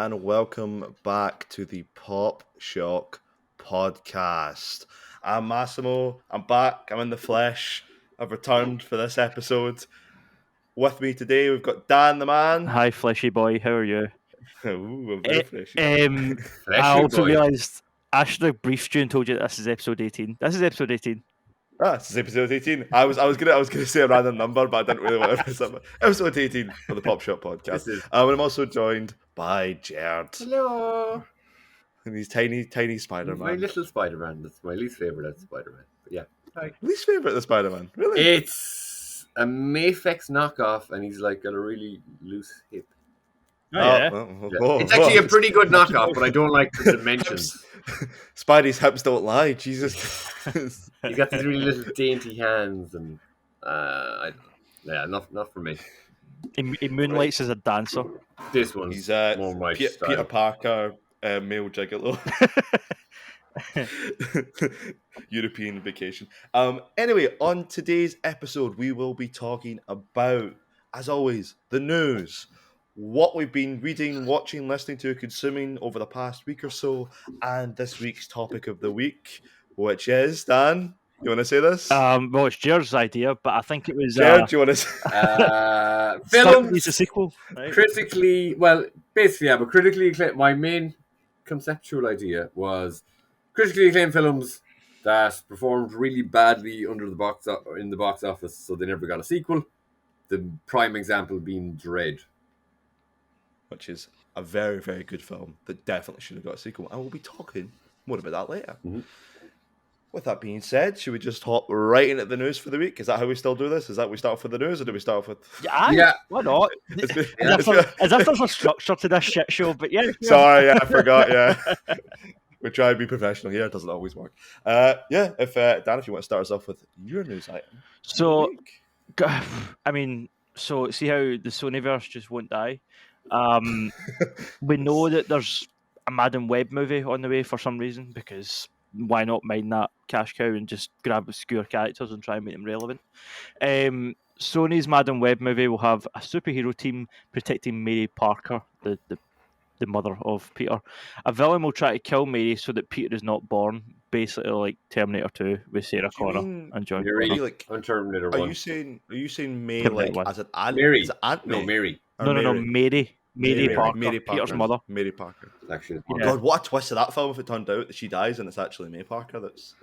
and welcome back to the Pop Shock podcast. I'm Massimo. I'm back. I'm in the flesh. I've returned for this episode. With me today, we've got Dan the man. Hi, fleshy boy. How are you? Ooh, I'm very fleshy. I also realised I should have briefed you and told you that this is episode 18. This is episode 18. This is episode 18. I was gonna say a random number, but I didn't really want to miss it. Episode 18 for the Pop Shop podcast. And I'm also joined by Jerd. Hello. And he's tiny Spider-Man. My little Spider-Man. That's my least favourite Spider-Man. But yeah. Hi. Least favourite of Spider-Man? Really? It's a Mafex knockoff, and he's like got a really loose hip. Oh, It's actually a pretty good knockoff, but I don't like the dimensions. Spidey's hips don't lie. Jesus. He's got these really little dainty hands, and not for me. He moonlights as a dancer. This one's He's more my style. Peter Parker, male gigolo. European vacation. Anyway, on today's episode, we will be talking about, as always, the news. What we've been reading, watching, listening to, consuming over the past week or so, and this week's topic of the week, which is, Dan, you want to say this? Well, it's Jerd's idea, but I think it was... Jerd, do you want to say Films needs a sequel. Right? critically acclaimed. My main conceptual idea was critically acclaimed films that performed really badly in the box office, so they never got a sequel. The prime example being Dread, which is a very, very good film that definitely should have got a sequel. And we'll be talking more about that later. Mm-hmm. With that being said, should we just hop right into the news for the week? Is that how we still do this? Is that we start off with the news, or do we start off with... Yeah. Why not? As if there's a structure to this shit show, but yeah. Sorry, I forgot, yeah. We try to be professional here. It doesn't always work. Dan, if you want to start us off with your news item. So, I mean, see how the Sonyverse just won't die? We know that there's a Madame Webb movie on the way for some reason, because why not mine that cash cow and just grab obscure characters and try and make them relevant? Sony's Madame Webb movie will have a superhero team protecting Mary Parker, the mother of Peter. A villain will try to kill Mary so that Peter is not born, basically like Terminator 2 with Sarah Connor and John Connor. Like, on Terminator 1. Are you saying May like as an Aunt? Mary? Is it Aunt May? No, Mary. No, Mary Parker, Peter's mother. Mary Parker. Actually, God, what a twist of that film if it turned out that she dies and it's actually May Parker. That's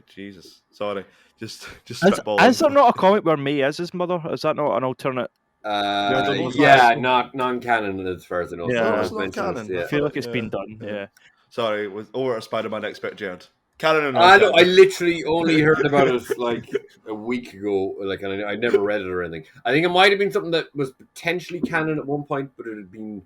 Jesus. Sorry, just spitballing. Is there not a comic where May is his mother? Is that not an alternate? Not non-canon as far as I know. Yeah, it's not canon. I feel like it's been done. Yeah. Sorry, was over a Spider-Man expert, Jerd. Canon. I literally only heard about it like a week ago. Like, and I never read it or anything. I think it might have been something that was potentially canon at one point, but it had been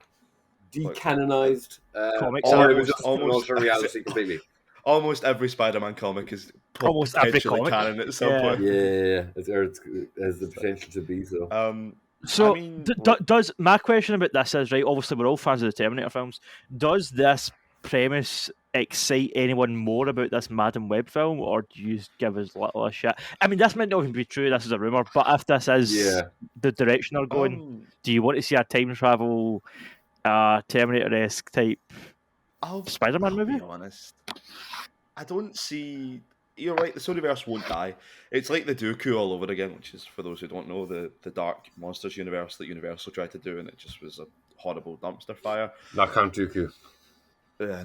decanonized. Comics or it was just almost a reality completely. Almost every Spider-Man comic is almost every comic canon at some point. Yeah, it has the potential to be so. So, does my question about this is, right, obviously we're all fans of the Terminator films. Does this premise excite anyone more about this Madame Webb film, or do you give us little a shit? I mean, this might not even be true, this is a rumour, but if this is the direction they're going, do you want to see a time travel, Terminator-esque type Spider-Man movie? To be honest, I don't see... You're right, the Sonyverse won't die. It's like the Dooku all over again, which is, for those who don't know, the Dark Monsters universe that Universal tried to do, and it just was a horrible dumpster fire. Not Count Dooku. I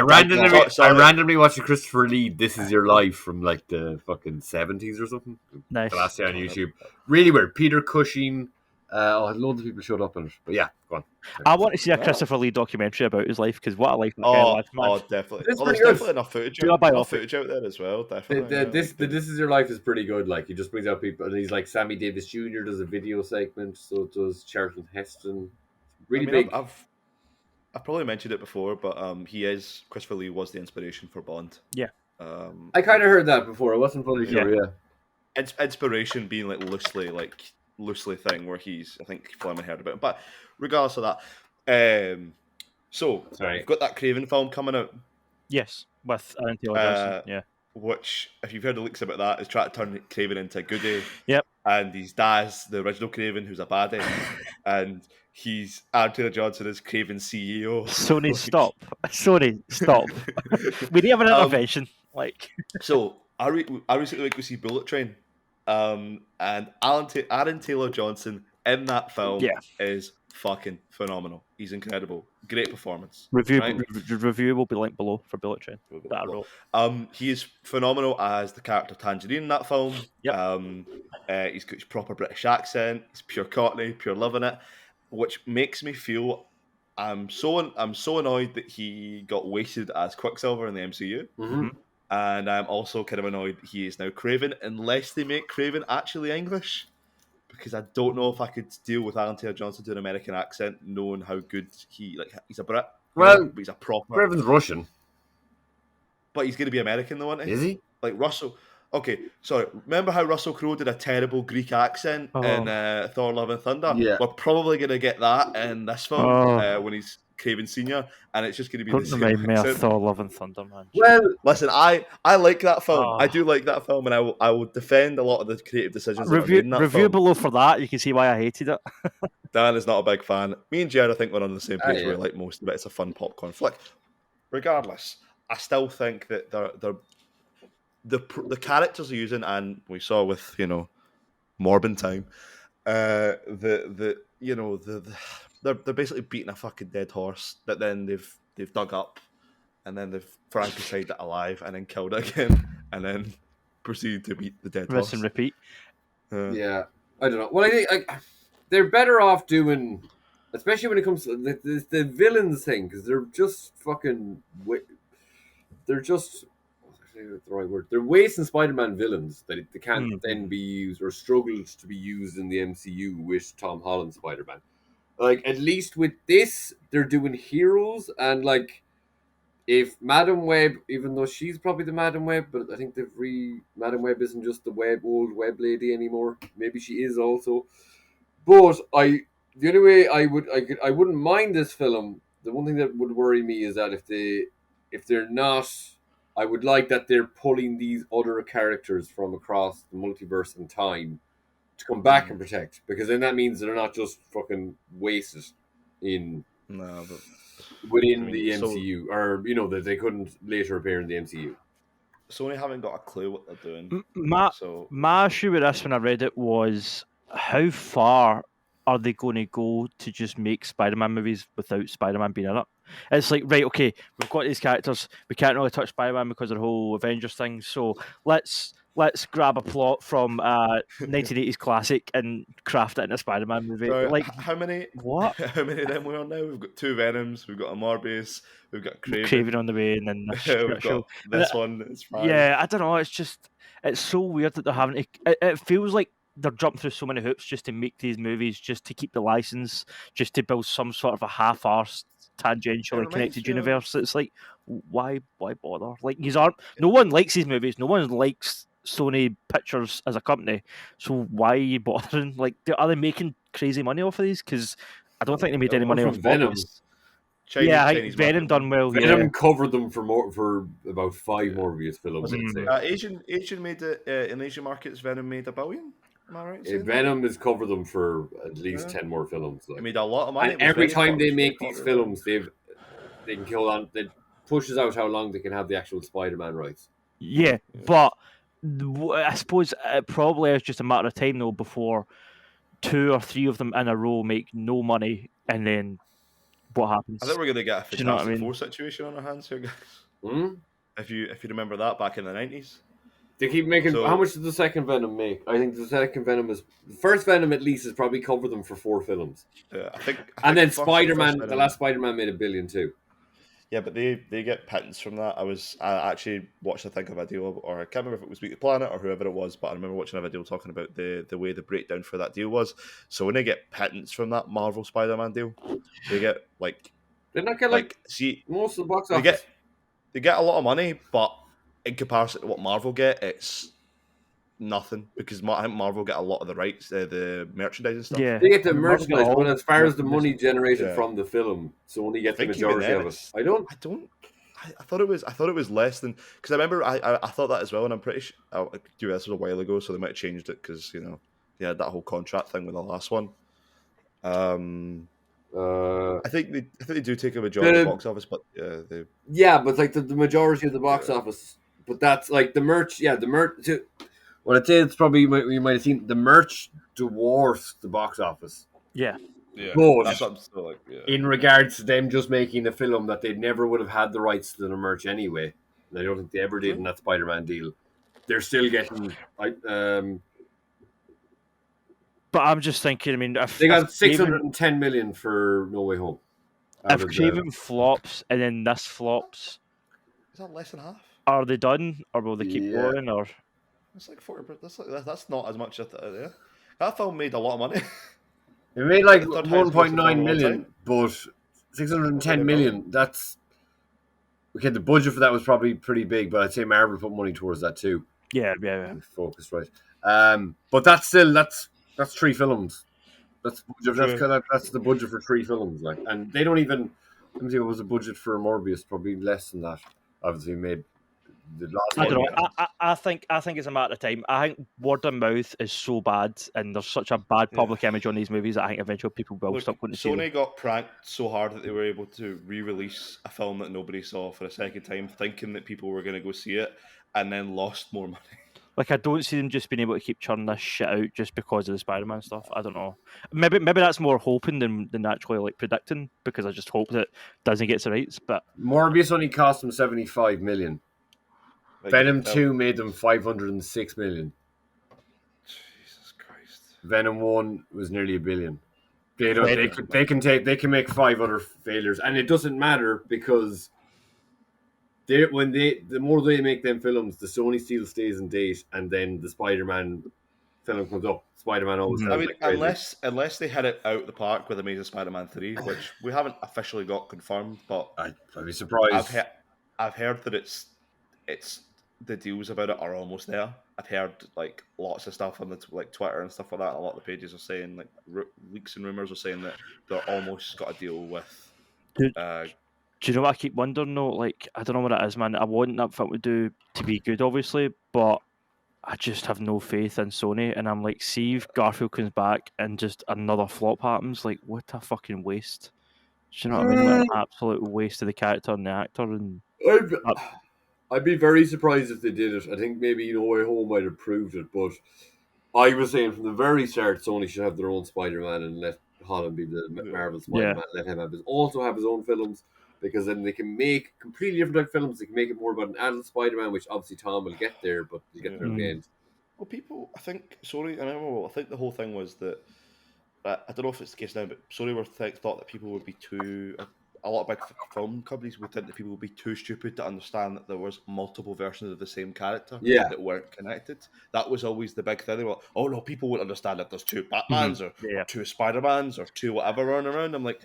randomly watched a Christopher Lee This Is Your Life from like the fucking 70s or something. Nice. The last day on YouTube. Really weird. Peter Cushing. Loads of people showed up on it. But yeah, go on. I want to see a Christopher Lee documentary about his life, because what a life. Definitely. There's definitely enough footage out there as well. Definitely. This Is Your Life is pretty good. Like, he just brings out people, and he's like Sammy Davis Jr. does a video segment, so does Charlton Heston. Really big. I've probably mentioned it before, but Christopher Lee was the inspiration for Bond. Yeah. I kind of heard that before. I wasn't fully sure. Yeah. Inspiration being like loosely thing where I think Fleming heard about it. But regardless of that, we've got that Craven film coming out. Yes, with Aaron Taylor Johnson. Which, if you've heard the leaks about that, is trying to turn Craven into a goodie. Yep. And his dad's the original Craven, who's a baddie. and Taylor Johnson is Craven CEO. Sony, stop. Sony, stop. We need to have an intervention. So I recently went to see Bullet Train, and Aaron Taylor Johnson in that film Yeah. is fucking phenomenal. He's incredible, great performance. Review right? review will be linked below for Bullet Train. That I wrote. He is phenomenal as the character Tangerine in that film. Yep. He's got his proper British accent. He's pure Cockney, pure loving it, which makes me feel I'm so annoyed that he got wasted as Quicksilver in the MCU. Mm-hmm. And I'm also kind of annoyed he is now Craven, unless they make Craven actually English. Because I don't know if I could deal with Alan Taylor Johnson doing an American accent, knowing how good he's a Brit. Well, but he's a proper. Craven's Russian. But he's going to be American, though, isn't he? Is he? Like Russell. Okay, sorry. Remember how Russell Crowe did a terrible Greek accent in Thor: Love and Thunder? Yeah. We're probably going to get that in this film when he's Craven Senior, and it's just going to be Don't the same remind me of accent. Thor: Love and Thunder, man. Well, Listen, I like that film. I do like that film, and I will defend a lot of the creative decisions. Review film. below for that. You can see why I hated it. Dan is not a big fan. Me and Jerd, I think we're on the same page. Yeah. We like most of it. It's a fun popcorn flick. Regardless, I still think that the characters they're using, and we saw with Morbin time, they're basically beating a fucking dead horse that then they've dug up, and then they've Frankenstein it alive, and then killed it again, and then proceeded to beat the dead horse. Rinse and repeat. Yeah, I don't know. Well, I think they're better off doing, especially when it comes to the villains thing, because they're just fucking. They're just. The right word. They're wasting Spider-Man villains that they can't then be used or struggled to be used in the MCU with Tom Holland Spider-Man. Like, at least with this, they're doing heroes, and like, if Madame Webb, even though she's probably the Madame Webb, but I think Madame Webb isn't just the old Web lady anymore. Maybe she is also. But the only way I wouldn't mind this film. The one thing that would worry me is that if they're not, I would like that they're pulling these other characters from across the multiverse and time to come back and protect, because then that means they're not just fucking wasted within the MCU, or that they couldn't later appear in the MCU. Sony haven't got a clue what they're doing. My issue with this when I read it was, how far are they going to go to just make Spider-Man movies without Spider-Man being in it? It's like, right, okay, we've got these characters, we can't really touch Spider-Man because of the whole Avengers thing, so let's grab a plot from 1980s classic and craft it in a Spider-Man movie. Sorry, how many? What? How many of them we're on now? We've got 2 Venoms, we've got a Morbius, we've got Craven on the way, and then we've got this one. It's fine. Yeah, I don't know. It's so weird that they're having to. It feels like they're jumping through so many hoops just to make these movies, just to keep the license, just to build some sort of a half-arsed, tangentially connected universe. It's like, why bother? Like, no one likes these movies. No one likes Sony Pictures as a company. So why are you bothering? Like, are they making crazy money off of these? Because I don't think they made any money off Venom. I think Venom done well. Venom covered them for about 5 Morbius films. Asian made it in Asian markets. Venom made $1 billion. Am I right? Venom has covered them for at least 10 more films. They made a lot of money. And every time they make these films, they can kill on. It pushes out how long they can have the actual Spider-Man rights. Yeah, but I suppose it probably is just a matter of time though before 2 or 3 of them in a row make no money, and then what happens? I think we're going to get a Fantastic Four situation on our hands here, guys. Hmm? If you remember that back in the 90s. They keep making. How much did the second Venom make? I think the second Venom the first Venom at least has probably covered them for 4 films. Yeah, I think and then Spider-Man, the last Spider-Man made $1 billion too. Yeah, but they get pittance from that. I actually watched a video, or I can't remember if it was Weekly Planet or whoever it was, but I remember watching a video talking about the way the breakdown for that deal was. So when they get pittance from that Marvel Spider-Man deal, they get they not get most of the box office. They get a lot of money, but in comparison to what Marvel get, it's nothing, because I think Marvel get a lot of the rights, the merchandise and stuff. Yeah, they get the merchandise, but as far as the money generated from the film, Sony gets the majority of it. I thought it was less than, because I remember I thought that as well, and I'm pretty sure this was a while ago, so they might have changed it because they had that whole contract thing with the last one. Uh, I think they do take a majority of the the box office, but they yeah, but like the majority of the box Yeah. office. But that's like the merch. Yeah, the merch. Well, I'd say it's probably you might have seen the merch dwarfs the box office. Yeah. yeah. But That's what I'm still like. Yeah. in regards to them just making a film that they never would have had the rights to the merch anyway, and I don't think they ever did in that Spider-Man deal. They're still getting But I'm just thinking, I mean, they if got 610 million for No Way Home out if of the. Craven flops and then this flops, Is that less than half? are they done or will they keep Yeah. going? Or That's like 40. That's not as much. Yeah. That film made a lot of money. It made like The third highest grossing film 1.9 of all million, time. but 610 $1 million. That's okay. The budget for that was probably pretty big, but I'd say Marvel put money towards that too. yeah. Focused right. But that's still that's 3 films. That's budget, True. that's the budget for 3 films. Like, and they don't even. Let me see what was the budget for Morbius? Probably less than that. Obviously, made the last I don't one. know. I think it's a matter of time. I think word of mouth is so bad, and there's such a bad public image on these movies that I think eventually people will Look, stop going to see them. Sony got pranked so hard that they were able to re-release a film that nobody saw for a second time, thinking that people were going to go see it, and then lost more money. Like, I don't see them just being able to keep churning this shit out just because of the Spider-Man stuff. I don't know. Maybe that's more hoping than actually like predicting, because I just hope that Disney gets the rights. But Morbius only cost them 75 million. Like, Venom 2 made them 506 million. Jesus Christ. Venom 1 was nearly $1 billion. They can make 5 other failures, and it doesn't matter because the more they make them films, the Sony still stays in date, and then the Spider-Man film comes up. Spider-Man always Mhm. I has mean, like crazy. unless they hit it out the park with Amazing Spider-Man 3, which we haven't officially got confirmed, but I'd be surprised. I've heard that it's the deals about it are almost there. I've heard like lots of stuff on the like Twitter and stuff like that. A lot of the pages are saying like leaks and rumors are saying that they're almost got a deal with. Do, Uh, do you know what I keep wondering though? Like, I don't know what it is, man. I want that film to be good, obviously, but I just have no faith in Sony. And I'm like, see if Garfield comes back and just another flop happens. Like, what a fucking waste. Do you know what I mean? What an absolute waste of the character and the actor. And I'd be very surprised if they did it. I think maybe No Way Home might have proved it, but I was saying from the very start, Sony should have their own Spider-Man and let Holland be the Marvel yeah, Spider-Man. Let him have his own films, because then they can make completely different type of films. They can make it more about an adult Spider-Man, which obviously Tom will get there, but he'll get there in the Mm. end. well, people, I think Sony. I think the whole thing was that. I don't know if it's the case now, but Sony thought that people would be too. A lot of big film companies would think that people would be too stupid to understand that there was multiple versions of the same character Yeah. that weren't connected. That was always the big thing. They were, oh no, people would understand that there's two Mm-hmm. Batmans or two Spider-Mans or two whatever running around. I'm like,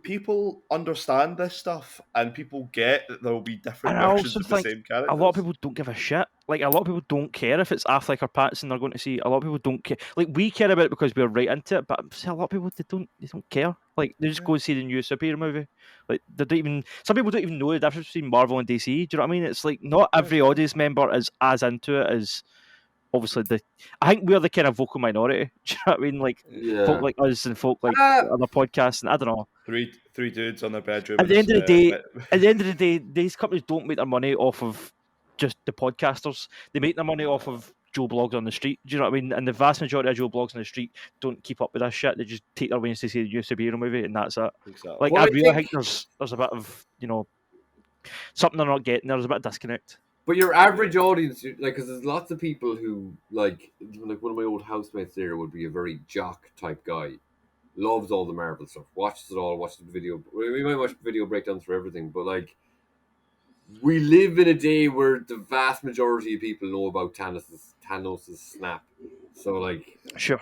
people understand this stuff and people get that there will be different And I versions also of the think same a characters. lot of people don't give a shit. Like, a lot of people don't care if it's Affleck or Pattinson they're going to see. A lot of people don't care. Like, we care about it because we're right into it, but see, a lot of people they don't care. Like, they just go and see the new superhero movie. Like, they don't even. Some people don't even know the difference between Marvel and DC. Do you know what I mean? It's like not every audience member is as into it as obviously the. I think we're the kind of vocal minority. Do you know what I mean? Like, folk Yeah. like us and folk like other podcasts, and I don't know. Three dudes on their bedroom. At the end of the day, these companies don't make their money off of just the podcasters. They make their money off of Joe Blogs on the street. Do you know what I mean? And the vast majority of Joe Blogs on the street don't keep up with this shit. They just take their wins to see the new superhero movie, and that's it. Exactly. Like, Well, I I really think- think there's a bit of something they're not getting. There's a bit of disconnect. But your average audience, like, because there's lots of people who like one of my old housemates there would be a very jock type guy, loves all the Marvel stuff, watches it all, watches the video. We might watch video breakdowns for everything, but like, we live in a day where the vast majority of people know about Thanos' snap. So like, Sure.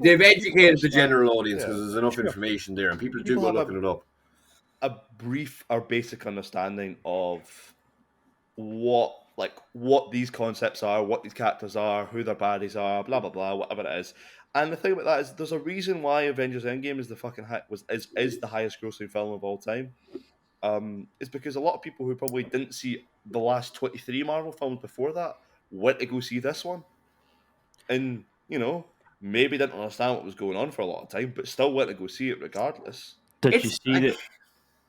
they've educated the understand- general audience yeah. because there's enough information there, and people do People go have looking it up. a brief or basic understanding of what these concepts are, what these characters are, who their baddies are, blah blah blah, whatever it is. And the thing about that is, there's a reason why Avengers Endgame is the fucking is the highest grossing film of all time. It's because a lot of people who probably didn't see the last 23 Marvel films before that went to go see this one, and maybe didn't understand what was going on for a lot of time, but still went to go see it regardless. Did you see that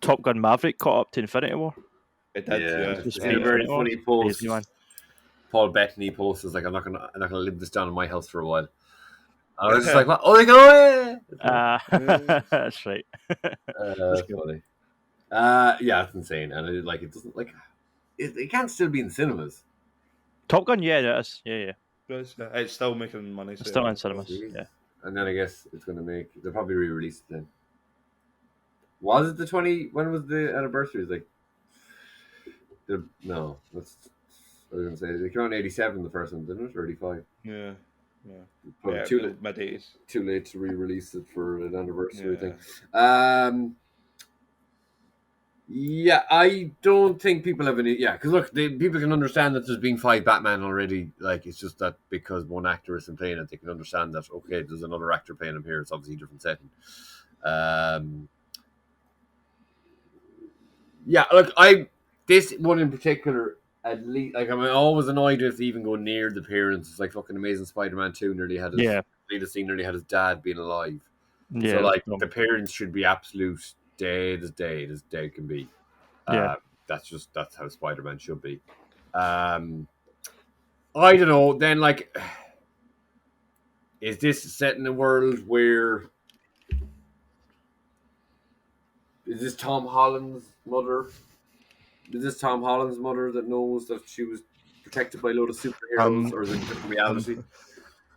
Top Gun Maverick caught up to Infinity War? It did, Yeah, yeah. it's a very funny post. Crazy, man. Paul Bettany posts is like, I'm not gonna live this down in my house for a while. I was just like, what? Oh, they go! That's right. That's funny. Yeah, it's insane, and it doesn't it can't still be in cinemas. Top Gun, yeah, it is. Yeah. It's still making money. It's still in cinemas. Yeah. And then I guess it's going to they'll probably re-release it then. Was it the 20? When was the anniversary? It's like, no, I was going to say, they came out in 87, the first one, didn't it? Or 85? Yeah. Mid-80s. Too late to re-release it for an anniversary thing. Yeah, I don't think people have any. Yeah, because look, people can understand that there's been 5 Batman already. Like, it's just that because one actor isn't playing it, they can understand that. Okay, there's another actor playing him here. It's obviously a different setting. Yeah, look, this one in particular, at least, like, I'm always annoyed if they even go near the appearance. It's like fucking Amazing Spider-Man 2 nearly had his dad being alive. Yeah, so like the parents should be absolute dead as dead can be. That's how Spider-Man should be. I don't know. Then like, is this set in a world where is this Tom Holland's mother? Is this Tom Holland's mother that knows that she was protected by a load of superheroes, or is it just reality?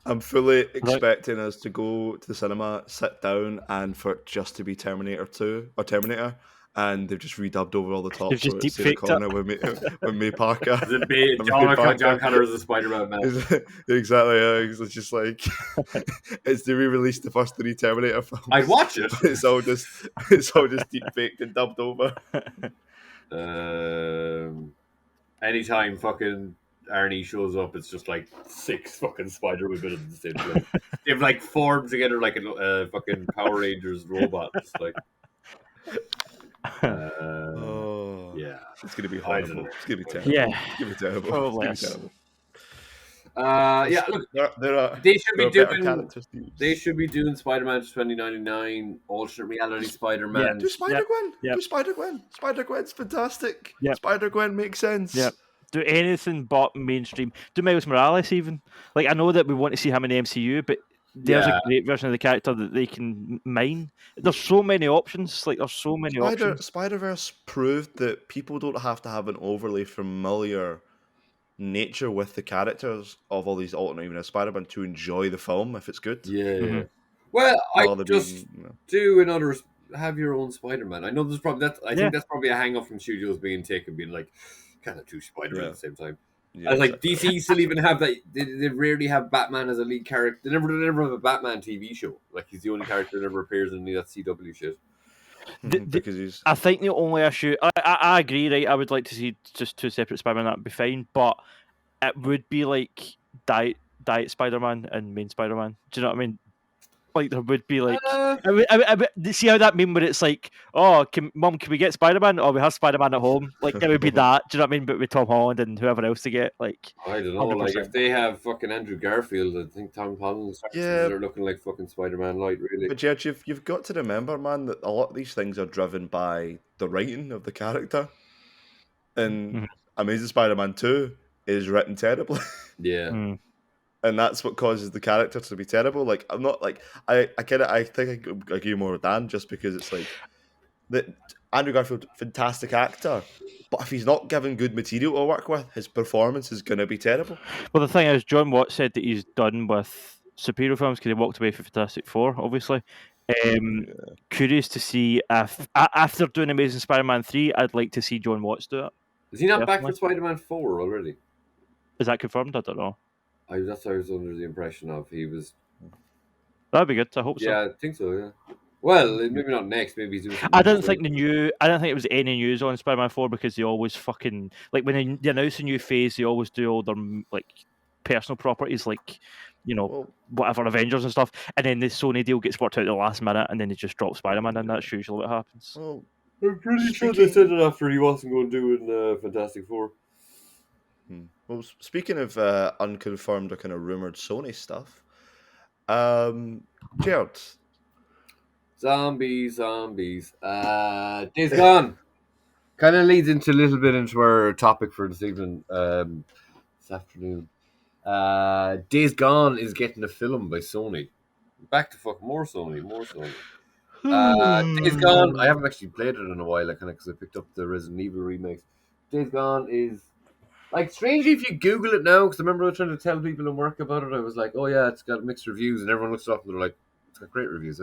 I'm fully expecting us to go to the cinema, sit down, and for it just to be Terminator 2 or Terminator, and they've just redubbed over all the top. They've just deepfaked it with May Parker. John Connor is a Spider-Man man. Exactly. It's just like it's they re-released the first 3 Terminator films. I'd watch it. It's all just deepfaked and dubbed over. Anytime fucking Arnie shows up, it's just like 6 fucking Spider-Women at the same time. They've like formed together like a fucking Power Rangers robot. It's like, yeah, it's gonna be horrible. It's gonna be terrible. Yeah, it's gonna be terrible. Probably. It's gonna be terrible. Yeah, look, they should be doing Spider-Man 2099 alternate reality Spider-Man. Yeah, do Spider-Gwen. Do Spider-Gwen. Spider-Gwen's fantastic. Yep. Spider-Gwen makes sense. Yeah. Do anything but mainstream. Do Miles Morales even. Like, I know that we want to see him in the MCU, but there's a great version of the character that they can mine. There's so many options. Like, there's so many options. Spider-Verse proved that people don't have to have an overly familiar nature with the characters of all these alternate even Spider-Man to enjoy the film if it's good. Yeah. Mm-hmm. Well, do another. Have your own Spider-Man. I know there's probably that. I think that's probably a hang-up from studios being like, kind of 2 Spider-Man at the same time. Yeah, like DC still even have that. They rarely have Batman as a lead character. They never have a Batman TV show. Like, he's the only character that never appears in any of that CW shit. Because I think the only issue, I agree, right? I would like to see just 2 separate Spider-Man. That'd be fine, but it would be like diet Spider-Man and main Spider-Man. Do you know what I mean? Like, there would be like, see how that meme where it's like, oh, Mum, can we get Spider-Man? Or we have Spider-Man at home. Like, it would be that. Do you know what I mean? But with Tom Holland and whoever else to get, like, I don't know. 100%. Like, if they have fucking Andrew Garfield, I think Tom Holland's are looking like fucking Spider-Man light, really. But Jerd, you've got to remember, man, that a lot of these things are driven by the writing of the character. And Amazing Spider-Man 2 is written terribly. Yeah. And that's what causes the character to be terrible. Like, I'm not like I think I agree more with Dan, just because it's like that Andrew Garfield, fantastic actor, but if he's not given good material to work with, his performance is gonna be terrible. Well, the thing is, John Watts said that he's done with superhero films because he walked away from Fantastic Four, obviously. Curious to see if after doing Amazing Spider-Man 3, I'd like to see John Watts do it. Is he not back for Spider-Man 4 already? Is that confirmed? I don't know. That's what I was under the impression of. He was. That'd be good. I hope so. Yeah, I think so. Yeah. Well, maybe not next. Maybe he's doing. I don't think it was any news on Spider-Man 4 because they always fucking like when they announce a new phase, they always do all their like personal properties, like whatever Avengers and stuff, and then the Sony deal gets worked out at the last minute, and then they just drop Spider-Man, and that's usually what happens. Well, I'm pretty sure they said it after he wasn't going to do in Fantastic Four. Well, speaking of unconfirmed or kind of rumoured Sony stuff, Jerd. Zombies. Days Gone. Kind of leads into a little bit into our topic for this evening, this afternoon. Days Gone is getting a film by Sony. Back to fuck more Sony. Days Gone. I haven't actually played it in a while, because I picked up the Resident Evil remakes. Days Gone is like strangely if you Google it now, because I remember I was trying to tell people in work about it. I was like, "Oh yeah, it's got mixed reviews," and everyone looks it up and they're like, "It's got great reviews."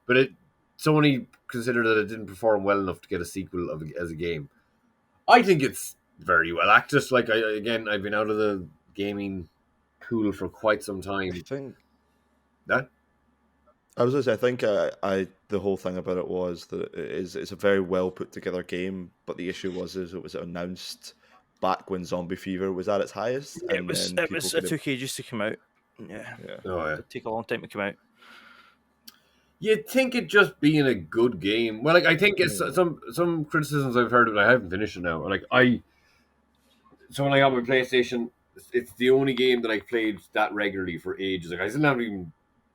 But it Sony considered that it didn't perform well enough to get a sequel as a game. I think it's very well acted. Like I've been out of the gaming pool for quite some time. I think That I was going to say, I think the whole thing about it was that it's a very well put together game, but the issue was it was announced back when Zombie Fever was at its highest, and then It took ages to come out. Yeah, Oh yeah. It'd take a long time to come out. You'd think it just being a good game. Well, like I think it's some criticisms I've heard of it. I haven't finished it now. So when I got my PlayStation, it's the only game that I played that regularly for ages. Like I still haven't even.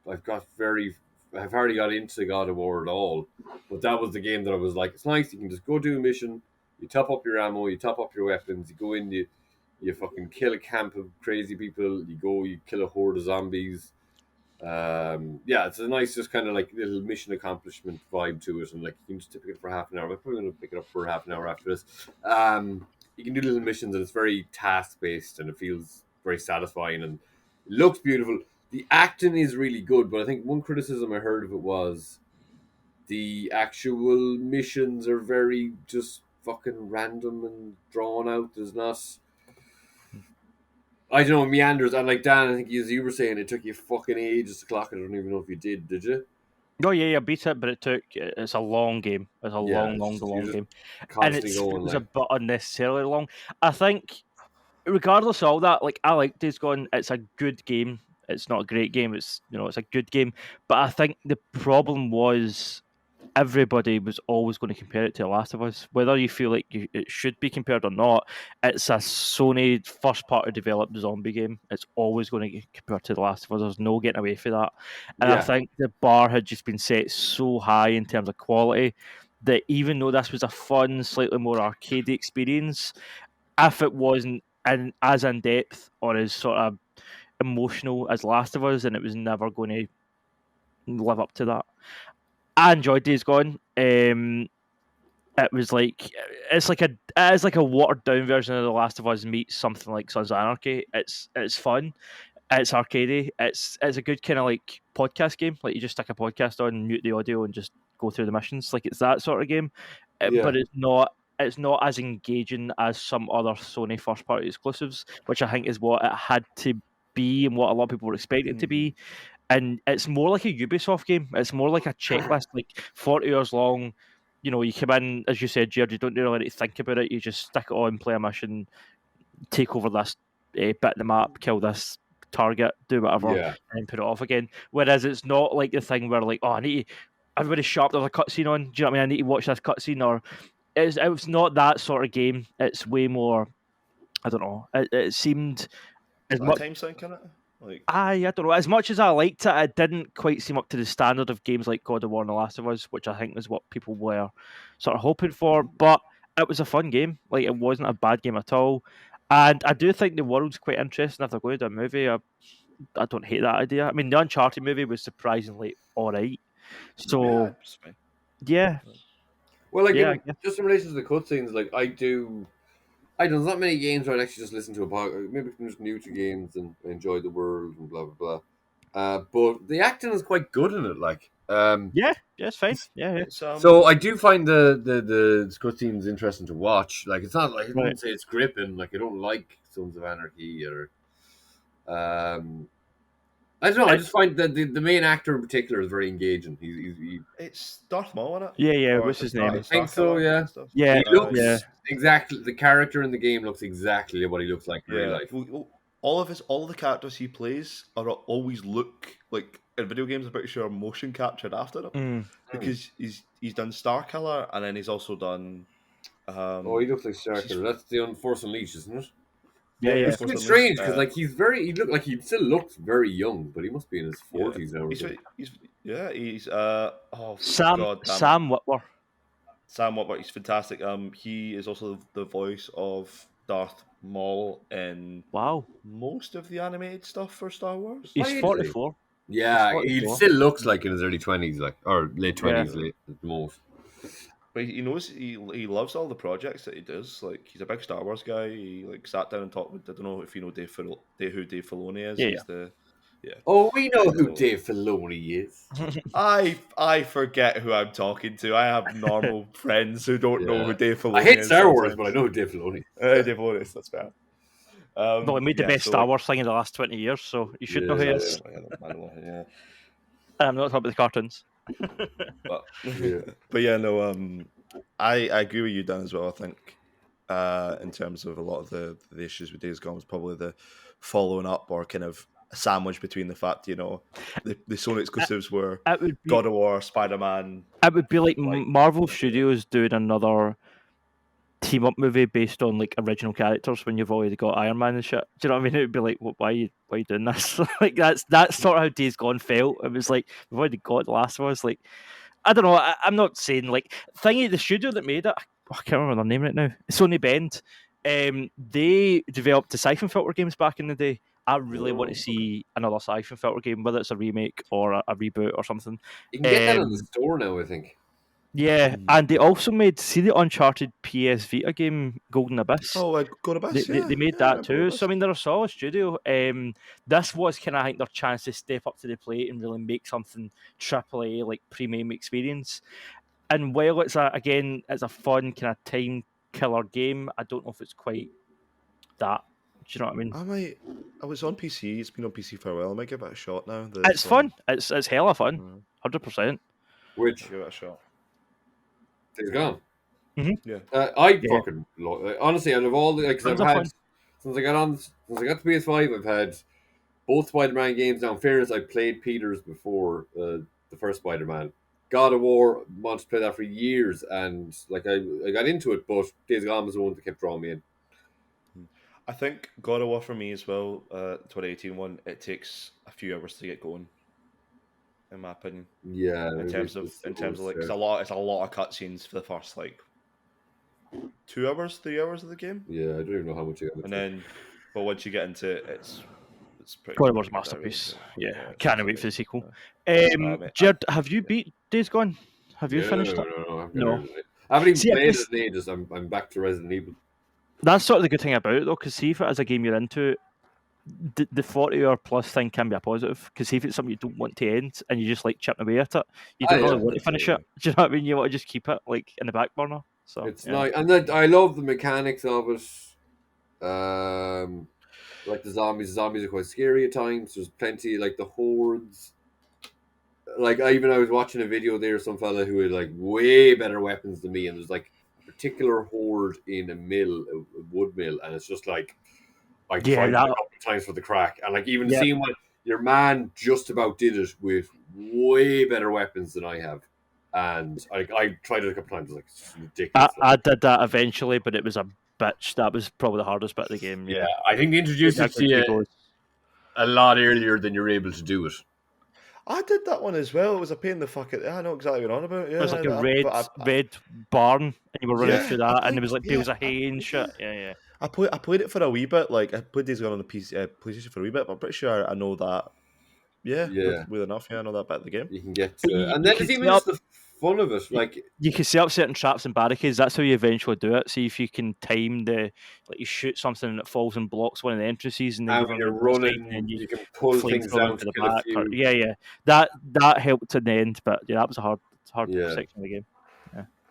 I've hardly got into God of War at all. But that was the game that I was like, it's nice. You can just go do a mission. You top up your ammo. You top up your weapons. You go in. You fucking kill a camp of crazy people. You kill a horde of zombies. It's a nice, just kind of like little mission accomplishment vibe to it, and like you can just pick it up for half an hour. I'm probably going to pick it up for half an hour after this. You can do little missions, and it's very task based, and it feels very satisfying, and it looks beautiful. The acting is really good, but I think one criticism I heard of it was the actual missions are very just fucking random and drawn out. There's not. I don't know, meanders. And like Dan, I think as you were saying, it took you fucking ages to clock it. I don't even know if you did you? Oh yeah, I beat it, but it's a long game. It's a long game, and Constantly it going was like, a bit unnecessarily long. I think, regardless of all that, like I like Days Gone. It's a good game. It's not a great game. It's a good game. But I think the problem was everybody was always going to compare it to The Last of Us. Whether you feel like it should be compared or not, it's a Sony first party developed zombie game. It's always going to get compared to The Last of Us. There's no getting away from that. And I yeah, think the bar had just been set so high in terms of quality that even though this was a fun, slightly more arcade experience, if it wasn't as in depth or as sort of emotional as Last of Us, then it was never going to live up to that. I enjoyed Days Gone. It was like it's like a watered down version of The Last of Us meets something like Sons of Anarchy. It's fun. It's arcadey. It's a good kind of like podcast game. Like you just stick a podcast on, mute the audio, and just go through the missions. Like it's that sort of game. Yeah. But it's not. It's not as engaging as some other Sony first party exclusives, which I think is what it had to be and what a lot of people were expecting it to be. And it's more like a Ubisoft game. It's more like a checklist, like 40 hours long. You know, you come in, as you said, Jared, you don't really need to think about it. You just stick it on, play a mission, take over this bit of the map, kill this target, do whatever, Yeah. and put it off again. Whereas it's not like the thing where, like, oh, I need to, everybody's sharp, there's a cutscene on. Do you know what I mean? I need to watch this cutscene. Or it's not that sort of game. It's way more, I don't know. It seemed as much. Time sync in it? Like, I don't know. As much as I liked it, it didn't quite seem up to the standard of games like God of War and The Last of Us, which I think is what people were sort of hoping for. But it was a fun game. Like, it wasn't a bad game at all. And I do think the world's quite interesting if they're going to do a movie. I don't hate that idea. I mean, the Uncharted movie was surprisingly all right. So, it's fine. yeah. Well, like Yeah, just in relation to the cutscenes, like I don't. There's not many games where I actually just listen to a podcast. Maybe I'm just new to games and I enjoy the world and blah blah blah. But the acting is quite good in it. Like, yeah, it's fine. Yeah. It's, so I do find the cutscenes interesting to watch. Like, it's not like I wouldn't Right. say it's gripping. Like, I don't like Sons of Anarchy or. I don't know. I just find that the main actor in particular is very engaging. it's Darth Maul in it. Yeah. Or What's the his Star- name? the Star think so, Killer yeah. and stuff. Yeah. He looks yeah. exactly the character in the game looks exactly what he looks like in real life. Well, all of the characters he plays always look like in video games. I'm pretty sure motion captured after him because he's done Star Killer and then he's also done. Oh, he looks like Starker. That's the Force Unleashed, isn't it? Yeah, yeah. It's quite strange because like he looked like he still looks very young, but he must be in his 40s now. He's Sam God damn it. Sam Witwer. Sam Witwer, he's fantastic. He is also the voice of Darth Maul in Wow. most of the animated stuff for Star Wars. He's Really? 44. Yeah, He's he 44. still looks like in his early 20s, like or late 20s, late at the most. But he knows he loves all the projects that he does. Like he's a big Star Wars guy. He like sat down and talked with. I don't know if you know who Dave Filoni is. Yeah, He's the Oh, we know who Dave Filoni is. I forget who I'm talking to. I have normal friends who don't know who Dave Filoni is. I hate Star Wars, sometimes. but I know who Dave Filoni. Dave Filoni is, that's fair. Well, he made the best Star Wars thing in the last 20 years, so you should know who he is. I don't know, yeah. I'm not talking about the cartoons. But yeah, no. I agree with you, Dan, as well. I think in terms of a lot of the issues with Days Gone was probably the following up or kind of a sandwich between the fact, the Sony exclusives were God of War, Spider-Man. It would be like Marvel Studios doing another team-up movie based on like original characters when you've already got Iron Man and shit. Do you know what I mean? It would be like, why are you doing this? Like that's sort of how Days Gone felt. It was like we've already got The Last of Us. Like I don't know. I'm not saying like thingy. The studio that made it, I can't remember their name right now. Sony Bend. They developed the Siphon Filter games back in the day. I really want to see another Siphon Filter game, whether it's a remake or a reboot or something. You can get that in the store now, I think. Yeah, and they also made the Uncharted PS Vita game, Golden Abyss. Oh, Golden Abyss. They made that too. So I mean, they're a solid studio. This was kind of I think their chance to step up to the plate and really make something AAA like premium experience. And while it's a fun kind of time killer game, I don't know if it's quite that. Do you know what I mean? I was on PC. It's been on PC for a while. I might give it a shot now. It's fun. It's hella fun. 100%. Which give it a shot. Days Gone. Mm-hmm. Yeah. Fucking honestly, out of all the I've had since I got the PS5, I've had both Spider-Man games. Now, in fairness, I played Peter's before the first Spider-Man. God of War, wanted to play that for years, and like I got into it, but Days Gone was the one that kept drawing me in. I think God of War for me as well, 2018 one, it takes a few hours to get going, in my opinion. Yeah. In terms of like, it's a lot of cutscenes for the first like 2 hours, 3 hours of the game. Yeah, I don't even know how much you got. And then, but once you get into it, it's pretty. God of War's masterpiece. Yeah, can't wait for the sequel. Jerd, have you beat Days Gone? Have you finished it? No. I haven't even played it in ages. I'm back to Resident Evil. That's sort of the good thing about it, though, because see if it is a game you're into, the 40-hour plus thing can be a positive. Because see if it's something you don't want to end and you just like chipping away at it, you don't really want to finish it. Do you know what I mean? You want to just keep it like in the back burner. So it's nice, and I love the mechanics of it. Like the zombies are quite scary at times. There's plenty like the hordes. Like I was watching a video there, some fella who had like way better weapons than me, and there's like a particular horde in a wood mill, and it's just like I tried a couple of times for the crack, and like even seeing what your man just about did it with way better weapons than I have, and I tried it a couple of times. Like it's ridiculous. I did that eventually, but it was a bitch. That was probably the hardest bit of the game. Yeah, I think they introduced it to you a lot earlier than you're able to do it. I did that one as well. It was a pain in the fuck. I know exactly what you're on about. Yeah, it was like a red barn, and you were running through that, and there was like bales of hay and shit. Yeah. I played it for a wee bit. Like I played Days Gone on the PlayStation for a wee bit, but I'm pretty sure I know that. Yeah. With enough, I know that bit of the game. You can get, and then it's even just the fun of it. Like you can set up certain traps and barricades. That's how you eventually do it. See if you can time you shoot something and it falls and blocks one of the entrances, and then you're running, and you can pull things down to the back. Yeah. That helped in the end, but that was a hard section of the game.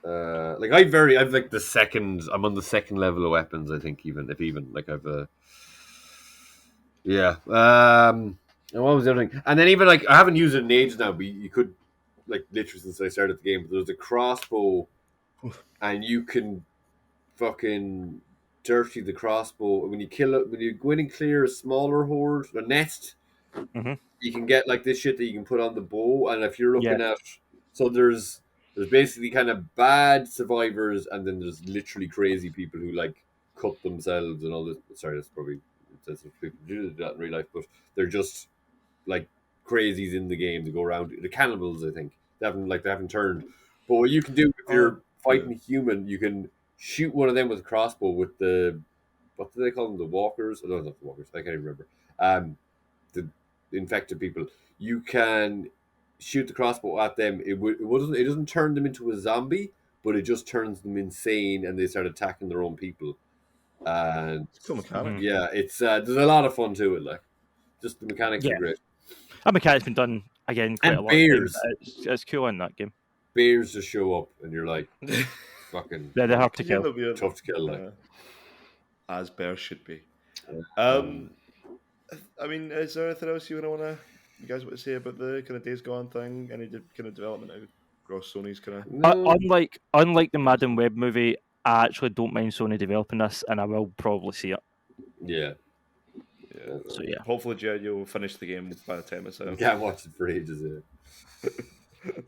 I've like the second. I'm on the second level of weapons. I think even like I've And what was the other thing? And then even like I haven't used it in ages now, but you could like literally since I started the game. But there's a crossbow, and you can fucking dirty the crossbow when you kill it. When you go in and clear a smaller horde, a nest, you can get like this shit that you can put on the bow. And if you're looking at, so there's basically kind of bad survivors, and then there's literally crazy people who like cut themselves and all this. Sorry, that's probably people do that in real life, but they're just like crazies in the game to go around. The cannibals, I think, they haven't turned. But what you can do if you're fighting a human, you can shoot one of them with a crossbow with the, what do they call them? The walkers? Oh, no, not the walkers. I can't even remember. The infected people. You can shoot the crossbow at them. It doesn't turn them into a zombie, but it just turns them insane, and they start attacking their own people. And It's a cool mechanic. yeah, it's there's a lot of fun to it. Like, just the mechanics are great. That mechanic's been done again quite And a lot. bears. It's cool in that game. Bears just show up, and you're like, fucking Yeah, they're hard to kill. tough to kill. Like, as bears should be. Um, I mean, is there anything else you guys want to say about the kind of Days Gone thing? Any kind of development across Sony's kind of? no, Unlike the Madame Webb movie, I actually don't mind Sony developing this, and I will probably see it. yeah. So yeah, Hopefully, Jed, you'll finish the game by the time it's out. Can't watch it for ages. Yeah.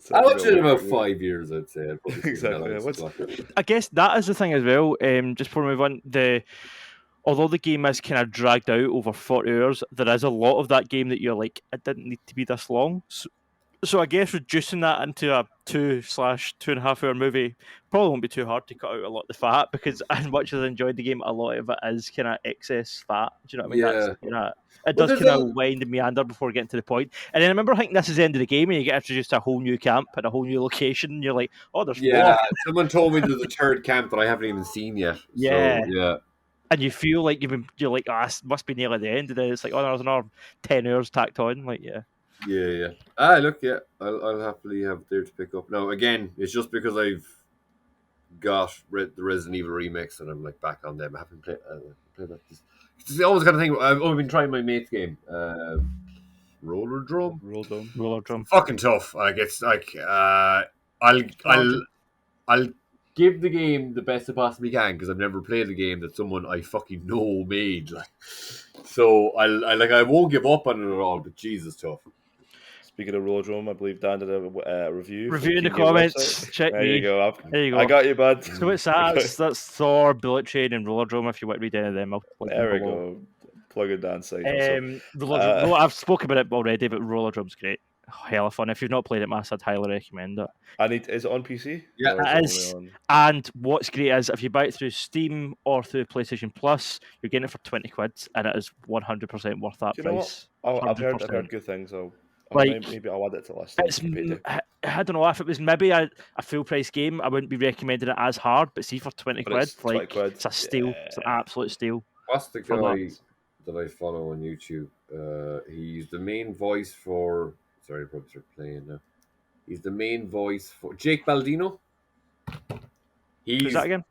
So, I watched it in about 5 years, I'd say. I'd probably Exactly, yeah. watch it. I guess that is the thing as well. Just before we move on, although the game is kind of dragged out over 40 hours, there is a lot of that game that you're like, it didn't need to be this long. So I guess reducing that into a 2/2.5 hour movie probably won't be too hard to cut out a lot of the fat, because as much as I enjoyed the game, a lot of it is kind of excess fat. Do you know what I mean? Yeah. That's, it does kind of wind and meander before getting to the point. And then I remember thinking this is the end of the game, and you get introduced to a whole new camp and a whole new location, and you're like, oh, there's more. Someone told me there's a third camp that I haven't even seen yet. Yeah. So, yeah. And you feel like you're like, this must be nearly the end. And then it's like, oh, there's another 10 hours tacked on. Like, yeah. Yeah. Look, yeah, I'll happily have there to pick up. Now, again, it's just because I've got the Resident Evil remakes and I'm like back on them. I haven't played that. It's always kind of thing. I've only been trying my mate's game, Roller Drum. Roller Drum. Fucking tough. Like, it's like I'll give the game the best I possibly can, because I've never played a game that someone I fucking know made. Like, so I won't give up on it at all. But Jesus, tough. Speaking of Rollerdrome, I believe Dan did a review. Review in the King Gear comments. website. Check There me. you go. There you go. I got you, bud. So it's that. That's Thor, Bullet Train, and Roller Drum. If you want to read any of them, I'll link There we them below. go. Plug in Dan's site. I've spoken about it already, but Roller Drum's great. Hell of fun. If you've not played it, Mass, I'd highly recommend it. Is it on PC? Yeah, Or it is is. only on- And what's great is if you buy it through Steam or through PlayStation Plus, you're getting it for 20 quid, and it is 100% worth that Do you know price. I've heard 100%. good things. Like, maybe I'll add it to the list. It's, I don't know, if it was maybe a full price game, I wouldn't be recommending it as hard, but see, for 20 But quid, it's 20 like, quid. it's a steal. It's an absolute steal. What's the For guy that I follow on YouTube? He's the main voice for. Sorry, I probably start playing now. He's the main voice for Jake Baldino. Who's that again?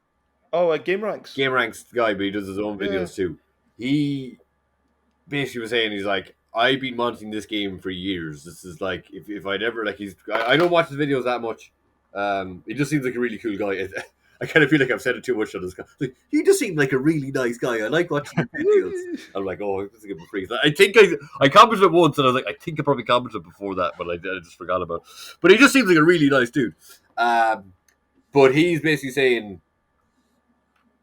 Oh, Game Ranks. Game Ranks guy, but he does his own videos too. He basically was saying, he's like, I've been wanting this game for years. This is like, if I'd ever, like, I don't watch his videos that much. He just seems like a really cool guy. I kind of feel like I've said it too much on this guy. Like, he just seemed like a really nice guy. I like watching his videos. I'm like, oh, this is a good free. I think I commented once, and I was like, I think I probably commented before that, but I just forgot about it. But he just seems like a really nice dude. But he's basically saying,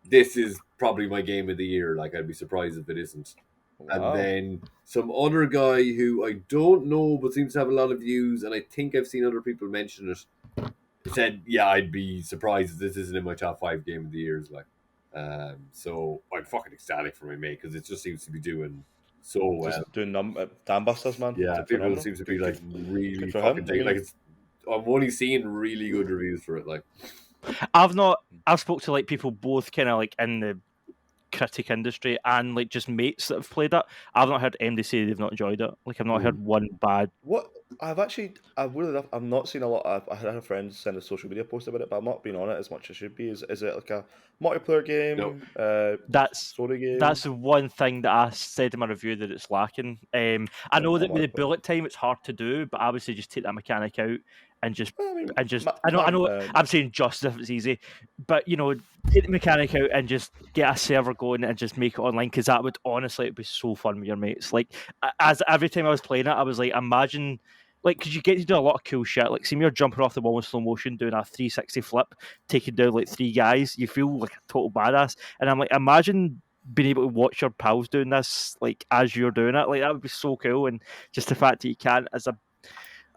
this is probably my game of the year. Like, I'd be surprised if it isn't. Wow. And then some other guy who I don't know but seems to have a lot of views, and I think I've seen other people mention it, said, yeah, I'd be surprised if this isn't in my top 5 game of the years. Like, so I'm fucking ecstatic for my mate, because it just seems to be doing so well. Just doing Dan Busters, man. Yeah, It's people phenomenal. seem to be like really good for fucking him. digging. Like, I'm only seeing really good reviews for it. Like, I've spoke to like people both kind of like in the critic industry and like just mates that have played it. I've not heard anybody say they've not enjoyed it. Like, I've not heard one bad. What I've not seen a lot. I had a friend send a social media post about it, but I've not been on it as much as I should be. Is it like a multiplayer game? No. That's story game. That's the one thing that I said in my review that it's lacking. I know that with the bullet time it's hard to do, but I would say just take that mechanic out and just I know I'm saying just if it's easy, but you know, take the mechanic out and just get a server going and just make it online, because that would honestly, it'd be so fun with your mates. Like, as every time I was playing it, I was like, imagine like, because you get to do a lot of cool shit. Like, see me jumping off the wall in slow motion, doing a 360 flip, taking down like 3 guys. You feel like a total badass. And I'm like, imagine being able to watch your pals doing this, like as you're doing it. Like that would be so cool. And just the fact that you can't, I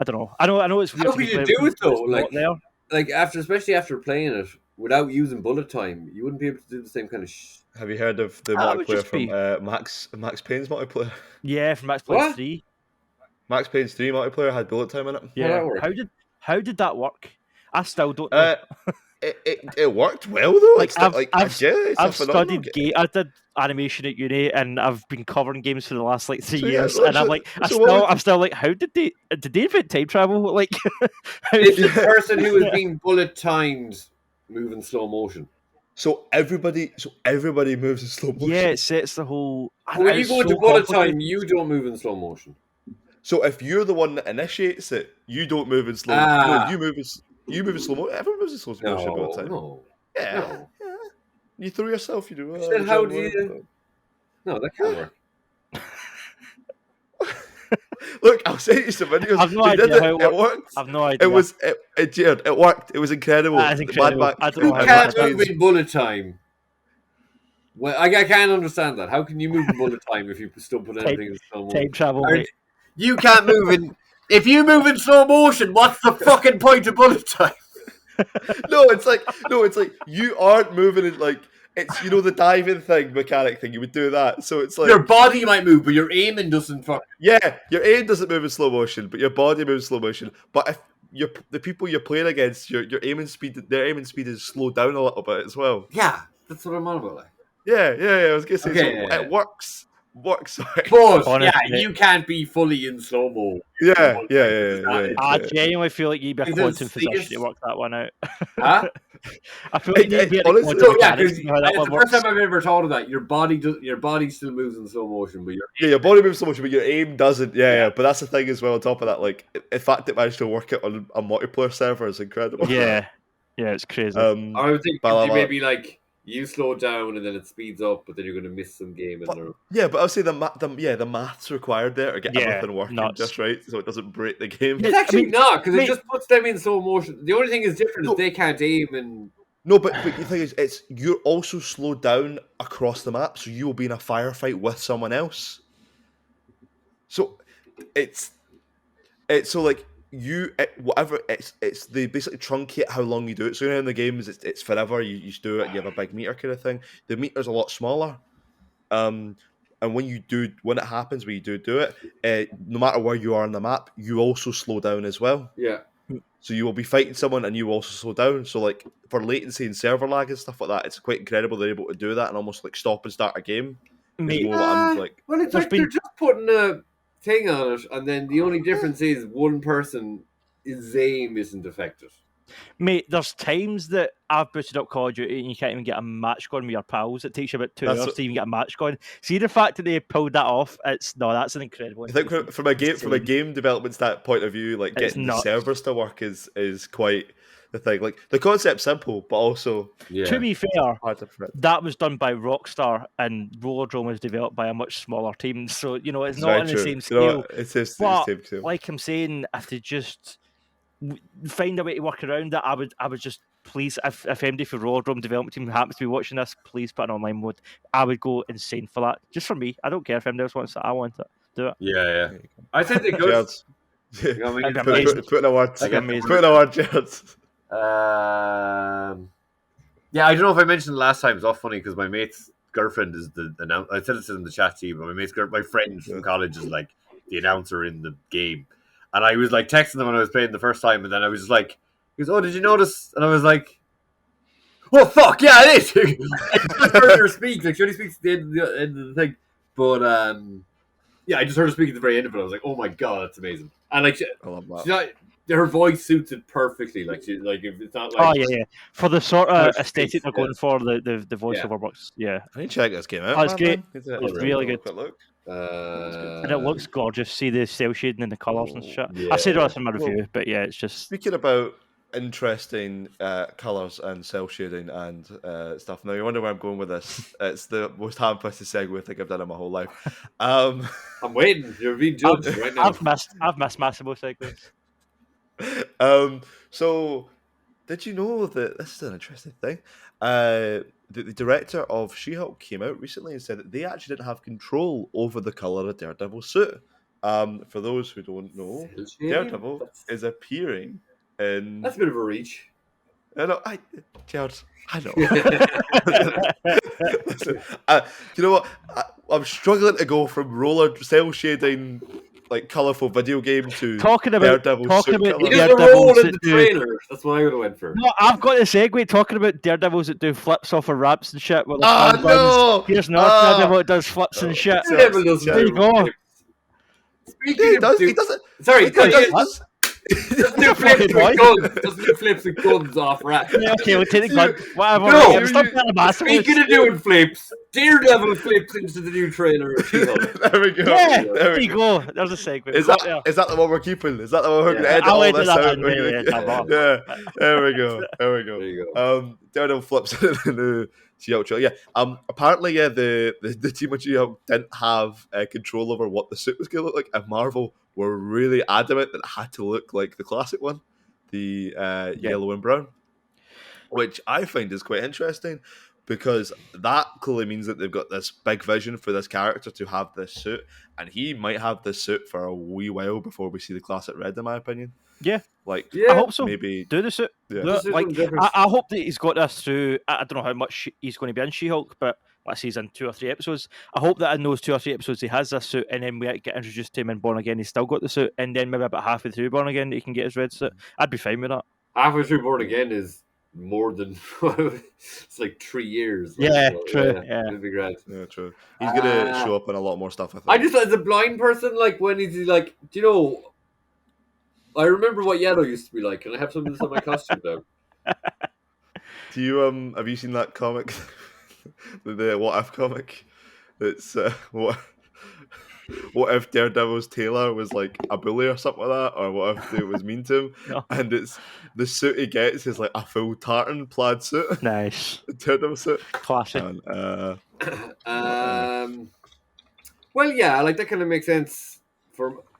don't know. I know it's weird. How could you do it though? Like especially after playing it without using bullet time, you wouldn't be able to do the same kind of. Have you heard of the multiplayer from Max Payne's multiplayer? Yeah, from Max Payne 3. Max Payne's 3 multiplayer had bullet time in it. Yeah. How did that work? I still don't know. It worked well though. Like I've studied I did animation at uni, and I've been covering games for the last like 3 years, and I'm like, I'm still like, how did they invent time travel? Like, it's the person who was being bullet timed move in slow motion. So everybody moves in slow motion. Yeah, it sets the whole. When you go into bullet time, you don't move in slow motion. So if you're the one that initiates it, you don't move in slow motion. No, you move in slow motion. Everyone moves in slow motion bullet time. No. Yeah. You throw yourself. You do. Then how do you? No, that can't work. Look, I'll send you some videos. I've no idea how it worked. I've no idea. It worked. It was incredible. That is incredible. I don't know how can't move in bullet time. Well, I can't understand that. How can you move in bullet time if you still put anything in slow motion? Time travel. You can't move in. If you move in slow motion, what's the fucking point of bullet time? No, it's like you aren't moving in like. It's the diving mechanic thing. You would do that, so it's like your body might move, but your aiming doesn't. Yeah, your aim doesn't move in slow motion, but your body moves in slow motion. But if the people you're playing against, their aiming speed is slowed down a little bit as well. Yeah, that's what I'm on about. Like. Yeah. I was gonna say it works. Sorry. But you can't be fully in slow mo. Yeah. I genuinely feel like you'd be a quantum physician to work that one out. Huh? I feel like you'd be because the first time I've ever thought of that. Your body still moves in slow motion, but your body moves in slow motion, but your aim doesn't. Yeah. But that's the thing as well. On top of that, like the fact it managed to work it on a multiplayer server is incredible. Yeah, it's crazy. I would think maybe like. You slow down and then it speeds up, but then you're going to miss some game. But I'll say the maths required there to get everything working just right, so it doesn't break the game. It's actually not, because it just puts them in slow motion. The only thing is different is they can't aim and. No, but the thing is, you're also slowed down across the map, so you will be in a firefight with someone else. So it's so like. They basically truncate how long you do it. So in the games, it's forever. You just do it. You have a big meter kind of thing. The meter's a lot smaller, and when it happens, when you do it, no matter where you are on the map, you also slow down as well. Yeah. So you will be fighting someone, and you also slow down. So like for latency and server lag and stuff like that, it's quite incredible they're able to do that and almost like stop and start a game. Well, it's like they're just putting a thing on it, and then the only difference is one person his aim isn't affected. Mate, there's times that I've booted up Call of Duty and you can't even get a match going with your pals. It takes you about 2 hours to even get a match going. See the fact that they pulled that off. That's an incredible. I think from a game development point of view, like getting the servers to work is quite the thing. Like the concept's simple, but also to be fair, that was done by Rockstar, and Rollerdrome was developed by a much smaller team. So it's not on the same scale. It's the same scale. Like I'm saying, if they just find a way to work around that, I would just please, if MD for Rollerdrome development team happens to be watching this, please put an online mode. I would go insane for that. Just for me. I don't care if MD else wants it. I want it. Do it. Yeah. I think they could. Put in a word. Put in a word, Jerd. Yeah, I don't know if I mentioned last time. It's all funny because my mate's girlfriend is the announcer. I said it in the chat to you, but my friend from college is like the announcer in the game. And I was like texting them when I was playing the first time, and then I was just like, he goes, "Oh, did you notice?" And I was like, "Well, fuck yeah, it is." I just heard her speak. Like she only speaks at the end of the thing, but I just heard her speak at the very end of it. I was like, "Oh my god, that's amazing!" And like, I love that. Her voice suits it perfectly. Like if it's not like for the sort of aesthetic they're going for, the voiceover works. Yeah, I need to check this game out. Oh, it's great. It's really good. Look. And it looks gorgeous. See the cell shading and the colours and shit. Yeah. I said this in my review, but yeah, it's just speaking about interesting colours and cell shading and stuff. Now, you wonder where I'm going with this. It's the most ham-fisted segue I think I've done in my whole life. I'm waiting. You're being judged right now. I've missed Massimo segues. So, did you know that this is an interesting thing? The director of She-Hulk came out recently and said that they actually didn't have control over the colour of Daredevil's suit. For those who don't know, Daredevil is appearing in... That's a bit of a reach. I know, Jerd, I know. Listen, you know what? I'm struggling to go from roller cell shading, like colourful video game to Daredevil suit colour. He has a role in the trailer. That's what I would have went for. No, I've got a segue talking about Daredevils that do flips off of ramps and shit. No! Here's another Daredevil that does flips and shit. Daredevil doesn't. There you go. Speaking of, he doesn't. Sorry, doesn't do flips with guns. Doesn't do flips with guns off rats. Yeah, okay, we'll take the gun. Whatever. No. Speaking of doing flips, Daredevil flips into the new trailer of She-Hulk. There we go. Yeah, there you go. There's a segue. Is that the one we're keeping? Is that the one we're going to edit all this out? Yeah, there we go. There you go. Daredevil flips into the new She-Hulk trailer. Yeah. Apparently, the team of She-Hulk didn't have control over what the suit was going to look like, and Marvel were really adamant that it had to look like the classic one, the yellow and brown, which I find is quite interesting because that clearly means that they've got this big vision for this character to have this suit, and he might have this suit for a wee while before we see the classic red, in my opinion. Yeah. I hope so. Maybe do the suit. Yeah. I hope that he's got this through. I don't know how much he's going to be in She-Hulk, but let's say he's in 2 or 3 episodes. I hope that in those 2 or 3 episodes he has this suit, and then we get introduced to him in Born Again. He's still got the suit, and then maybe about halfway through Born Again he can get his red suit. I'd be fine with that. Halfway through Born Again is more than it's like 3 years. Yeah, true. Yeah, it'd be great. Yeah, true. He's gonna show up in a lot more stuff. I think. I just, as a blind person, like when he's like, do you know? I remember what yellow used to be like, and I have some of this on my costume now. Do you have you seen that comic, the What If comic? It's what if Daredevil's tailor was like a bully or something like that, or what if it was mean to him? No. And it's the suit he gets is like a full tartan plaid suit. Nice. Daredevil suit. Classic. And, well, yeah, like that kind of makes sense.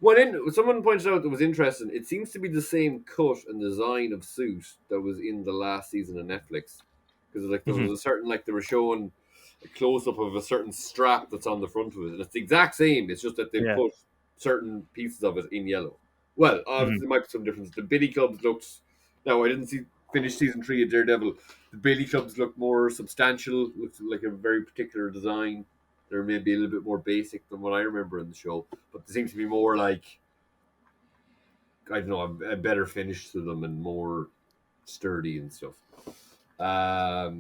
When someone pointed out that was interesting, it seems to be the same cut and design of suit that was in the last season of Netflix. Because like there was a certain, like they were showing a close up of a certain strap that's on the front of it, and it's the exact same. It's just that they put certain pieces of it in yellow. Well, obviously there might be some difference. The Billy Clubs looked. Now I didn't finish season 3 of Daredevil. The Billy Clubs looked more substantial. Looked like a very particular design. They're maybe a little bit more basic than what I remember in the show, but they seem to be more like, I don't know, a better finish to them and more sturdy and stuff. Yeah,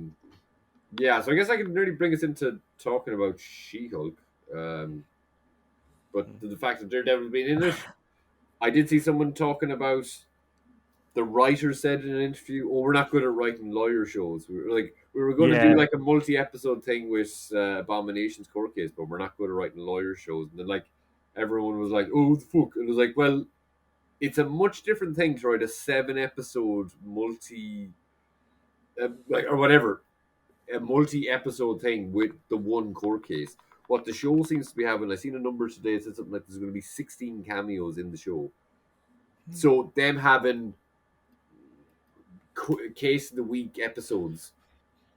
so I guess I can really bring us into talking about She-Hulk. But the fact that Daredevil being in it, I did see someone talking about, the writer said in an interview, we're not good at writing lawyer shows. We were going to do like a multi-episode thing with Abomination's court case, but we're not good at writing lawyer shows. And then like everyone was like, oh, the fuck. And it was like, well, it's a much different thing to write a 7-episode or whatever, a multi-episode thing with the one court case. What the show seems to be having, I seen a number today, it said something like there's going to be 16 cameos in the show. So them having case of the week episodes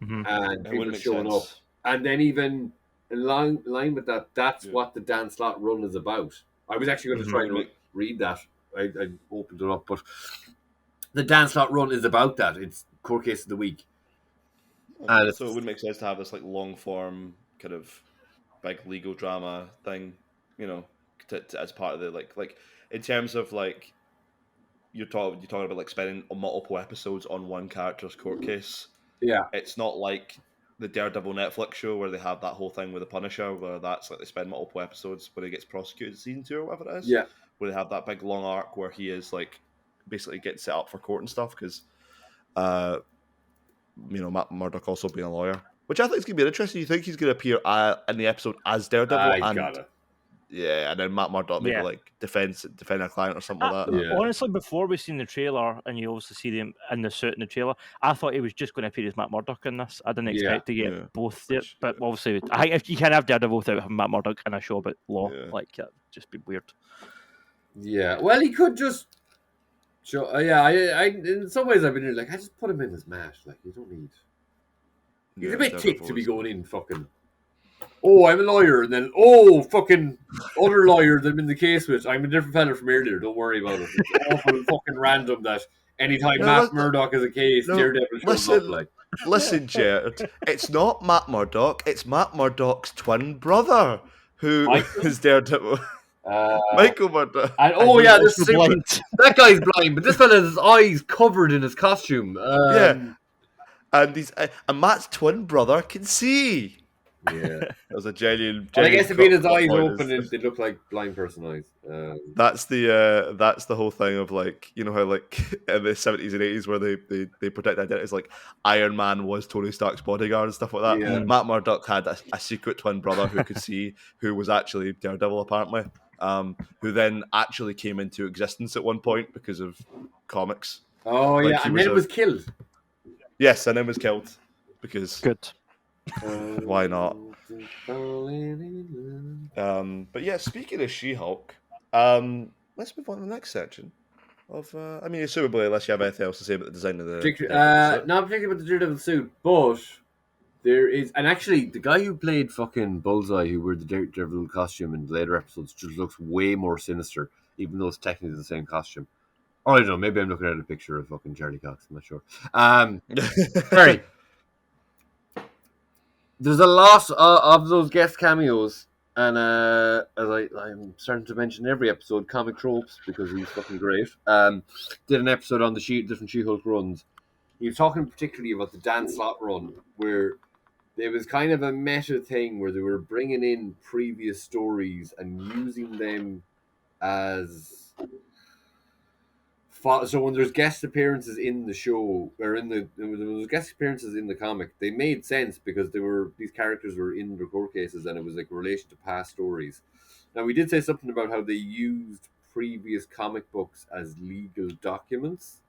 and people showing up, and then even in line with that, that's what the Dan Slott run is about. I was actually going to try and read that. I opened it up, but the Dan Slott run is about that. It's court case of the week, and so it would make sense to have this like long form kind of big legal drama thing, you know, as part of the like in terms of like. You're talking about like spending multiple episodes on one character's court case. Yeah, it's not like the Daredevil Netflix show where they have that whole thing with the Punisher, where that's like they spend multiple episodes where he gets prosecuted in season 2 or whatever it is. Yeah, where they have that big long arc where he is like basically getting set up for court and stuff because, Matt Murdock also being a lawyer, which I think is gonna be interesting. You think he's gonna appear in the episode as Daredevil? Yeah, and then Matt Murdock maybe Yeah. like defend a client or something like that. Yeah. Honestly, before we seen the trailer and you also see him in the suit in the trailer, I thought he was just going to appear as Matt Murdock in this. I didn't Yeah. expect to get Yeah. both there, but obviously, I think if you can have Daredevil without having Matt Murdock in a show about law, Yeah. like that'd just be weird. Yeah. Well, he could just show. Yeah. I in some ways I've been like, I just put him in as Matt. Like, you don't need. He's Yeah, a bit thick Daredevil to be is- going in fucking. Oh, I'm a lawyer, and then fucking other lawyer that I'm in the case with. I'm a different fella from earlier. Don't worry about it. It's awful fucking random that anytime No, Matt let's- Murdock is a case, no, Daredevil shows listen. up. Like, Listen, Jerd, it's not Matt Murdock, it's Matt Murdock's twin brother who Michael? is Daredevil. uh, Michael Murdock. and And he's this also super, blind. that guy's blind, but this fella has his eyes covered in his costume. Yeah. And Matt's twin brother can see. Yeah. That was a genuine. And I guess if he had his plot eyes point open, is- they look like blind person eyes. That's the whole thing of like, you know how like in the 70s and 80s where they protect identities, like Iron Man was Tony Stark's bodyguard and stuff like that. Yeah. Matt Murdock had a secret twin brother who could see, who was actually Daredevil apparently, who then actually came into existence at one point because of comics. Oh Like, yeah, he and was then it a- was killed. Yes, and then was killed because Good. Why not? But yeah, speaking of She-Hulk, let's move on to the next section. Of I mean, assumably, unless you have anything else to say about the design of the Daredevil suit. Not particularly about the Daredevil suit, but there is, and actually, the guy who played fucking Bullseye, who wore the Daredevil costume in the later episodes, just looks way more sinister, even though it's technically the same costume. Or I don't know, maybe I'm looking at a picture of fucking Charlie Cox. I'm not sure. Sorry. There's a lot of those guest cameos, and as I'm starting to mention every episode, comic tropes, because he's fucking great. Did an episode on the different She-Hulk runs. He was talking particularly about the Dan Slott run, where there was kind of a meta thing where they were bringing in previous stories and using them as... So when there's guest appearances in the show, or when there was guest appearances in the comic, they made sense because these characters were in the court cases, and it was like relation to past stories. Now we did say something about how they used previous comic books as legal documents.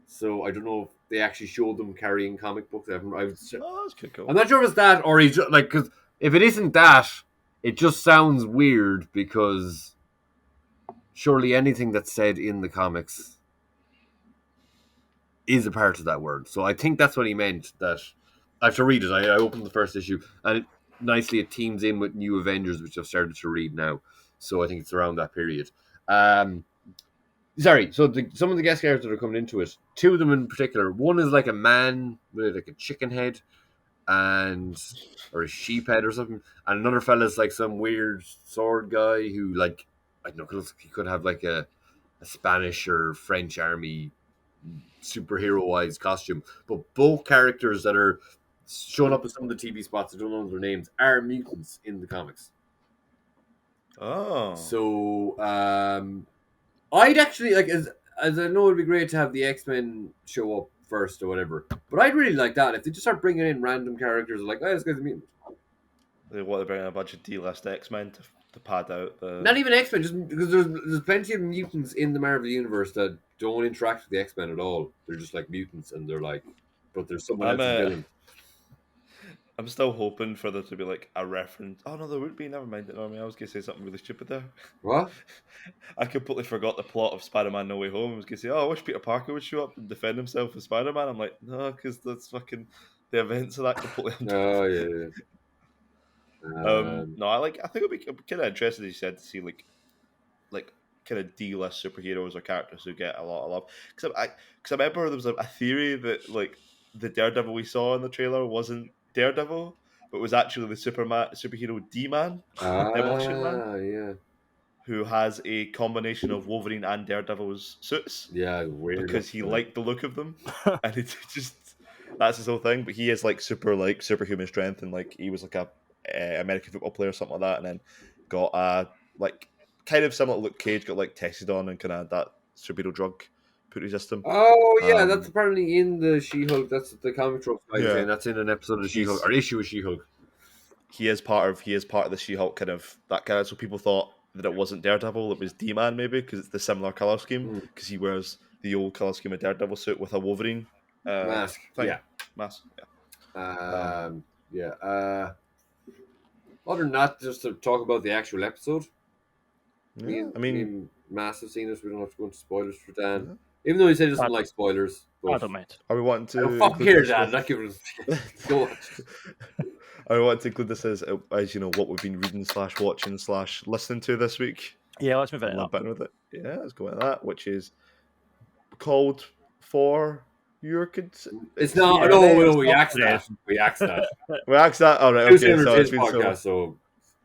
So I don't know if they actually showed them carrying comic books. Oh, that's pretty cool. I'm not sure if it's that or he's just, like, because if it isn't that, it just sounds weird because surely anything that's said in the comics is a part of that word. So I think that's what he meant. That I have to read it. I opened the first issue, and it teams in with New Avengers, which I've started to read now. So I think it's around that period. Sorry. So some of the guest characters that are coming into it, two of them in particular. One is like a man with like a chicken head, or a sheep head or something, and another fella's like some weird sword guy who, like, I don't know, he could have like a Spanish or French army superhero-wise costume. But both characters that are showing up in some of the TV spots, I don't know their names, are mutants in the comics. Oh. So I'd actually, like, as I know it'd be great to have the X-Men show up first or whatever, but I'd really like that if they just start bringing in random characters like, oh, this guy's a mutant. They want to bring in a bunch of D-list X-Men to pad out the... Not even X-Men, just because there's plenty of mutants in the Marvel Universe that don't interact with the X-Men at all. They're just like mutants, and they're like, but there's someone else's villain. I'm still hoping for there to be like a reference. Oh no, there would be. Never mind it. I was going to say something really stupid there. What? I completely forgot the plot of Spider-Man No Way Home. I was going to say, oh, I wish Peter Parker would show up and defend himself as Spider-Man. I'm like, no, because that's fucking the events of that completely. Oh yeah. No, I think it'd be kind of interesting, as you said, to see like kind of D-list superheroes or characters who get a lot of love. Because I remember there was a theory that like the Daredevil we saw in the trailer wasn't Daredevil, but was actually the superhero D-Man, Demolition Man, yeah. who has a combination of Wolverine and Daredevil's suits. Yeah, weird. Because he liked the look of them, and it just that's his whole thing. But he has like superhuman strength, and like he was like a American football player or something like that, and then got like kind of similar to Luke Cage, got like tested on and kind of that superhero drug put in his system. Oh yeah, that's apparently in the She-Hulk. That's the comic trope. Yeah. Saying that's in an episode of She-Hulk or issue of She-Hulk. he is part of the She-Hulk kind of that kind of. So people thought that it wasn't Daredevil, it was D-Man maybe because it's the similar color scheme because he wears the old color scheme of Daredevil suit with a Wolverine Mask. thing. Yeah. Mask. Yeah. Other than that, just to talk about the actual episode. Yeah. Me and Mass have seen it. We don't have to go into spoilers for Dan. Yeah. Even though he said he doesn't like spoilers. I don't mind. Are we wanting to? I don't fucking care, Dan. Not giving us. Go on. I want to include this as what we've been reading / watching / listening to this week. Yeah, let's move into Lump that. in with it. Yeah, let's go with that, which is called For Your Consent. It's not. No, we axed that. We axed that. All right. Okay. So So his it's been podcast, so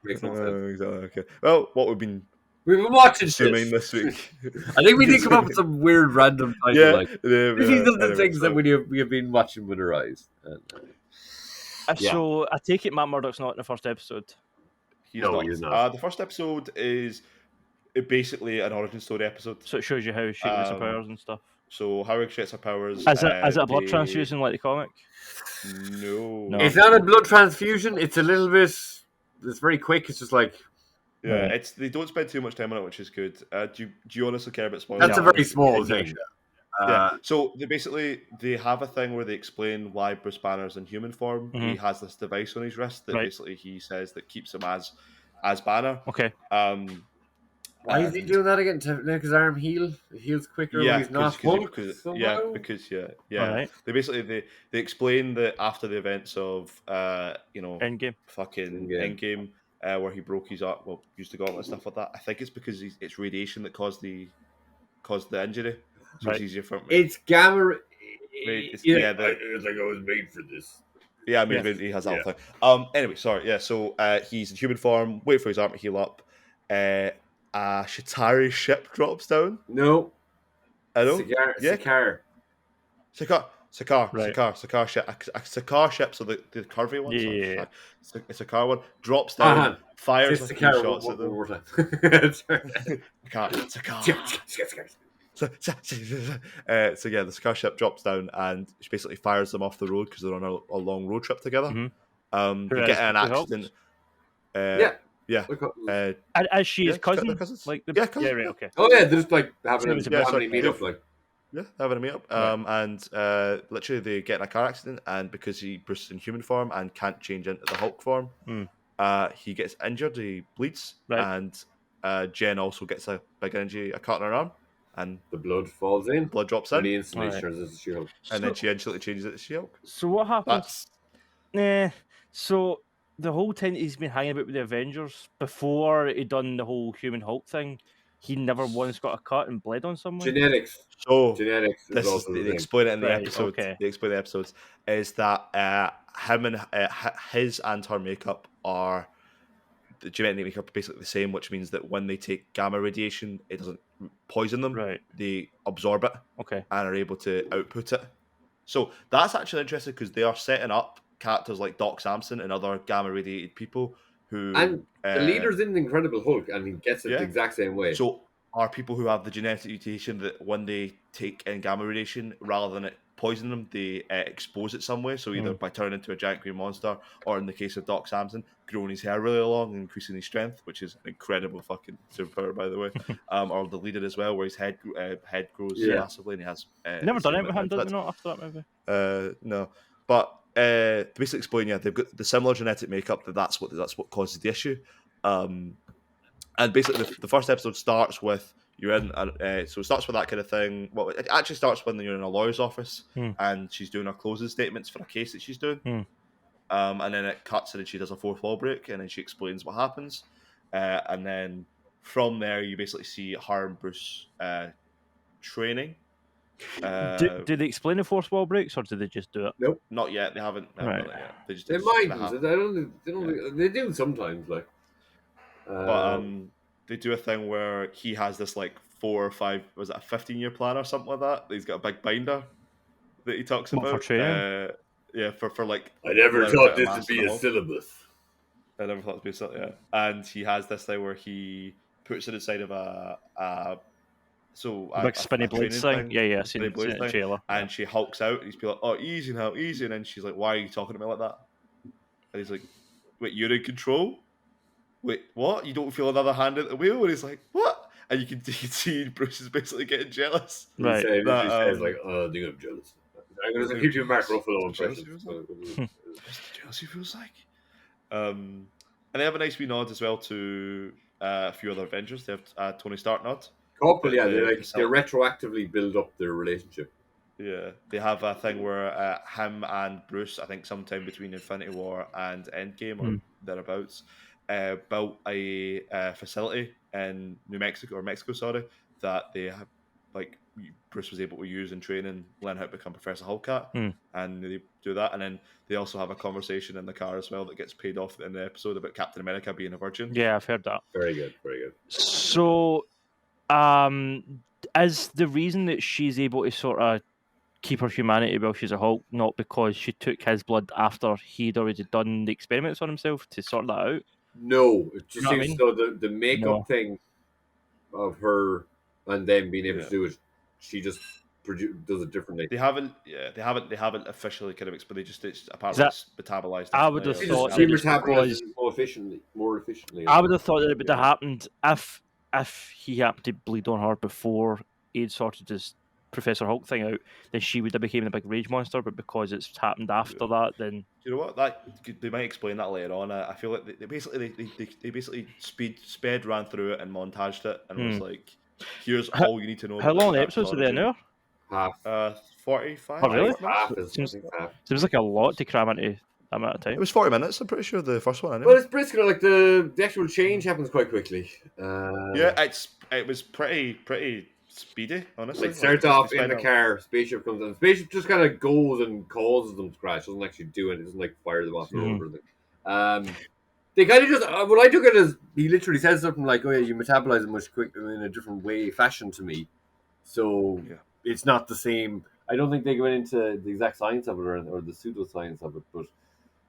makes no sense. exactly. Okay. Well, what we've been watching assuming this week. I think we need to come up with some weird random title. Yeah. Like these are the things that we have been watching with our eyes. So I take it Matt Murdock's not in the first episode. He's not. The first episode is basically an origin story episode. So it shows you how she gets her powers and stuff. So how she gets her powers. Is it a blood transfusion like the comic? No. It's not a blood transfusion. It's a little bit. It's very quick. It's just like. Yeah, they don't spend too much time on it, which is good. Do you honestly care about spoilers? That's a very small thing. So they have a thing where they explain why Bruce Banner's in human form. Mm-hmm. He has this device on his wrist that basically he says that keeps him as Banner. Okay. Why is he doing that again? To make his arm heal? It heals quicker when he's not Hulk? Because Right. They basically they explain that after the events of Endgame. fucking Endgame, where he broke his arm, used the gauntlet and stuff like that. I think it's because it's radiation that caused the injury. So it's easier for him. It's gamma. It's like I was made for this. Yeah, I mean, he has that thing. Anyway, sorry. Yeah, so he's in human form. Wait for his arm to heal up. A Shatari ship drops down. No. I know. Sakaar. Sakaar ship. A Sakaar ship. So the curvy one. Yeah. It's a car one. Drops down. Fires a few shots at them. Sakaar. So the Sakaar ship drops down and she basically fires them off the road because they're on a long road trip together. Mm-hmm. They get in an accident. As she is cousin, cousins. cousin. Cousins. Yeah, right, okay. Oh yeah, they're just like having a meet up, like. Yeah, having a meet up. And literally they get in a car accident, and because Bruce is in human form and can't change into the Hulk form, he gets injured. He bleeds, and Jen also gets a big injury, a cut in her arm. And the blood falls in. Blood drops in. And he instantly turns into She-Hulk. And then she instantly changes it to She-Hulk. So what happens? So the whole time he's been hanging about with the Avengers, before he done the whole human Hulk thing, he never once got a cut and bled on someone. Genetics. Genetics. They explain it in the episode. Okay. They explain the episodes. Is that him and his and her makeup are the genetic makeup basically the same, which means that when they take gamma radiation, it doesn't poison them. Right. They absorb it. Okay. And are able to output it. So that's actually interesting because they are setting up characters like Doc Samson and other gamma radiated people who. And the leader's in the Incredible Hulk, and he gets it the exact same way. So are people who have the genetic mutation that when they take in gamma radiation, rather than it poison them, they expose it some way. So either by turning into a giant green monster, or in the case of Doc Samson, growing his hair really long and increasing his strength, which is an incredible fucking superpower, by the way. Or the leader as well, where his head grows massively, and he has. Never done it with him, did they not, after that movie? No, but to basically explain, they've got the similar genetic makeup. That's what causes the issue. And basically, the first episode starts with you're in. So it starts with that kind of thing. Well, it actually starts when you're in a lawyer's office and she's doing her closing statements for a case that she's doing. And then it cuts and she does a fourth wall break and then she explains what happens. And then from there, you basically see her and Bruce training. Did they explain the fourth wall breaks or did they just do it? Nope, not yet. They haven't done it yet. They just they might. They do sometimes, like. But they do a thing where he has this like 4 or 5, was it a 15-year plan or something like that? He's got a big binder that he talks about. For training? For like. I never thought this would be a syllabus. I never thought it would be a syllabus. Yeah, and he has this thing where he puts it inside of a big spinny blades thing. Yeah, seen it in the trailer. And she hulks out. And he's like, "Oh, easy now, easy." And then she's like, "Why are you talking to me like that?" And he's like, wait, you're in control? Wait, what? You don't feel another hand at the wheel? And he's like, what? And you can see Bruce is basically getting jealous. He Right. says, That, like, "Oh, I think I'm jealous." I'm going to keep you Mark Ruffalo impressions. That's the jealousy feels like. And they have a nice wee nod as well to a few other Avengers. They have Tony Stark nod. Couple, yeah, The they retroactively build up their relationship. Yeah, they have a thing where him and Bruce, I think sometime between Infinity War and Endgame or thereabouts, built a facility in New Mexico, or Mexico, sorry, that they have, like, Bruce was able to use in training, learn how to become Professor Hulk at, and they do that. And then they also have a conversation in the car as well that gets paid off in the episode about Captain America being a virgin. Yeah, I've heard that. Very good, very good. So, is the reason that she's able to sort of keep her humanity while she's a Hulk not because she took his blood after he'd already done the experiments on himself to sort that out? No, it just You know what I seems mean? so the makeup No. thing of her and them being able Yeah. to do it, she just does it differently. They haven't officially kind of explained. They just it's apparently it's metabolized. I would have differently. thought She that just metabolizes because more efficiently. I would have thought that it would have happened if he happened to bleed on her before he'd sorted his Professor Hulk thing out, then she would have become the big rage monster. But because it's happened after that, then You know what? That they might explain that later on. I feel like they basically sped ran through it and montaged it and was like, "Here's all you need to know." How about long the episodes are they an hour? Half. 45. Oh, really? Half is Seems- half. Seems like a lot to cram into that amount of It time. was 40 minutes. I'm pretty sure the first one. Well, it's brisk. Like the actual change happens quite quickly. Yeah, it was pretty speedy, honestly. Like starts off in the car, spaceship comes in. Spaceship just kind of goes and causes them to crash. Doesn't actually do it. It doesn't like fire them off the road or anything. They kind of just. What I took it as he literally says something like, "Oh yeah, you metabolize it much quicker in a different way, fashion to me." So it's not the same. I don't think they go into the exact science of it or the pseudoscience of it, but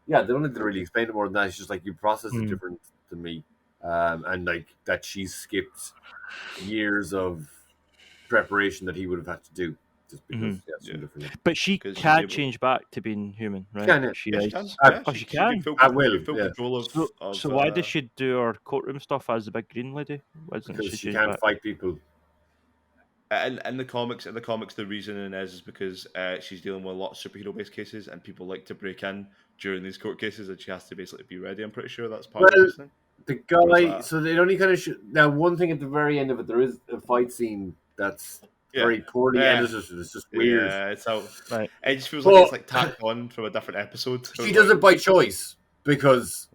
yeah, they don't need to really explain it more than that. It's just like you process it different than me, and like that she's skipped years of preparation that he would have had to do just because different. But she can't change back to being human, right? Can it? She Yeah, is. she can. Oh, she can. I will. Full Yeah. control of. So why does she do her courtroom stuff as the big green lady? Why doesn't Because she change can't back? fight people. In the comics, the reasoning is because she's dealing with a lot of superhero-based cases, and people like to break in during these court cases, and she has to basically be ready. I'm pretty sure that's part of the reasoning. The guy, so they only kind of now one thing at the very end of it, there is a fight scene that's very poorly edited. It's just weird. Yeah, it's out. Right. It just feels like it's like tacked on from a different episode. She does it by choice because,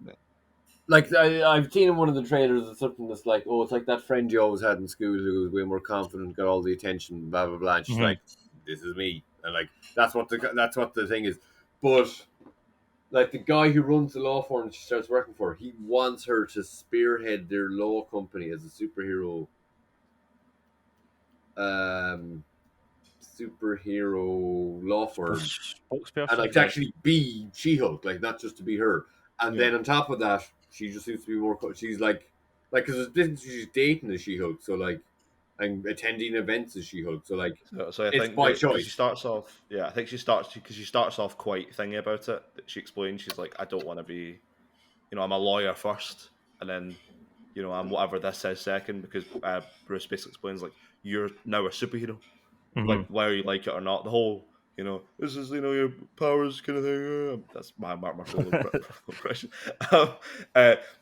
like, I've seen in one of the trailers it's something that's like, oh, it's like that friend you always had in school who was way more confident, got all the attention, blah blah blah. And she's like, "This is me," and like that's what the thing is. But like the guy who runs the law firm she starts working for, he wants her to spearhead their law company as a superhero law firm, Spokesperson. and like to actually be She-Hulk, like not just to be her. And then on top of that, she just seems to be more. She's like because she's dating a She-Hulk, so like, and attending events as She-Hulk, so like, so I it's think by that choice. she starts off. Yeah, I think she starts off quite thingy about it. She explains she's like, I don't want to be, I'm a lawyer first, and then, I'm whatever this is second, because Bruce basically explains like you're now a superhero, like whether you like it or not. The whole, this is your powers kind of thing. That's my Mark Ruffalo impression.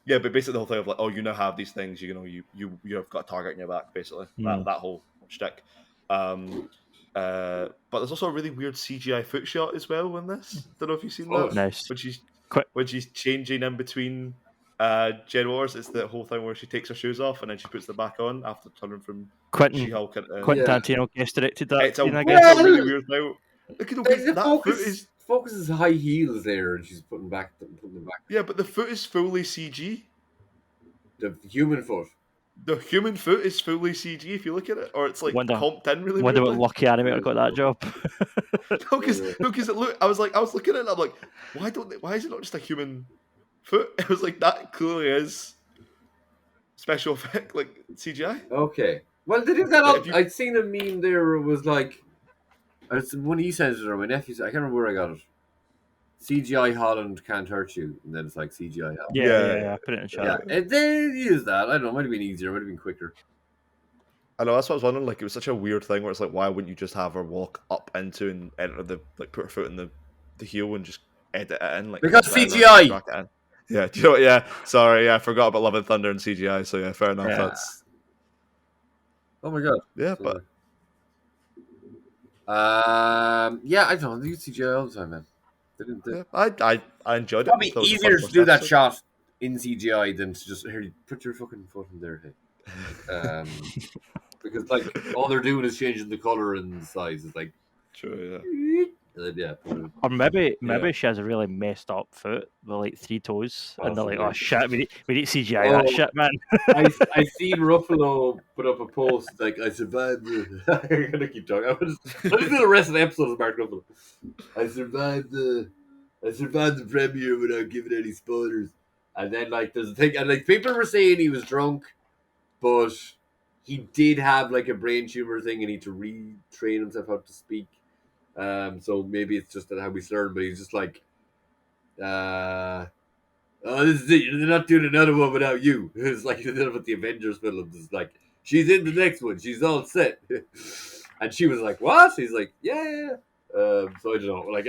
Yeah, but basically the whole thing of like, oh, you now have these things. You've got a target in your back, basically. That whole shtick. But there's also a really weird CGI foot shot as well in this. Don't know if you've seen that. Nice. When she's changing in between Jen Wars, it's the whole thing where she takes her shoes off and then she puts them back on after turning from She-Hulk into... Quentin Tarantino guest directed that. It's a really weird now. Look at the focus is high heels there, and she's putting them back. Yeah, but the foot is fully CG. The human foot. The human foot is fully CG if you look at it, or it's like comped in really. Wonder what lucky animator got that job. Because I was looking at it, and I'm like, why is it not just a human foot? It was like that clearly is special effect, like CGI. Okay, well they did that up. I'd seen a meme there. It was like, it's one of you sends it or my nephew. I can't remember where I got it. CGI Holland can't hurt you, and then it's like CGI Holland. Yeah. Put it in the chat. Yeah, and they use that. I don't know. It might have been easier. It might have been quicker. I know, that's what I was wondering. Like, it was such a weird thing where it's like, why wouldn't you just have her walk up into and enter put her foot in the heel and just edit it in? Like, Because whatever, CGI! drag it in. Yeah, do you know what? Yeah, sorry, I forgot about Love and Thunder and CGI, so yeah, fair enough. Yeah. That's... Oh my god. Yeah, So, but... yeah, I don't know. They use CGI all the time, man. They didn't. Yeah, I enjoyed it. Probably That was a easier fun to do that episode. shot in CGI than to just here. Put your fucking foot in there, hey. Because like all they're doing is changing the color and the size. It's like True, yeah. Or maybe Yeah. she has a really messed up foot with like 3 toes, and they're like, Possibly. "Oh shit, we need CGI that Oh. shit, man." I seen Ruffalo put up a post like I survived the. I'm gonna keep talking. I'm just do the rest of the episode as Mark Ruffalo. I survived the premiere without giving any spoilers. And then like there's a thing, and like people were saying he was drunk, but he did have like a brain tumor thing, and he had to retrain himself how to speak. So maybe it's just that how we learn, but he's just like, oh, this is it. They're not doing another one without you. It's like with the Avengers films. It's like she's in the next one. She's all set, and she was like, "What?" He's like, "Yeah." So I don't know. Like,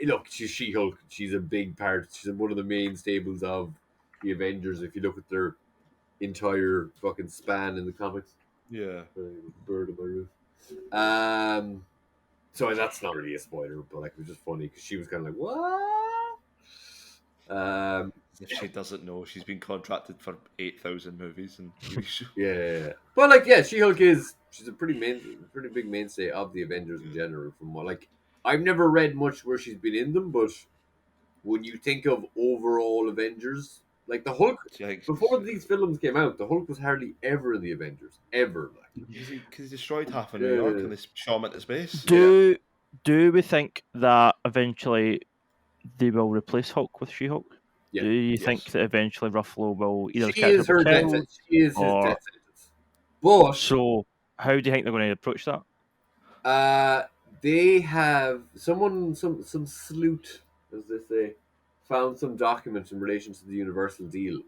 look, she's She-Hulk. She's a big part. She's one of the main stables of the Avengers. If you look at their entire fucking span in the comics. yeah. Bird of my roof. So that's not really a spoiler, but like it was just funny because she was kind of like, "What?" If she doesn't know, she's been contracted for 8,000 movies and TV shows. Yeah. But like, yeah, She-Hulk she's a pretty big mainstay of the Avengers in general. From what like, I've never read much where she's been in them, but when you think of overall Avengers, like the Hulk, before these films came out, the Hulk was hardly ever in the Avengers, ever. Like, Because he destroyed half of New York and they shot him into space. Do we think that eventually they will replace Hulk with She-Hulk? Yeah. Do you think that eventually Ruffalo will either she catch is her death sentence. She is his or- death sentence. But So how do you think they're going to approach that? they have some sleuth, as they say, found some documents in relation to the Universal deal.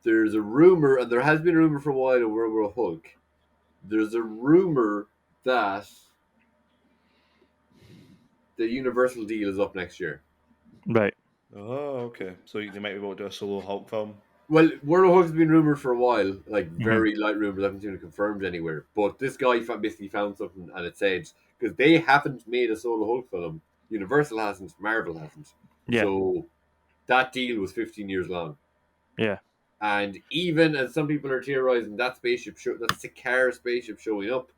There's a rumor, and there has been a rumor for a while over Hulk. There's a rumor that the Universal deal is up next year. Right. Oh, okay. So they might be able to do a solo Hulk film. Well, World of Hulk has been rumored for a while, like very light rumors. I haven't seen it confirmed anywhere. But this guy basically found something, and it said because they haven't made a solo Hulk film, Universal hasn't, Marvel hasn't. Yeah. So that deal was 15 years long. Yeah. And even as some people are theorizing, that Sakaar spaceship showing up,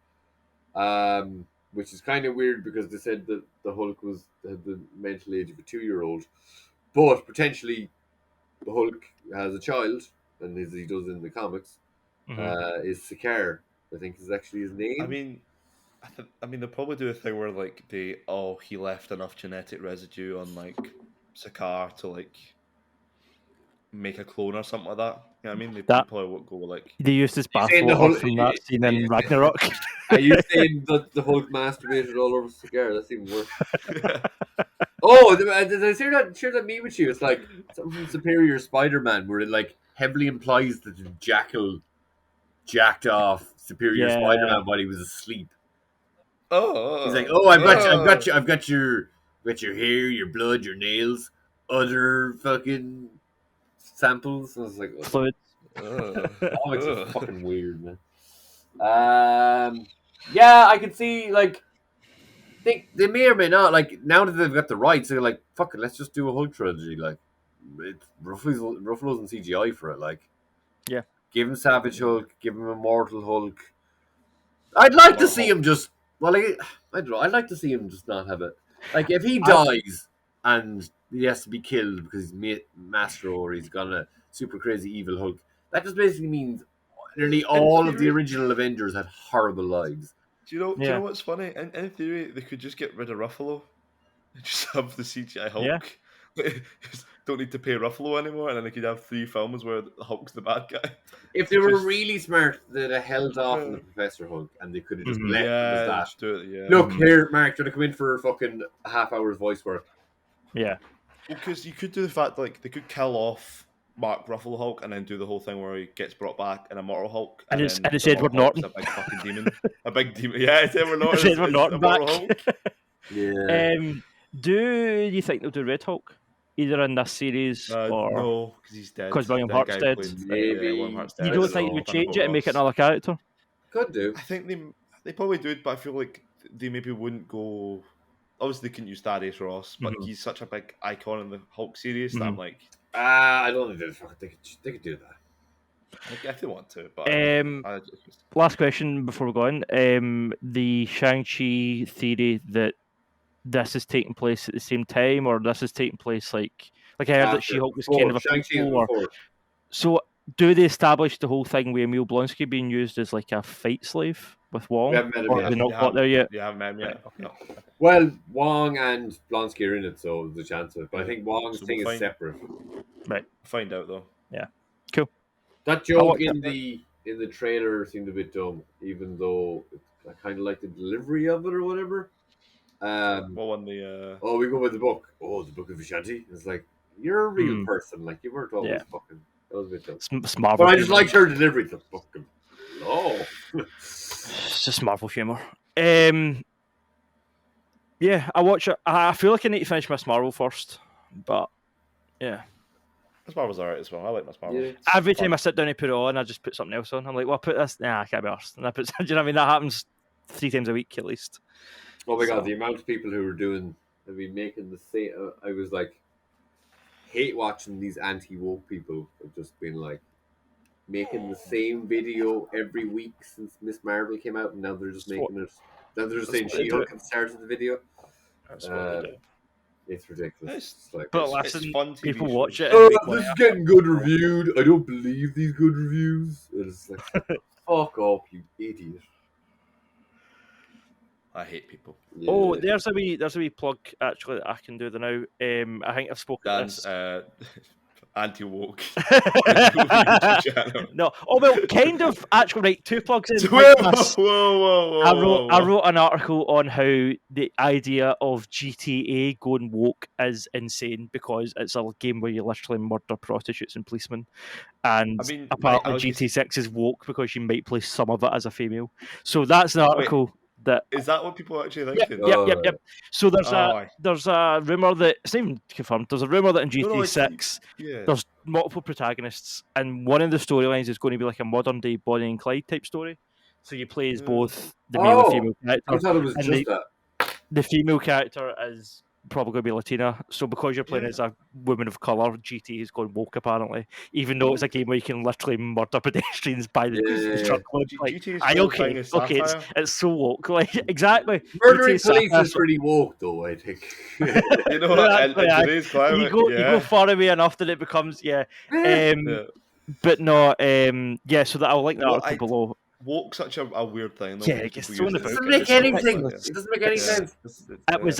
which is kind of weird because they said that the Hulk had the mental age of a 2-year-old, but potentially the Hulk has a child, and as he does in the comics, is Sakaar, I think is actually his name. I mean, they'll probably do a thing where like he left enough genetic residue on like Sakaar to like make a clone or something like that. You know what I mean? They probably won't go like. They used his saying the bathwater Hulk- from that scene in Ragnarok. Are you saying that the Hulk masturbated all over Sakaar? That's even worse. Oh, did I share that meme with you? It's like something from Superior Spider-Man where it like heavily implies that the Jackal jacked off Superior Yeah. Spider-Man while he was asleep. Oh, He's like, "Oh, I've got your hair, your blood, your nails, other fucking samples." And I was like, "Oh, Fluid. comics are fucking weird, man." Yeah, I can see like. They may or may not like now that they've got the rights. They're like, "Fuck it, let's just do a Hulk trilogy." Like, it's Ruffalo's in CGI for it. Like, Yeah. Give him Savage Hulk, give him Immortal Hulk. I'd like to see him just. Well, I don't know. I'd like to see him just not have it. Like, if he dies and he has to be killed because he's Mastro or he's got a super crazy evil Hulk, that just basically means nearly all of the original Avengers had horrible lives. Do you know what's funny? In theory, they could just get rid of Ruffalo and just have the CGI Hulk. Yeah. Just don't need to pay Ruffalo anymore, and then they could have 3 films where Hulk's the bad guy. If they were really smart, they'd have held off on the Professor Hulk, and they could have just left him as that. Just do it, yeah. Look here, Mark, do you want to come in for fucking a half hour's voice work? Yeah. Because you could do the fact like they could kill off Mark Ruffalo Hulk and then do the whole thing where he gets brought back in Immortal Hulk, And and it's then and it's the Immortal Edward Hulk's Norton. a big fucking demon, a big demon. Yeah, it's Edward Norton. It's Edward Norton Immortal back. Hulk. Yeah. Do you think they'll do Red Hulk either in this series or No, because he's dead. because William The Hart's guy dead? playing- Maybe. yeah, William Hart's dead. You I don't don't think they know. would change it and make it Ross. another character? Could do. I think they probably do it, but I feel like they maybe wouldn't go. Obviously, they couldn't use Thaddeus Ross, but Mhm. he's such a big icon in the Hulk series that I'm like, I don't think they could do that. if they want to, but Last question before we go on. The Shang-Chi theory that this is taking place at the same time, or this is taking place like I heard that She-Hulk was kind of a Shang-Chi is prequel, or before. so. Do they establish the whole thing with Emil Blonsky being used as like a fight slave with Wong? We haven't met him Or yet. have they not got there yet? You haven't met him yet. Okay. No. Well, Wong and Blonsky are in it, so there's a chance of it. But I think Wong's So thing we'll is separate. Right. Find out though. That joke in the trailer seemed a bit dumb, even though I kind of like the delivery of it or whatever. What one the? Oh, we go with the book. Oh, the book of Vishanti. It's like you're a real person. Like you weren't always fucking. That was a bit dumb. It's Marvel. But I just liked her delivery. The fucking. Oh. It's just Marvel humor. Yeah, I watch it. I feel like I need to finish Miss Marvel first, but yeah. Miss Marvel's alright as well. I like Miss Marvel. Yeah. Every time I sit down and put it on, I just put something else on. I'm like, well, put this. Nah, I can't be arsed. And I put, do you know what I mean? That happens 3 times a week at least. Oh my god, So- the amount of people who were doing, making the same. I was like, hate watching these anti-woke people have just been like, making the same video every week since Miss Marvel came out, and now they're just making it. Now they're just saying what they She-Hulk at the start of the video. That's what they do. It's ridiculous. It's like, But It's listen, fun TV people shows. watch it. oh, and make this is money. getting good reviewed. I don't believe these good reviews. And it's like, fuck off, you idiot. I hate people. Yeah. Oh, there's a wee plug actually that I can do the now. I think I've spoken Dan's this. anti-woke. No, oh well, kind of. Actually, right. 2 plugs in. Whoa. I wrote an article on how the idea of GTA going woke is insane because it's a game where you literally murder prostitutes and policemen, and I mean, apparently I was just- GT6 is woke because you might play some of it as a female. So that's an article that. Is that what people are actually Yep, thinking? yep. So there's Aye. a rumor that it's not even confirmed. There's a rumor that in No, it's- GT6 Yeah. there's multiple protagonists, and one of the storylines is going to be like a modern day Bonnie and Clyde type story. So you play as both the male and female I character. thought it was And just that. The female character is probably going to be Latina. So because you're playing Yeah. as a woman of color, GT is going woke apparently. Even though it's a game where you can literally murder pedestrians by the Yeah. truckload. Like, GTA's aye, whole okay, thing is okay, satire. it's so woke. Like exactly. Murdering GT police satire. is pretty woke, though, I think. You know what? Exactly, In aye. today's climate, You go yeah. far away enough that it becomes Yeah. But no, so that I'll link the Well, article below. Woke's such a weird thing. Though, Yeah, because it gets people thrown use about. It doesn't as make a any joke, sense. like, It doesn't make any yeah. sense. It was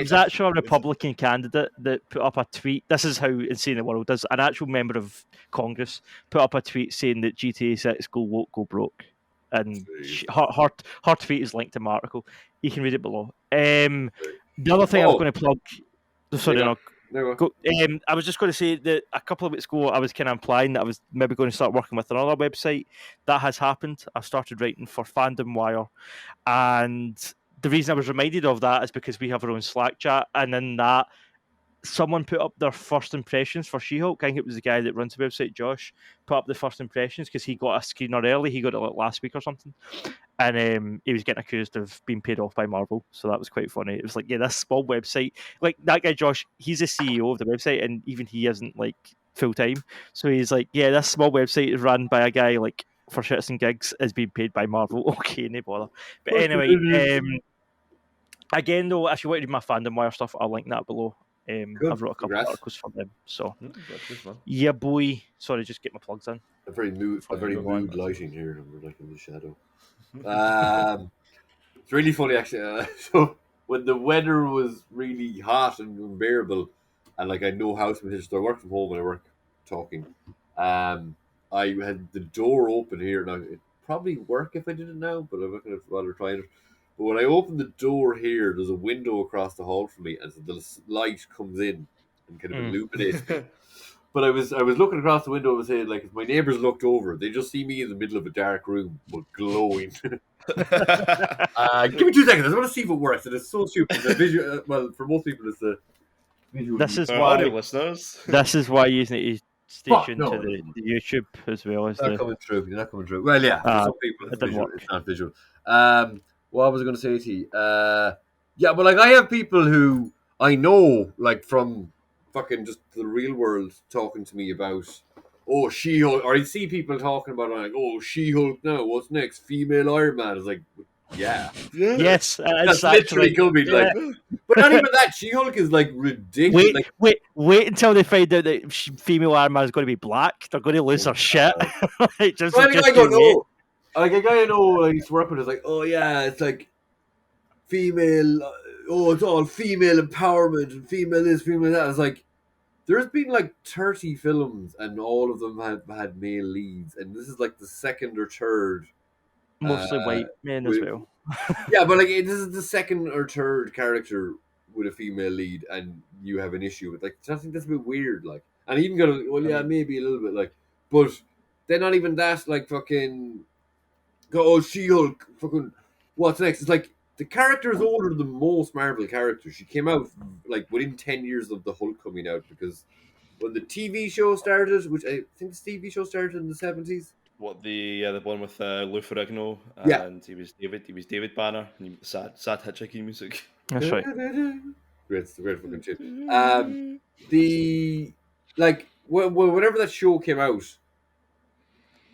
It's actually a it's- Republican candidate that put up a tweet. This is how insane the world is. An actual member of Congress put up a tweet saying that GTA 6 go woke, go broke. And her tweet is linked to my article. You can read it below. The other thing I was Oh. going to plug. Sorry, Yeah. no. There we go. I was just going to say that a couple of weeks ago, I was kind of implying that I was maybe going to start working with another website. That has happened. I started writing for Fandom Wire, and the reason I was reminded of that is because we have our own Slack chat, and in that, someone put up their first impressions for She-Hulk. I think it was the guy that runs the website, Josh, put up the first impressions because he got a screener early. He got it like last week or something. And he was getting accused of being paid off by Marvel. So that was quite funny. It was like, yeah, this small website, like that guy, Josh, he's the CEO of the website and even he isn't like full time. So he's like, yeah, this small website is run by a guy like for shits and gigs is being paid by Marvel. Okay, no bother. But anyway, again though, if you want to read my Fandom Wire stuff, I'll link that below. I've wrote a couple of articles for them. So That's good, man. yeah, boy. Sorry, just get my plugs in. A very mood Fine. lighting here, and we're like in the shadow. It's really funny actually. So when the weather was really hot and unbearable, and like I had no house in so I work from home and I work talking. I had the door open here. Now it'd probably work if I did it now, but I'm not going to bother trying it. But when I open the door here, there's a window across the hall from me, and so the light comes in and kind of illuminates me. But I was looking across the window and saying, like, if my neighbours looked over, they just see me in the middle of a dark room, but glowing. Give me 2 seconds. I want to see if it works. And it's so stupid. The visual, well, for most people, it's the visual. This is Our why. audio listeners. This is why you need to stay Fuck, tuned no, to it doesn't. the YouTube as well as It's not the. coming through. You're not coming through. Well, yeah, for some people it it's didn't visual. work. It's not visual. What was I going to say to you? Yeah, but like I have people who I know, like from fucking just the real world, talking to me about, oh, She-Hulk, or I see people talking about like, oh, She-Hulk now. What's next? Female Iron Man. It's like, yeah, Yes, that's it's literally actually. coming. Yeah. Like, but not even that. She-Hulk is like ridiculous. Wait until they find out that female Iron Man is going to be black. They're going to lose their shit. just Well, just I go, you wait. no. Like a guy I know I used to work with is like, oh yeah, it's like female. Oh, it's all female empowerment and female this, female that. It's like there's been like 30 films and all of them have had male leads, and this is like the second or third. Mostly white men as with- well. Yeah, but like this is the second or third character with a female lead, and you have an issue with like I think that's a bit weird. Like, and even go, well, yeah, maybe a little bit like, but they're not even that like fucking. Go, oh, She-Hulk, fucking, what's next? It's like, the character is older than most Marvel characters. She came out, like, within 10 years of the Hulk coming out, because when the TV show started, which I think the TV show started in the 70s. What the one with Lou Ferrigno, Yeah. and he was David Banner, and he, sad hitchhiking music. That's right. Great fucking shit. The, like, whenever that show came out,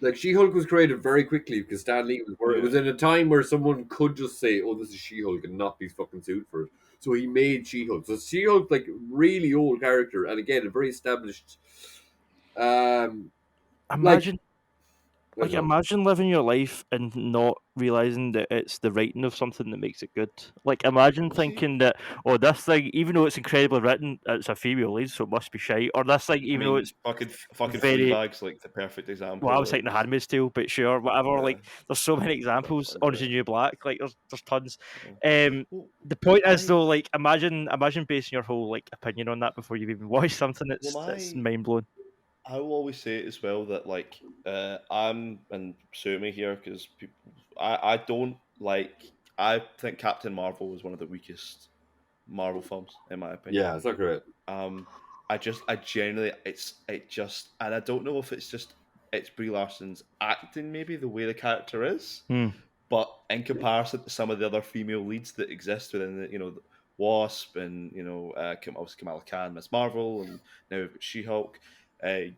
like She-Hulk was created very quickly because Stan Lee was worried. It was in a time where someone could just say, "Oh, this is She-Hulk," and not be fucking sued for it. So he made She-Hulk. So She-Hulk, like really old character, and again a very established. Imagine, I don't know. imagine living your life and not realizing that it's the writing of something that makes it good. Like, imagine thinking that, oh, this thing, even though it's incredibly written, it's a female lead, so it must be shite. Or this thing, even though it's fucking very- Fleabag's like the perfect example. well, I was thinking The Handmaid's Tale, but sure, whatever. Yeah. Like, there's so many examples. Orange is the New Black, like there's tons. Well, The point is though, like, imagine basing your whole like opinion on that before you've even watched something. It's mind blowing. I will always say as well that like I'm and sue me here because I don't like. I think Captain Marvel was one of the weakest Marvel films in my opinion. Yeah, it's not great. I genuinely, and I don't know if it's Brie Larson's acting, maybe the way the character is, but in comparison to some of the other female leads that exist within the, Wasp and obviously Kamala Khan, Miss Marvel, and now we've got She-Hulk. You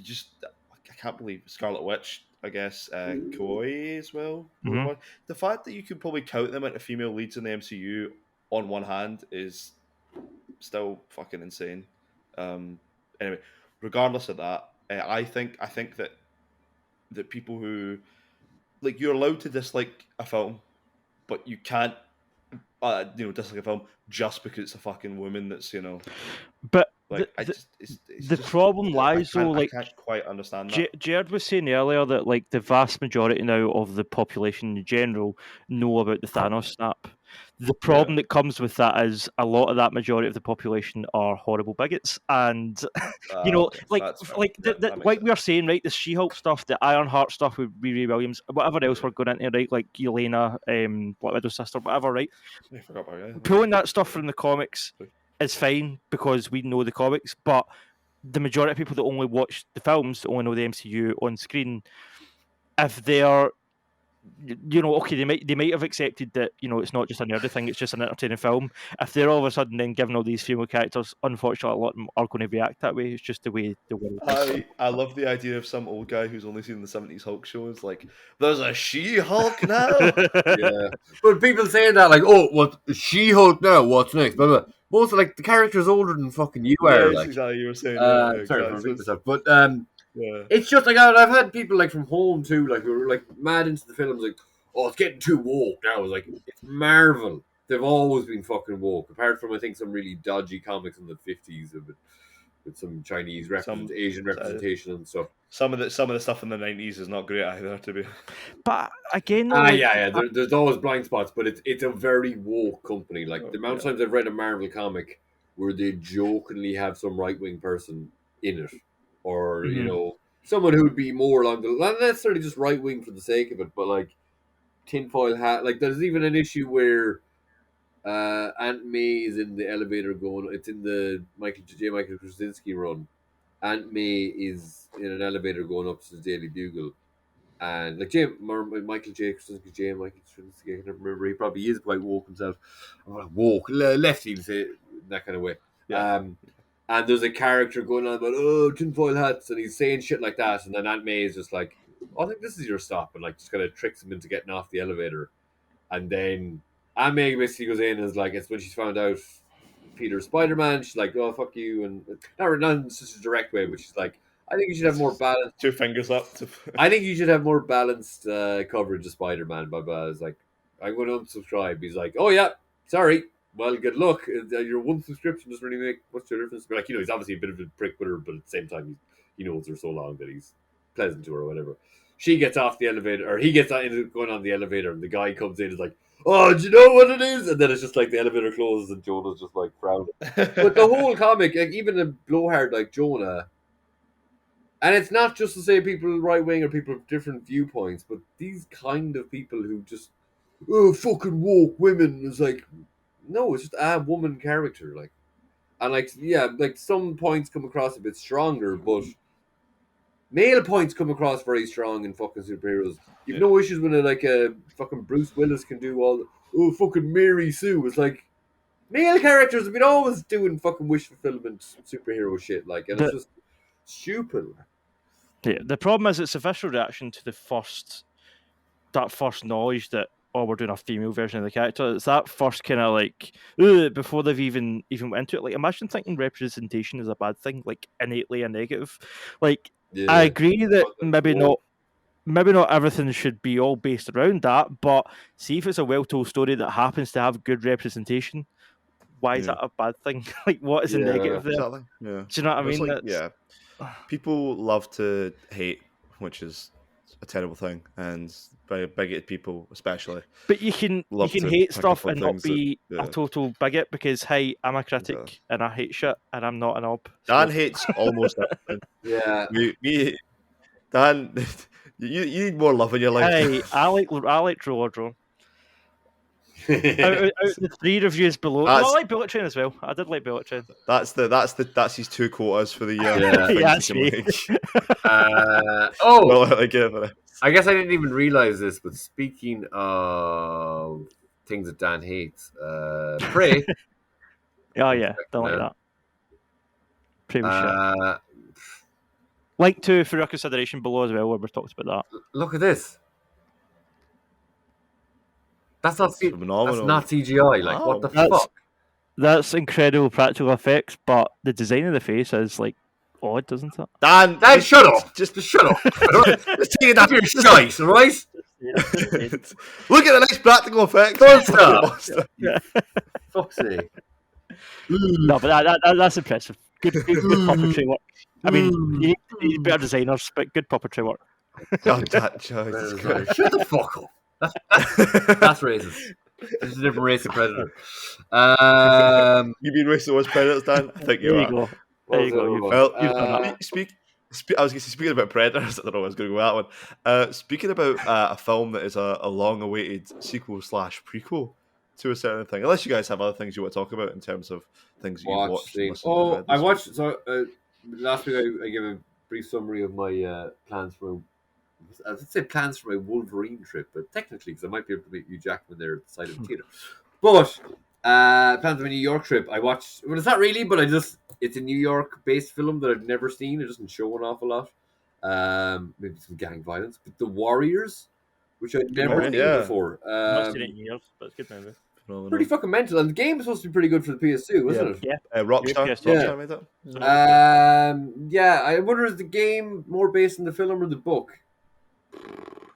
just, I can't believe Scarlet Witch. I guess Koi as well. Mhm. The fact that you could probably count them into female leads in the MCU on one hand is still fucking insane. Anyway, regardless of that, I think that people who like, you're allowed to dislike a film, but you can't dislike a film just because it's a fucking woman that's But like the problem lies though, like, I can't quite understand that. Jerd was saying earlier that like the vast majority now of the population in general know about the Thanos snap. The problem that comes with that is a lot of that majority of the population are horrible bigots, and like we were saying, right, the She-Hulk stuff, the Ironheart stuff with Riri Williams, whatever else we're going into, right, like Yelena, Black Widow's sister, whatever, right? I forgot about it. Pulling that stuff from the comics is fine because we know the comics, but the majority of people that only watch the films, that only know the MCU on screen, if they're, okay, they might have accepted that, it's not just a nerdy thing, it's just an entertaining film. If they're all of a sudden then given all these female characters, unfortunately, a lot of them are going to react that way. It's just the way the world is. I love the idea of some old guy who's only seen the 70s Hulk shows, like, there's a She-Hulk now! Yeah. But people saying that, like, oh, what, She-Hulk now, what's next? Blah, blah. Most of, like, the character's older than fucking you are. Yeah, like, exactly, you were saying. sorry for repeating myself. But, yeah. it's just, like, I've had people, like, from home, too, like, who are, like, mad into the films, like, oh, it's getting too woke now. I was like, it's Marvel. They've always been fucking woke, apart from, I think, some really dodgy comics in the 50s. with some Chinese Some Asian representation and stuff. Some of the stuff in the 90s is not great either, to be. But again, though, Yeah. There's always blind spots, but it's a very woke company. Like the amount of times I've read a Marvel comic where they jokingly have some right wing person in it, or you know, someone who would be more along the not necessarily just right wing for the sake of it, but like tinfoil hat. Like there's even an issue where Aunt May is in the elevator going. It's in the Michael Krasinski run. Aunt May is in an elevator going up to the Daily Bugle, and like Michael J. Krasinski, Michael Krasinski, I can never remember. He probably is quite woke himself. Woke, lefty, say in that kind of way. Yeah. And there's a character going on about tinfoil hats, and he's saying shit like that, and then Aunt May is just like, I think this is your stop, and like just kind of tricks him into getting off the elevator, and then Aunt May basically goes in and is like, it's when she's found out Peter's Spider-Man, she's like, oh fuck you, and not in such a direct way, but she's like, I think you should have more balance. 2 fingers up. I think you should have more balanced coverage of Spider-Man. Blah blah. It's like, I'm going to unsubscribe. He's like, oh yeah, sorry. Well, good luck. Your one subscription doesn't really make much difference. But like, you know, he's obviously a bit of a prick with her, but at the same time, he knows her so long that he's pleasant to her or whatever. She gets off the elevator, or he gets going on the elevator, and the guy comes in and is like, oh, do you know what it is? And then it's just like the elevator closes and Jonah's just like frowning. But the whole comic, like even a blowhard like Jonah, and it's not just to say people right wing or people of different viewpoints, but these kind of people who just fucking woke women is like, no, it's just a woman character, like, and like like some points come across a bit stronger, but male points come across very strong in fucking superheroes. You've no issues when a fucking Bruce Willis can do all fucking Mary Sue. It's like male characters have been always doing fucking wish fulfillment superhero shit, like, and it's just stupid. Yeah, the problem is it's a visceral reaction to that first knowledge that we're doing a female version of the character. It's that first kind of like before they've even went into it. Like, imagine thinking representation is a bad thing, like innately a negative. Like, I agree that maybe not everything should be all based around that, but see if it's a well-told story that happens to have good representation, why is that a bad thing? Like, what is the negative there? Exactly. Yeah. Do you know what I mean? Like, people love to hate, which is a terrible thing, and by bigoted people especially. But you can hate stuff and not be a total bigot because, hey, I'm a critic and I hate shit and I'm not an ob. Dan hates almost everything. Yeah. Dan, you need more love in your life. Hey, I like True or Drone. out of the 3 reviews below, I like Bullet Train as well. I did like Bullet Train. That's his 2 quotas for the year. I guess I didn't even realize this, but speaking of things that Dan hates, Prey. Oh yeah, don't like that. Prey was shit. Link to for your consideration below as well, where we talked about that. Look at this. That's not phenomenal. That's not CGI. Like, what the fuck? That's incredible practical effects, but the design of the face is like odd, doesn't it? Dan, shut up. Just shut up. Just take it up your shite, all right? Look at the nice practical effects. Don't stop. Fuck's sake. No, but that's impressive. Good puppetry work. I mean, you need better designers, but good puppetry work. Shut the fuck up. That's racist. This is a different race of predator. You mean racist towards predators, Dan? I think you are. There you go. Well, I was going to say, speaking about predators, I don't know I was going to go with that one. Speaking about a film that is a long-awaited sequel / prequel to a certain thing. Unless you guys have other things you want to talk about in terms of things you've watched. I watched. So last week I gave a brief summary of my plans for. I would say plans for my Wolverine trip, but technically, because I might be able to meet Hugh Jackman there at the side of the theater. But plans for my New York trip, I watched. Well, it's not really, but it's a New York-based film that I've never seen. It doesn't show an awful lot. Maybe some gang violence, but The Warriors, which I'd never seen before. Not seen it in years, but it's good movie. Pretty fucking mental, and the game is supposed to be pretty good for the PS2, wasn't it? Yeah. Rockstar made that. I wonder is the game more based on the film or the book?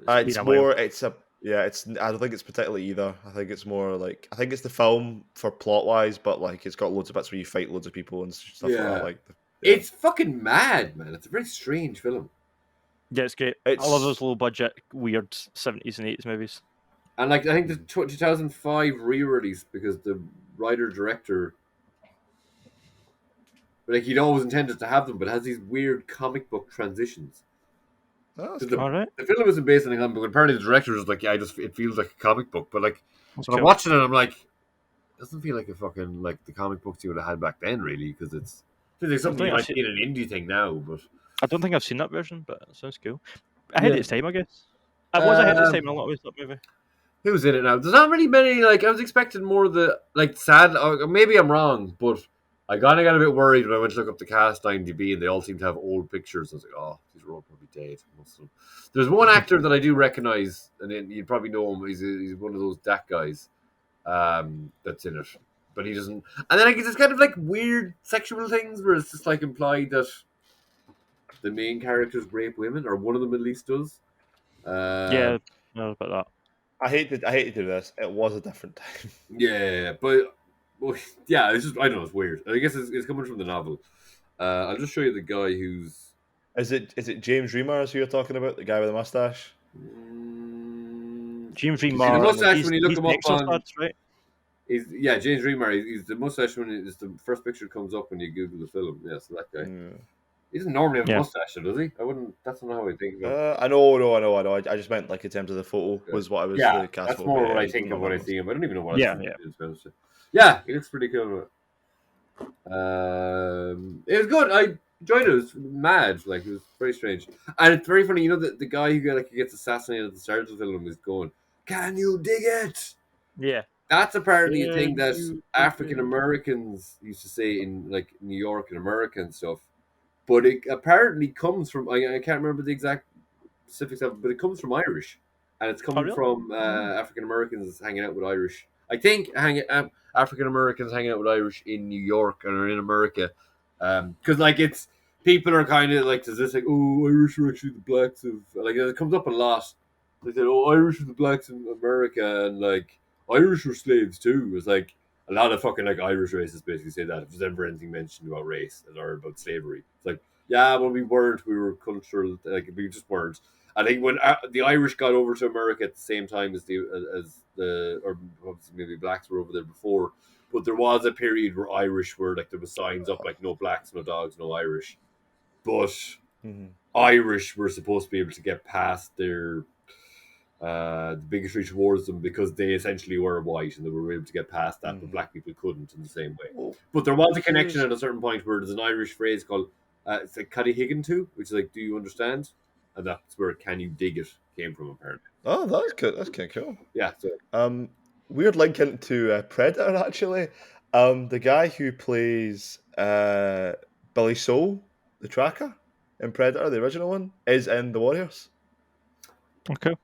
It's more. It's a. Yeah, it's. I don't think it's particularly either. I think it's more like. It's the film for plot wise, but like it's got loads of bits where you fight loads of people and stuff like that. Like It's fucking mad, man. It's a very strange film. Yeah, it's great. I love those low budget, weird 70s and 80s movies. And like I think the 2005 re-release because the writer director, like he'd always intended to have them, but it has these weird comic book transitions. Oh, The, All right. the film isn't based on a comic book. Apparently, the director was like, "Yeah, it feels like a comic book." But like That's when I'm cool. watching it, I'm like, it doesn't feel like a fucking like the comic books you would have had back then, really, because it feels like something you I've might seen- see in an indie thing now. But I don't think I've seen that version, but it sounds cool. Ahead of Yeah. its time, I guess. It was ahead of its Um, time in a lot of ways, that movie. who's in it now? There's not really many. Like I was expecting more of the like sad. Or maybe I'm wrong, but I kind of got a bit worried when I went to look up the cast IMDb, and they all seem to have old pictures. I was like, oh, these are all probably dead. Most of them. There's one actor that I do recognize, and you'd probably know him. He's one of those DAC guys that's in it, but he doesn't. And then I get this kind of like weird sexual things where it's just like implied that the main characters rape women, or one of them at least does. Yeah, no about that. I hate to do this. It was a different time. Yeah, but well, yeah, it's just I don't know, it's weird. I guess it's coming from the novel. I'll just show you the guy who's. Is it James Remar who you're talking about? The guy with the mustache? James see the Remar. mustache when you look he's him the up on- Exorcist, right? Yeah, James Remar. He's the mustache when it's the first picture comes up when you Google the film. Yeah, so that guy. Yeah. He doesn't normally have a Yeah. mustache, does he? I wouldn't. That's not how I think of him. I know. I just meant like in terms of the photo was what I was. Yeah, the cast that's photo, more but what yeah, I he's think of not when I one see him. I don't even know what. Yeah, I yeah. Yeah, he looks pretty cool. It was good. I enjoyed it. It was mad. Like it was very strange, and it's very funny. You know, the guy who gets assassinated at the start of the film is going, "Can you dig it?" Yeah. That's apparently a Yeah, thing that you- African Americans used to say in like New York and America and stuff. But it apparently comes from I can't remember the exact specifics of it, but it comes from Irish, and it's coming really? from African Americans hanging out with Irish. I think African Americans hanging out with Irish in New York or in America, because like it's people are kind of like, does this like, oh, Irish are actually the blacks of like it comes up a lot. They said, oh, Irish are the blacks in America, and like Irish were slaves too. It's like a lot of fucking like Irish racists basically say that if there's ever anything mentioned about race or about slavery, it's like, yeah, well, we weren't. We were cultural, like we just weren't. I think when the Irish got over to America at the same time as the or obviously maybe blacks were over there before, but there was a period where Irish were like there was signs up like no blacks, no dogs, no Irish, but Mhm. Irish were supposed to be able to get past their the bigotry towards them because they essentially were white and they were able to get past that, but black people couldn't in the same way. Well, But there was a connection at a certain point where there's an Irish phrase called it's like Cuddy Higgin too, which is like, do you understand? And that's where can you dig it came from apparently. Oh, that's good. That's kind of cool. Yeah, so Weird link into Predator actually. The guy who plays Billy Soul, the tracker in Predator, the original one, is in The Warriors Okay.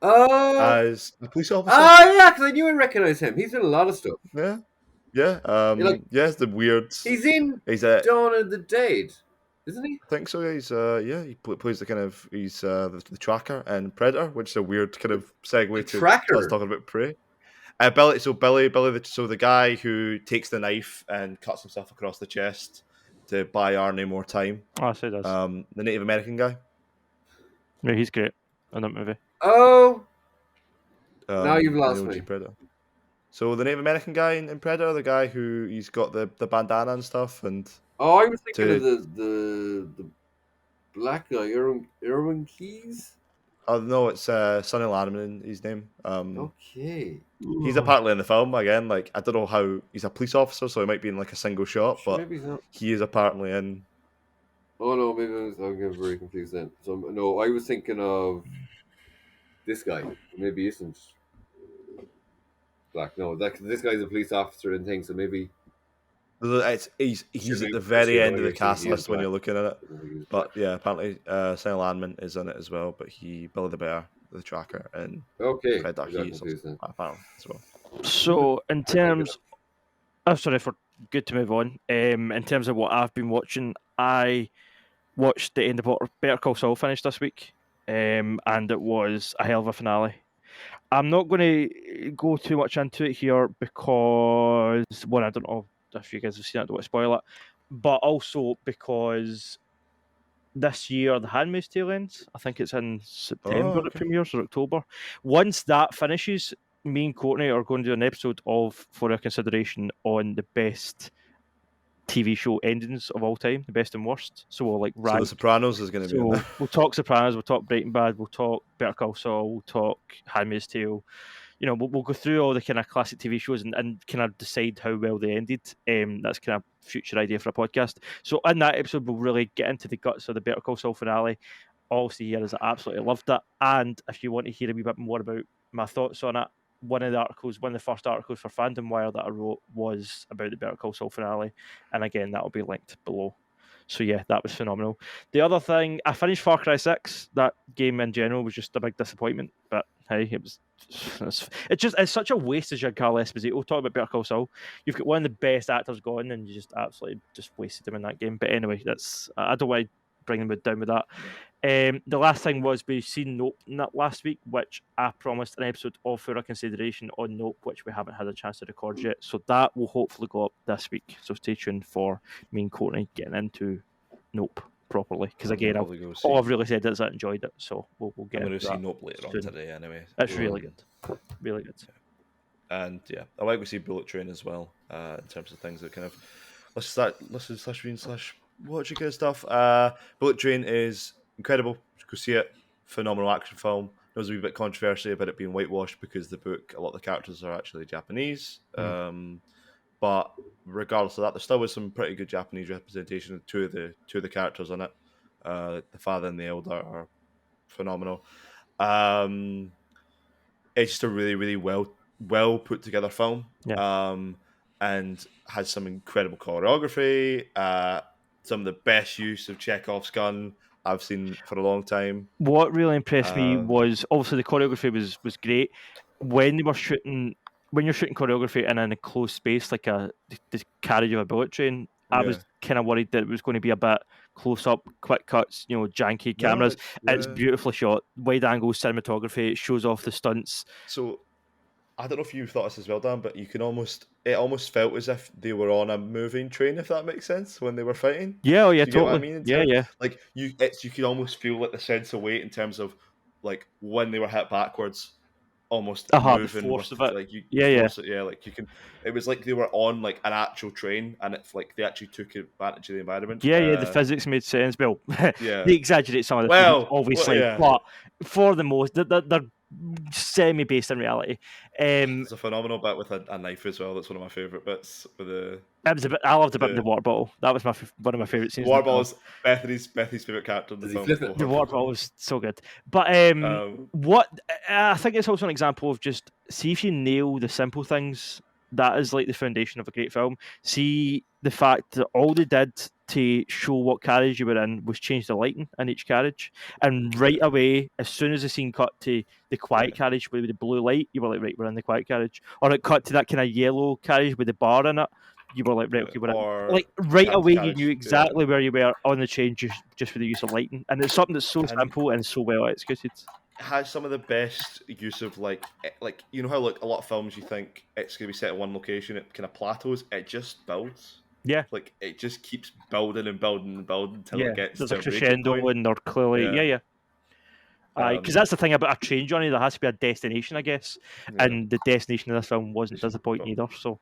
as the police officer. yeah, because I knew I recognized him. He's in a lot of stuff. Yeah. like- Yes, the weird. He's in He's Dawn of the Dead, isn't he? I think so. Yeah, he's he plays the kind of the tracker in Predator, which is a weird kind of segue The to tracker? us talking about prey. Billy, the guy who takes the knife and cuts himself across the chest to buy Arnie more time. Oh, so it does. The Native American guy. Yeah, he's great in that movie. Oh, now you've in lost the OG me. Predator. So the Native American guy in Predator, the guy who he's got the bandana and stuff, and Oh, I was thinking of the black guy, Irwin Keys. oh no, it's Sonny Lanman, his name. Okay. He's apparently in the film again. Like I don't know how he's a police officer, so he might be in like a single shot, but Maybe he's not. he is apparently in. Oh no, maybe I'm getting very confused then. So no, I was thinking of this guy. Maybe he isn't black. No, this guy's a police officer and things. So maybe He's Should at we- the very actually, end no, of the actually, cast he is list when black. you're looking at it. maybe he's But yeah, apparently Sonny Landman is in it as well. But Billy the Bear, the tracker, and black. Okay. Predator, I got he is confused then. apparently as well. So, in terms, I'm sorry for good to move on. In terms of what I've been watching, I watched the end of Better Call Saul finished this week, and it was a hell of a finale. I'm not going to go too much into it here because, one, I don't know if you guys have seen it, I don't want to spoil it, but also because this year, The Handmaid's Tale ends. I think it's in September it okay. premieres or October. Once that finishes, me and Courtney are going to do an episode of For Our Consideration on the best TV show endings of all time, the best and worst. So we'll like So The rank. Sopranos is going to be in So there. we'll talk Sopranos, we'll talk Breaking Bad, we'll talk Better Call Saul, we'll talk Handmaid's Tale. You know, we'll go through all the kind of classic TV shows and kind of decide how well they ended. That's kind of future idea for a podcast. So in that episode, we'll really get into the guts of the Better Call Saul finale. All I'll say here is I absolutely loved it. And if you want to hear a wee bit more about my thoughts on it, one of the first articles for Fandom Wire that I wrote was about the Better Call Saul finale. And again, that will be linked below. So yeah, that was phenomenal. The other thing, I finished Far Cry 6. That game in general was just a big disappointment. But hey, it's such a waste as Giancarlo Esposito. Talk about Better Call Saul. You've got one of the best actors gone, and you just absolutely just wasted him in that game. But anyway, I don't want to bring them down with that. The last thing was we seen Nope last week, which I promised an episode of For Our Consideration on Nope, which we haven't had a chance to record yet. So that will hopefully go up this week. So stay tuned for me and Courtney getting into Nope properly. Because again, all I've really said is I enjoyed it. So we'll get I'm going into to see that Nope later on soon. today anyway. It's really good. Really good. And yeah, I like we see Bullet Train as well, in terms of things that kind of listen / reading / watching kind of stuff. Bullet Train is incredible. Go see it. Phenomenal action film. There was a wee bit controversy about it being whitewashed because the book, a lot of the characters are actually Japanese. But regardless of that, there still was some pretty good Japanese representation of two of the characters in it. The father and the elder are phenomenal. It's just a really, really well put together film. Yeah. And has some incredible choreography. Some of the best use of Chekhov's gun I've seen for a long time. What really impressed me was obviously the choreography was great. When you're shooting choreography in an enclosed space like the carriage of a bullet train, I was kind of worried that it was going to be a bit close up, quick cuts, janky cameras. It's beautifully shot, wide angle cinematography. It shows off the stunts. So I don't know if you thought this as well, Dan, but it almost felt as if they were on a moving train, if that makes sense, when they were fighting. Yeah, Do you totally. get what I mean? Yeah. Like you could almost feel like the sense of weight in terms of like when they were hit backwards, almost moving. The force of it. Like you, yeah. Like you can. It was like they were on like an actual train, and it's like they actually took advantage of the environment. Yeah. The physics made sense. Well, yeah, they exaggerate some of the physics, obviously, but for the most, they're semi-based in reality. It's a phenomenal bit with a knife as well. That's one of my favourite bits. I loved the bit in the water bottle. That was one of my favourite scenes. Water bottle is Bethany's favourite character in the film. The water bottle was so good. But what I think it's also an example of just see if you nail the simple things. That is like the foundation of a great film. See the fact that all they did to show what carriage you were in was change the lighting in each carriage, and right away, as soon as the scene cut to the quiet carriage with the blue light, you were like, right, we're in the quiet carriage. Or it cut to that kind of yellow carriage with the bar in it, you were like, right, okay, we're in. Like right away, you knew exactly where you were on the train just with the use of lighting, and it's something that's so simple and so well executed. Has some of the best use of like you know how like a lot of films you think it's gonna be set in one location, it kind of plateaus, it just builds. Yeah, like it just keeps building and building and building until it gets there's a crescendo and they're clearly because that's the thing about a train journey, there has to be a destination, I guess, and the destination of this film wasn't disappointing either. So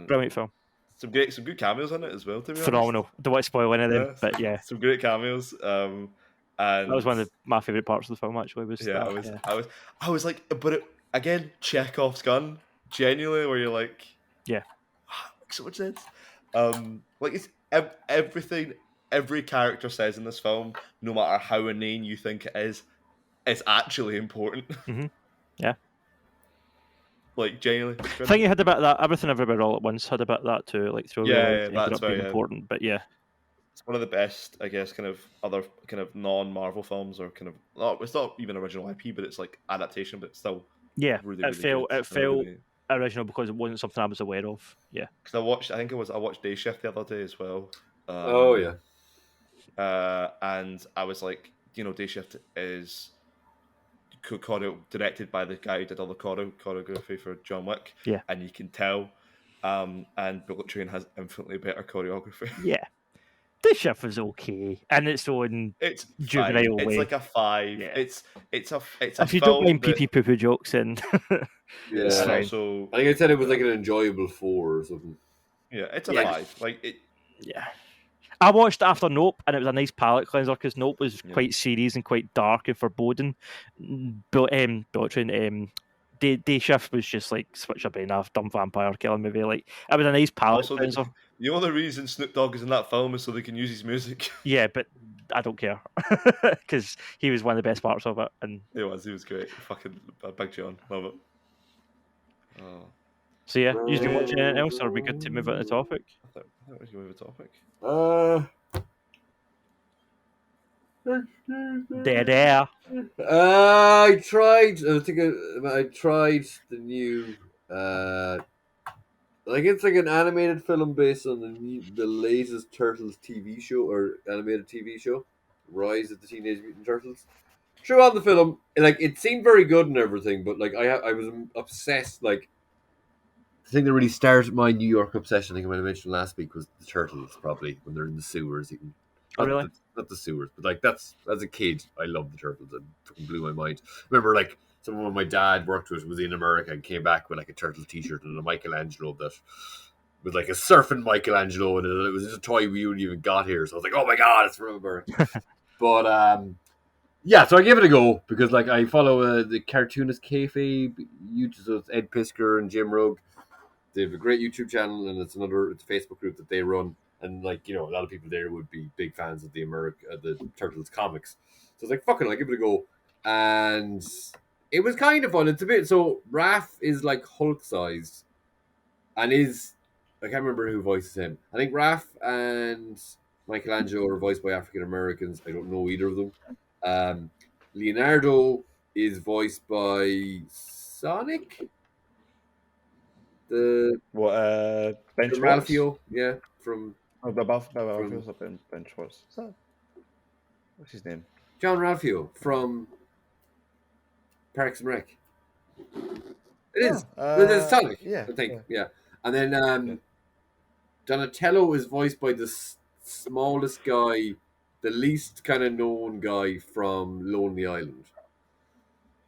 brilliant film. Some good cameos in it as well, to be phenomenal honest. Don't want to spoil any of them, but some great cameos. And that was one of my favourite parts of the film, actually. I was like, but again, Chekhov's gun, genuinely, where you're like, makes so much sense. Like it's everything every character says in this film, no matter how inane you think it is actually important. Mm-hmm. Yeah. Like genuinely. I think you had a bit of that. Everything Everywhere All at Once had a bit of that too. Like that's very important. But yeah. It's one of the best, I guess, kind of other kind of non-Marvel films, or kind of it's not even original IP, but it's like adaptation, but it's still really, it felt original because it wasn't something I was aware of. Yeah, because I watched Day Shift the other day as well. And I was like, Day Shift is directed by the guy who did all the choreography for John Wick, and you can tell and Bullet Train has infinitely better choreography. Yeah, this shift was okay in its own It's juvenile fine. It's way. like a 5. Yeah. It's a If you don't film mind that pee poo poo jokes, then Yeah, it's and fine. also I think I said it was like an enjoyable 4 or something. yeah, it's a Yeah. 5. Like it. Yeah. I watched it after Nope, and it was a nice palate cleanser because Nope was Yeah. quite serious and quite dark and foreboding. Bullet Train, Day Shift was just like switch up in a dumb vampire killing movie. Like it was a nice palate Also, cleanser. the only reason Snoop Dogg is in that film is so they can use his music. Yeah, but I don't care because he was one of the best parts of it. And He was great. Fucking Big John, love it. Oh, so yeah, you've been watching anything else, or are we good to move on to the topic? I thought we could move a topic. There. I tried. I think I tried the new. Like it's like an animated film based on the latest Turtles TV show or animated TV show, Rise of the Teenage Mutant Turtles. True on the film, like it seemed very good and everything, but like I was obsessed. Like the thing that really started my New York obsession, I think I might have mentioned last week, was the turtles. Probably when they're in the sewers eating. Oh, really? Not the sewers, but like that's as a kid, I loved the turtles. It fucking blew my mind. Remember, like someone my dad worked with was in America and came back with like a turtle T-shirt and a Michelangelo that was like a surfing Michelangelo, and it was just a toy we hadn't even got here. So I was like, oh my god, it's from America. But yeah, so I gave it a go because like I follow the cartoonist kayfabe YouTube, so it's Ed Piskor and Jim Rugg. They have a great YouTube channel, and it's a Facebook group that they run. And like a lot of people there would be big fans of the Turtles comics. So it's like fucking, I'll give it a go. And it was kind of fun. It's a bit so Raph is like Hulk sized, and I can't remember who voices him. I think Raph and Michelangelo are voiced by African Americans. I don't know either of them. Leonardo is voiced by Sonic. The Ben Schwartz? Ralphio, yeah, from Ben Schwartz. What's his name? John Ralphio from Parks and Rec. It is. It's Sonic. Yeah, I think. Yeah. And then Donatello is voiced by the smallest guy, the least kind of known guy from Lonely Island.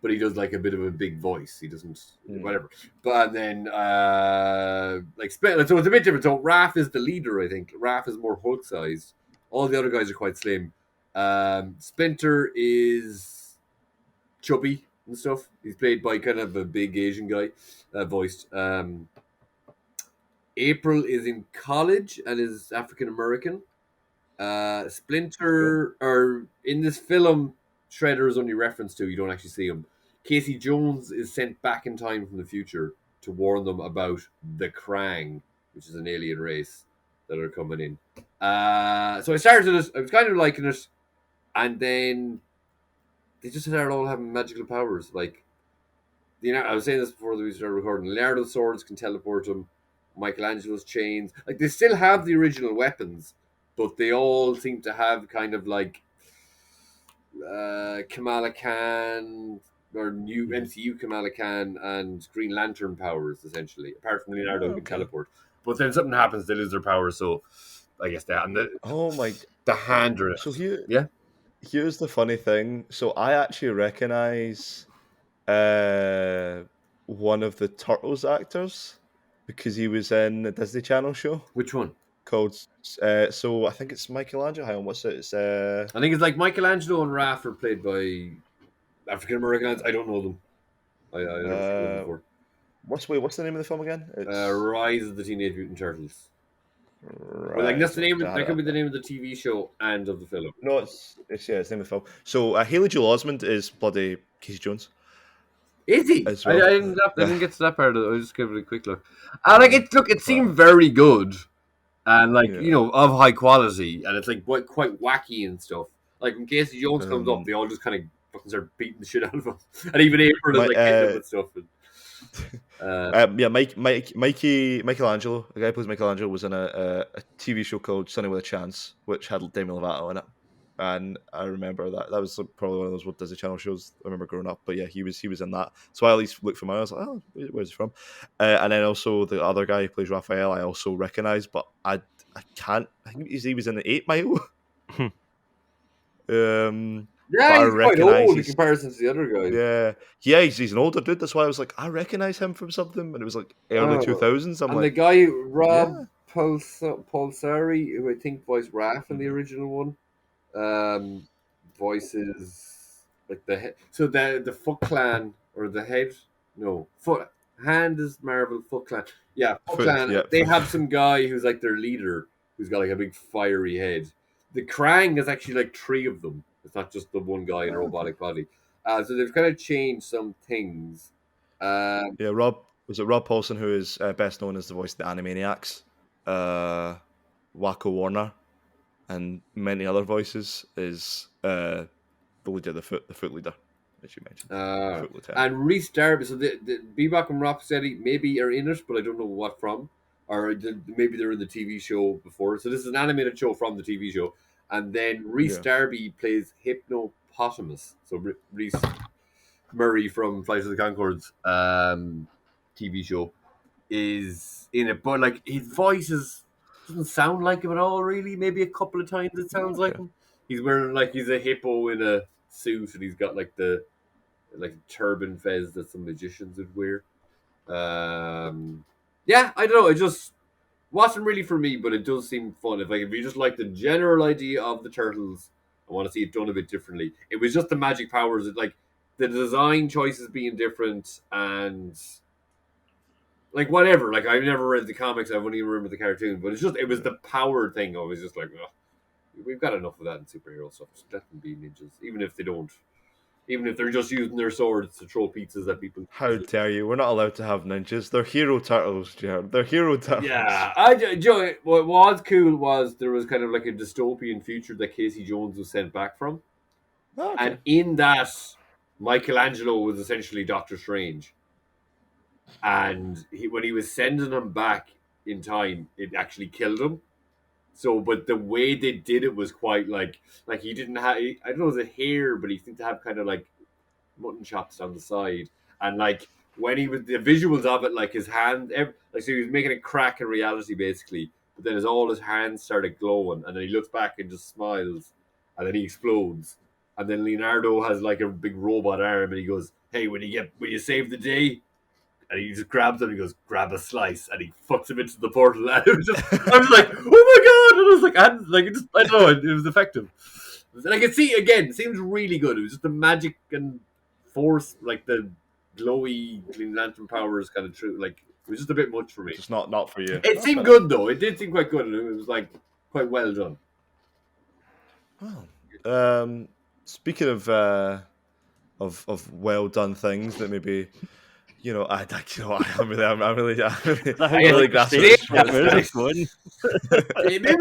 But he does like a bit of a big voice. He doesn't whatever. But then so it's a bit different. So Raph is the leader, I think. Raph is more Hulk sized. All the other guys are quite slim. Splinter is chubby and stuff. He's played by kind of a big Asian guy, voiced. April is in college and is African American. Splinter, or in this film, Shredder is only referenced to. You don't actually see him. Casey Jones is sent back in time from the future to warn them about the Krang, which is an alien race that are coming in. So I started it. I was kind of liking it, and then they just started all having magical powers. Like, I was saying this before we started recording. Leonardo's swords can teleport them. Michelangelo's chains, like they still have the original weapons, but they all seem to have kind of like Kamala Khan or new MCU Kamala Khan and Green Lantern powers, essentially. Apart from Leonardo who can teleport, but then something happens, they lose their powers. So I guess that and the hand. So here's the funny thing. So I actually recognize one of the Turtles actors because he was in a Disney Channel show. Which one? Called so I think it's Michelangelo. Hang on, what's it? It's I think it's like Michelangelo and Raph are played by African Americans. I don't know them. I never seen them before. What's the name of the film again? It's Rise of the Teenage Mutant Turtles. Right. Well, like that's the name. That could be the name of the TV show and of the film. No, it's the name of the film. So Haley Joel Osment is bloody Casey Jones. Is he? As well. I didn't get to that part of it. I was just giving it a quick look. It seemed very good, and of high quality, and it's like quite wacky and stuff. Like when Casey Jones comes up, they all just kind of fucking start beating the shit out of him, and even April is like hitting him with stuff. Michelangelo, the guy who plays Michelangelo, was in a TV show called Sunny with a Chance, which had Demi Lovato in it. and I remember that was probably one of those Disney Channel shows I remember growing up. But yeah, he was in that. So I at least looked for mine. I was like, oh, where's he from? And then also the other guy who plays Raphael, I also recognise, but I can't. I think he was in the 8 Mile. But Yeah, I he's quite recognise old in comparison to the other guys. yeah, he's an older dude. That's why I was like, I recognise him from something, and it was like early Oh. 2000s. I'm And like, the guy Rob Pulsari, who I think voiced Raph in the original one, voices like so the Foot Clan or the head Foot Hand is Marvel, Foot Clan. Yeah, Foot Clan. yeah. They have some guy who's like their leader who's got like a big fiery head. The Krang is actually like 3 of them. It's not just the one guy in a robotic body. So they've kind of changed some things. Yeah, Rob Paulson, who is best known as the voice of the Animaniacs, Wacko Warner, and many other voices, is the leader, the foot leader, as you mentioned, Foot Lieutenant. And Rhys Darby. So the Bebop and Rocksteady maybe are in it, but I don't know what from, or maybe they're in the TV show before. So this is an animated show from the TV show, and then Rhys Darby plays Hippopotamus. So Rhys Murray from Flight of the Conchords TV show is in it, but like his voice doesn't sound like him at all. Really, maybe a couple of times it sounds like him. He's wearing like he's a hippo in a suit, and he's got like the turban fez that some magicians would wear. Yeah, I don't know. It just wasn't really for me, but it does seem fun. If you just like the general idea of the turtles, I want to see it done a bit differently. It was just the magic powers, like the design choices being different, and like whatever. Like I've never read the comics, I wouldn't even remember the cartoon, but it was the power thing. I was just like, oh, we've got enough of that in superhero stuff. So let them be ninjas, even if they're just using their swords to throw pizzas at people. How dare you? We're not allowed to have ninjas. They're hero turtles, Jerd. They're hero turtles. Yeah, Joe. What was cool was there was kind of like a dystopian future that Casey Jones was sent back from, and in that, Michelangelo was essentially Doctor Strange. And when he was sending him back in time, it actually killed him. So, but the way they did it was quite like he didn't have, I don't know, the hair, but he seemed to have kind of like mutton chops on the side. And like when he was, the visuals of it, like his hand, like so he was making it crack in reality basically. But then all his hands started glowing, and then he looks back and just smiles, and then he explodes. And then Leonardo has like a big robot arm, and he goes, "Hey, when you save the day." And he just grabs him and he goes, grab a slice, and he fucks him into the portal. And it was just, I was like, oh my god! And I was like, I don't know, it was effective. And I can see again, it seems really good. It was just the magic and force, like the glowy Green Lantern powers, kind of true. Like it was just a bit much for me. Just not for you. It seemed good though. It did seem quite good, and it was like quite well done. Well, speaking of well done things that maybe. I'm really grasping. Maybe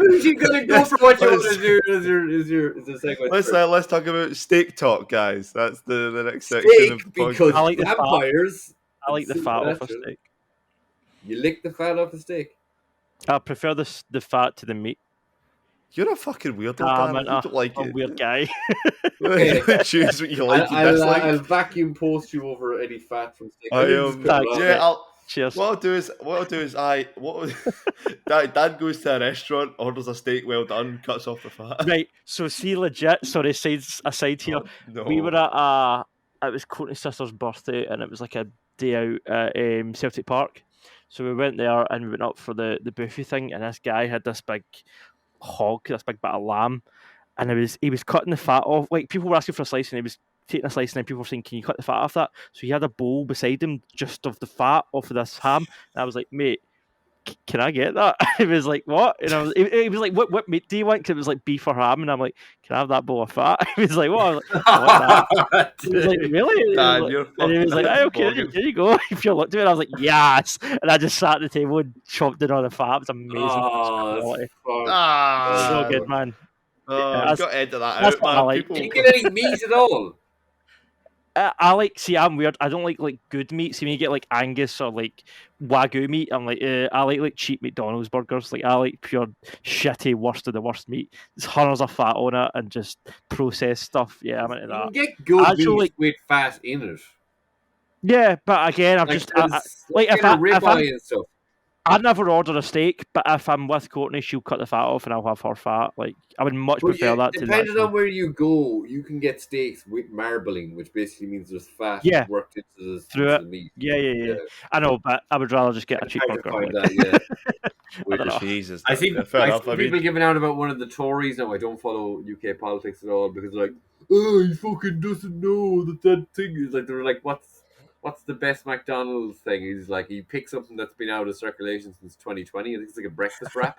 we should go for what you want to do as your segue. Let's talk about steak talk, guys. That's the next steak, section of the podcast. Because I like vampires. I like the fat off a steak. You lick the fat off a steak. I prefer the fat to the meat. You're a fucking weirdo, Dan. You don't like I'm it. a weird guy. Choose what you like. I'll vacuum post you over any fat from steak. Cheers. What I'll do is Dad goes to a restaurant, orders a steak well done, cuts off the fat. Right. So see, legit. Sorry, aside here. No. We were at it was Courtney's sister's birthday, and it was like a day out at Celtic Park. So we went there and we went up for the buffet thing, and this guy had this big hog, this big bit of lamb, and he was cutting the fat off. Like people were asking for a slice, and he was taking a slice, and then people were saying, "Can you cut the fat off that?" So he had a bowl beside him just of the fat off of this ham, and I was like, "Mate, can I get that?" He was like, "What?" And he was like, "What meat do you want?" Because it was like beef or ham, and I'm like, "Can I have that bowl of fat?" He was like, "What?" I was like, "What?" He was like, "Really?" And he was like, "Okay, there you go. If you're looking to it," I was like, "Yes!" And I just sat at the table and chopped in all the fat. It was amazing. So good, man. I've got to edit that out, man. You can eat meat at all. I like. See, I'm weird. I don't like good meat. See, when you get like Angus or like Wagyu meat, I'm like, I like cheap McDonald's burgers. Like, I like pure shitty, worst of the worst meat. There's hundreds of fat on it and just processed stuff. Yeah, I'm into You can that. get good Actually, meat like, with fat in it. yeah, but again, I've Like just there's like kind of ribeye and stuff. I never order a steak, but if I'm with Courtney, she'll cut the fat off and I'll have her fat. Like, I would much But prefer that to the depending actual. on where you go, you can get steaks with marbling, which basically means there's fat Yeah, worked into through the it. meat. Yeah. I know, but I would rather just get a cheap Hard to burger. find Like. that, yeah. I don't Which know. Jesus, I see, fair I enough. see I people mean, giving out about one of the Tories. Now I don't follow UK politics at all because they're like, oh, he fucking doesn't know that thing is like. They're like, what's the best McDonald's thing? He's like, he picked something that's been out of circulation since 2020. I think it's like a breakfast wrap.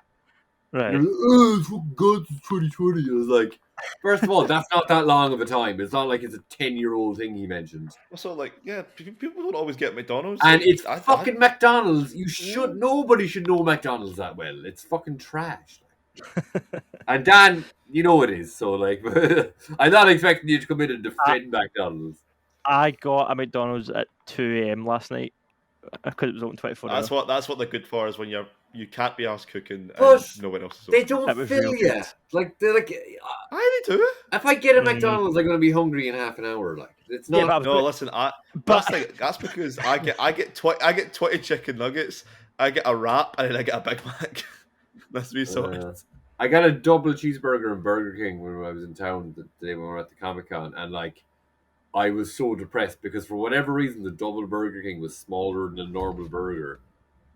Right. And they're like, oh, it's fucking God since 2020. I was like, first of all, that's not that long of a time. It's not like it's a 10-year-old thing he mentioned. also like, yeah, people don't always get McDonald's, And like, it's fucking McDonald's. Nobody should know McDonald's that well. It's fucking trash. And Dan, you know it is. So like, I'm not expecting you to come in and defend McDonald's. I got a McDonald's at 2 a.m. last night because it was open 24 hours. That's what they're good for, is when you can't be asked cooking and But no one else is they open. don't was fill real you. good. Like they're like, Aye, they do. if I get a McDonald's, I'm gonna be hungry in half an hour. Like it's not. Yeah, but I was No, gonna- listen, but that's because I get 20 chicken nuggets, I get a wrap, and then I get a Big Mac. That's me sorted. I got a double cheeseburger in Burger King when I was in town the day when we were at the Comic-Con, and like I was so depressed because for whatever reason the double Burger King was smaller than a normal burger.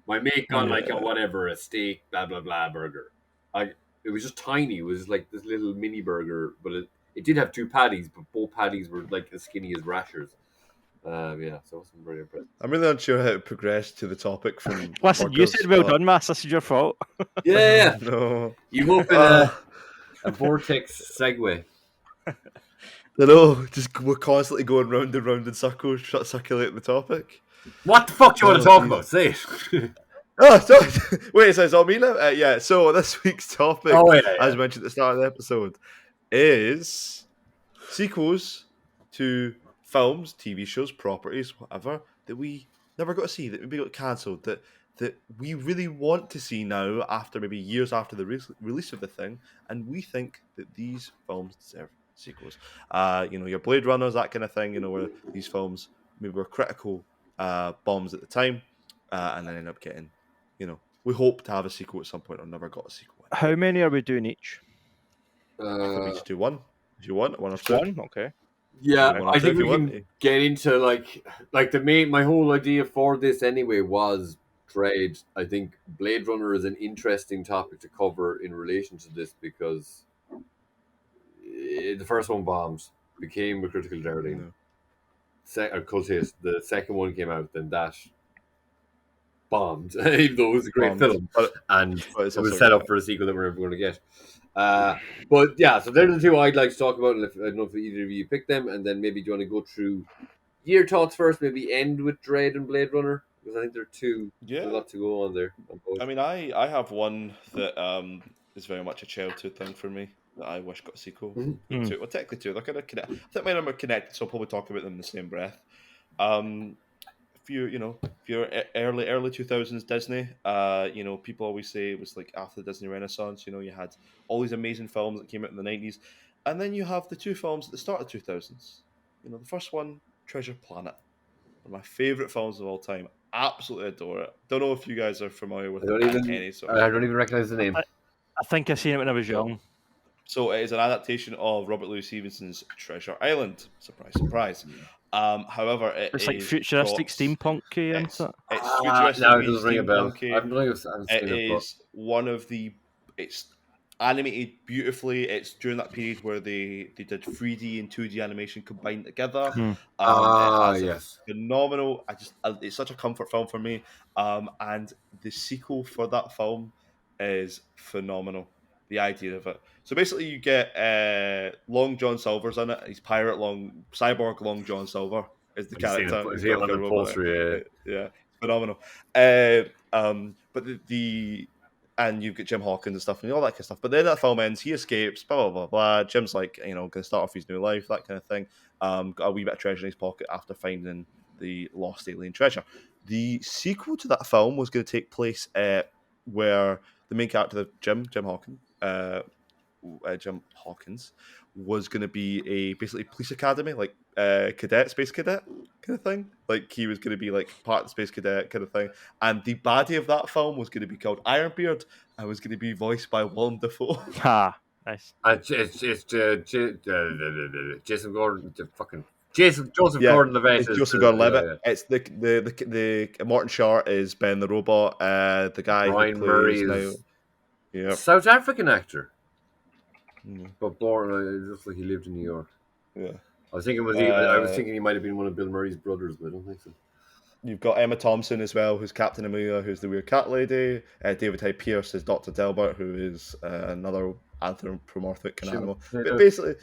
My mate got like a steak blah blah blah burger. It was just tiny. It was like this little mini burger, but it did have two patties, but both patties were like as skinny as rashers. Yeah, so I wasn't very impressed. I'm really unsure how to progress to the topic from. listen, you burgers, said well but- done, Mass. This is your fault. Yeah, No. you open a vortex segue. We're constantly going round and round in circles, circulating the topic. What the fuck do you want to talk about? Say it. Oh, sorry. Wait, so it's all me now? Yeah, so this week's topic, Yeah. as mentioned at the start of the episode, is sequels to films, TV shows, properties, whatever, that we never got to see, that maybe got cancelled, that we really want to see now, after maybe years after the release of the thing, and we think that these films deserve sequels. Your Blade Runners, that kind of thing, where these films maybe were critical bombs at the time, and then end up getting, we hope to have a sequel at some point, or never got a sequel. How many are we doing each? I think we should do one. If you want, one or two. One, okay. Yeah, One or I two think if we you want. can get into like my whole idea for this anyway was Dread. I think Blade Runner is an interesting topic to cover in relation to this because the first one bombs, became a critical darling. A cult hit. The second one came out, then that bombed, even though it was a great film, and it was set up for a sequel that we're never going to get. But yeah, so they're the two I'd like to talk about, and I don't know if either of you pick them, and then maybe do you want to go through your thoughts first, maybe end with Dread and Blade Runner, because I think there are two. Yeah, there's a lot to go on there. I mean, I have one that is very much a childhood thing for me that I wish got a sequel. To. Well, technically two. They're kind of connected. I think mine are connected, so I'll probably talk about them in the same breath. If you're early 2000s Disney, people always say it was like after the Disney Renaissance. You had all these amazing films that came out in the 90s, and then you have the two films at the start of 2000s. The first one, Treasure Planet, one of my favorite films of all time. Absolutely adore it. Don't know if you guys are familiar with it. I don't even recognize the name. I think I seen it when I was young. So it is an adaptation of Robert Louis Stevenson's Treasure Island. Surprise, surprise. However, it's like futuristic steampunk, isn't it? It's futuristic. No, it doesn't ring a bell. It's animated beautifully. It's during that period where they did 3D and 2D animation combined together. Yes, phenomenal. It's such a comfort film for me. And the sequel for that film is phenomenal. The idea of it. So basically, you get Long John Silver's in it. He's cyborg Long John Silver is the character. Is he on the poster? Yeah, phenomenal. But the and you've got Jim Hawkins and stuff and all that kind of stuff. But then that film ends, he escapes, blah, blah, blah, blah. Jim's like, going to start off his new life, that kind of thing. Got a wee bit of treasure in his pocket after finding the lost alien treasure. The sequel to that film was going to take place where the main character, Jim Hawkins, was going to be a basically police academy, like space cadet kind of thing. Like he was going to be like part of the space cadet kind of thing. And the baddie of that film was going to be called Ironbeard and was going to be voiced by Willem Dafoe. Ha, nice. It's Jason Gordon, Joseph Gordon-Levitt. It's Joseph Gordon-Levitt. It's the Morton Short is Ben the Robot. The guy Ryan who plays Murray now, is yeah, South African actor, Mm. but born it looks like he lived in New York. yeah. I was thinking he might have been one of Bill Murray's brothers, but I don't think so. You've got Emma Thompson as well, who's Captain Amelia, who's the Weird Cat Lady. David Hyde Pierce is Dr. Delbert, who is another anthropomorphic kind of animal. But basically,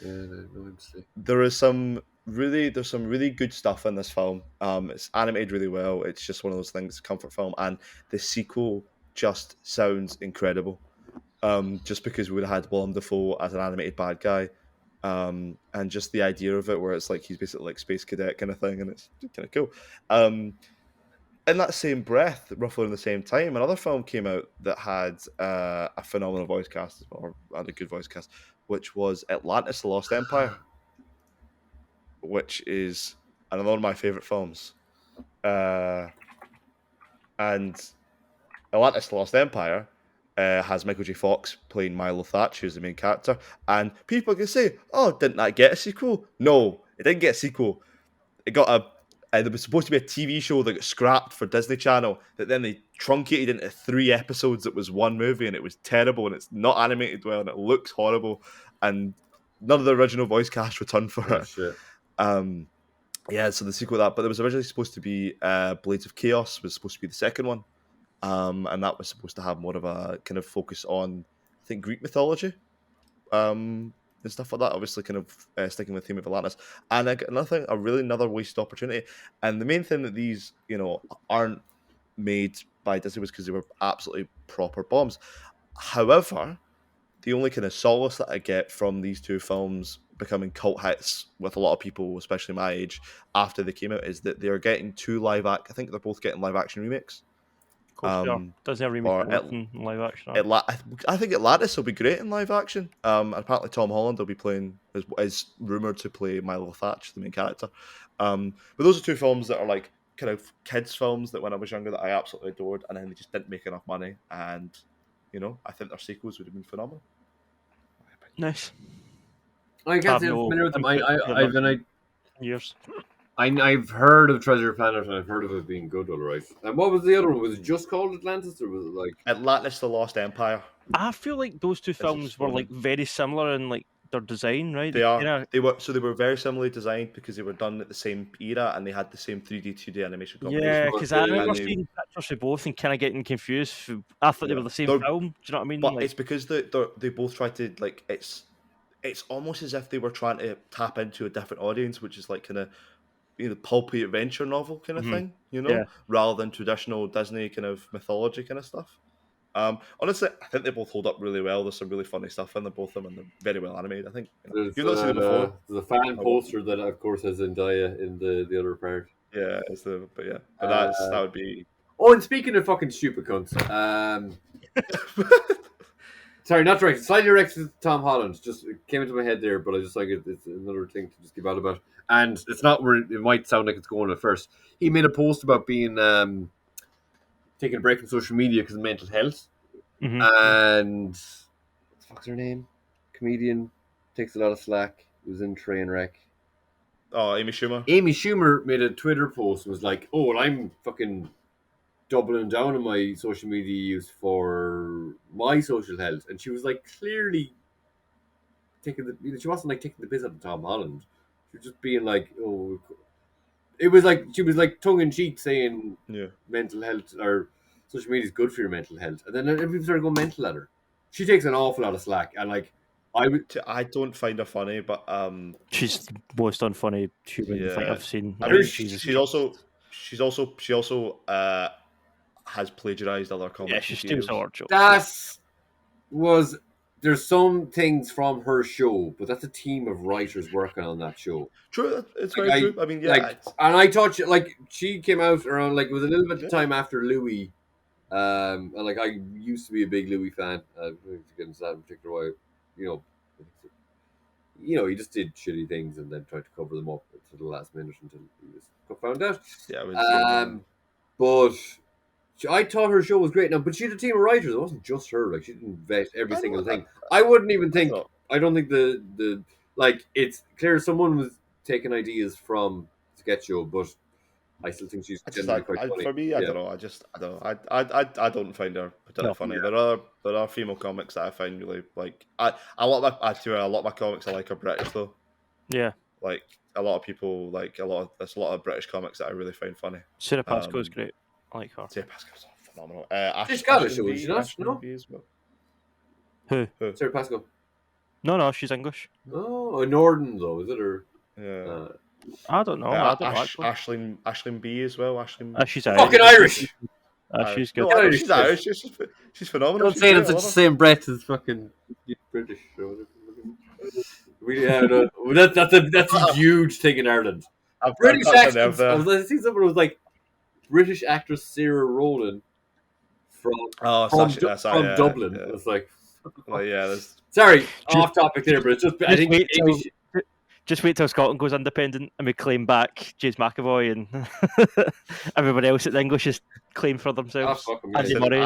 there's some really good stuff in this film. It's animated really well. It's just one of those things, comfort film, and the sequel just sounds incredible. Just because we would have had Willem Dafoe as an animated bad guy. And just the idea of it, where it's like he's basically like space cadet kind of thing, and it's kind of cool. In that same breath, roughly in the same time, another film came out that had a phenomenal voice cast as well, or had a good voice cast, which was Atlantis: The Lost Empire, which is another one of my favorite films. And Atlantis: The Lost Empire has Michael J. Fox playing Milo Thatch, who's the main character. And people can say, "Oh, didn't that get a sequel?" No, it didn't get a sequel. It got there was supposed to be a TV show that got scrapped for Disney Channel that then they truncated into 3 episodes that was one movie, and it was terrible, and it's not animated well, and it looks horrible, and none of the original voice cast returned for it. Shit. Yeah, so the sequel to that, but there was originally supposed to be Blades of Chaos was supposed to be the second one. And that was supposed to have more of a kind of focus on, I think, Greek mythology, and stuff like that. Obviously, kind of sticking with the theme of Atlantis. And another wasted opportunity. And the main thing that these, aren't made by Disney was because they were absolutely proper bombs. However, the only kind of solace that I get from these two films becoming cult hits with a lot of people, especially my age, after they came out, is that they're getting 2 I think they're both getting live action remakes. Does he remake in live action? I think Atlantis will be great in live action. Apparently Tom Holland will be playing, is rumoured to play Milo Thatch, the main character. But those are 2 films that are like kind of kids films that when I was younger that I absolutely adored, and then they just didn't make enough money. And I think their sequels would have been phenomenal. Nice. I can't say I'm familiar with them. Years. I've heard of Treasure Planet, and I've heard of it being good, all right. And what was the other one? Was it just called Atlantis, or was it like Atlantis: The Lost Empire? I feel like those 2 films were like very similar in like their design, right? They are. They were very similarly designed because they were done at the same era and they had the same 3D, 2D animation. Yeah, because I remember seeing pictures of both and kind of getting confused. I thought they were the same film. Do you know what I mean? But it's because they both tried to like it's almost as if they were trying to tap into a different audience, which is like kind of pulpy adventure novel kind of thing, rather than traditional Disney kind of mythology kind of stuff. Honestly, I think they both hold up really well. There's some really funny stuff in them, both of them, and they're very well animated. I think you've not seen them before. There's a fan poster that, of course, has Zendaya in the other part. Yeah, but that would be. Oh, and speaking of fucking stupid cunts, sorry, not directed. Slightly directed to Tom Holland. Just it came into my head there, but I just like it's another thing to just give out about. And it's not where it might sound like it's going at first. He made a post about being taking a break from social media because of mental health. Mm-hmm. And what the fuck's her name? Comedian, takes a lot of slack. Was in Trainwreck. Oh, Amy Schumer. Amy Schumer made a Twitter post and was like, "Oh, well, I'm fucking doubling down on my social media use for my social health," and she was like clearly taking she wasn't like taking the piss out of Tom Holland. She was just being like, "Oh," it was like she was like tongue in cheek saying, mental health or social media is good for your mental health," and then everybody started going mental at her. She takes an awful lot of slack, and like I don't find her funny, but she's the most unfunny human thing I've seen. I mean, she's also has plagiarized other Yeah, comic she steals materials. our jokes. That was. There's some things from her show, but that's a team of writers working on that show. True, it's Like, very true. I mean, yeah, like, and I thought she came out around like it was a little bit Yeah. of time after Louis. And like I used to be a big Louis fan. To get into that in particular, why, he just did shitty things and then tried to cover them up to the last minute until he was found out. yeah, it was, But I thought her show was great now, but she had a team of writers. It wasn't just her. Like, she didn't vet every I single know, thing. I wouldn't even think. thought- I don't think the like it's clear someone was taking ideas from Sketch Show, but I still think she's generally quite funny. for me, I don't know. I don't know. I don't find her particularly funny. Yeah. There are female comics that I find really like. A lot of my comics I like are British though. Yeah. Like a lot of people like there's a lot of British comics that I really find funny. Sarah Pascoe is great. I like her. Sarah Pascoe's phenomenal. She's Scottish, Ashley is she not? Ashley No? B as well. Who? Sarah Pascoe. No, she's English. Oh, a Norden though, is it? Or Yeah. I don't know. I don't know, actually. Ashling B as well. Ashling. She's fucking Irish. She's good. No, she's Irish. She's phenomenal. Don't say it in such the same breath as fucking British or whatever. That's a huge thing in Ireland. British accents. I was seeing someone who was like British actress Sarah Rowland from Dublin. Yeah. It's like, well, yeah. Sorry, off topic there, but it's just I think just wait till Scotland goes independent and we claim back James McAvoy and everybody else that the English is claim for themselves. Andy Murray.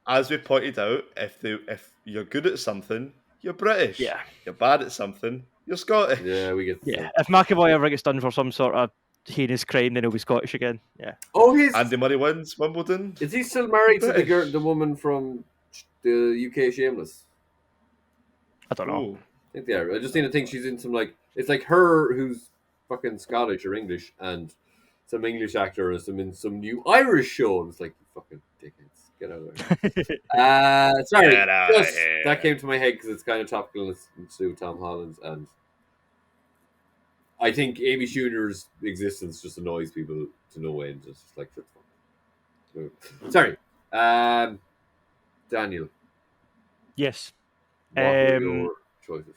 As we pointed out, if you're good at something, you're British. Yeah. You're bad at something, you're Scottish. Yeah, we get. Yeah. If McAvoy ever gets done for some sort of heinous crime, then he'll be Scottish again. Yeah. Oh, Andy Murray wins Wimbledon. Is he still married to the woman from the UK Shameless? I don't know. Ooh. I think they are. I just think she's in some like it's like her who's fucking Scottish or English and some English actor or in some new Irish show. And it's like, you fucking dickheads, get out of there. Sorry, that came to my head because it's kind of topical and it's to Tom Holland, and I think Amy Schumer's existence just annoys people to no end. It's just like, sorry, Daniel. Yes. What are your choices?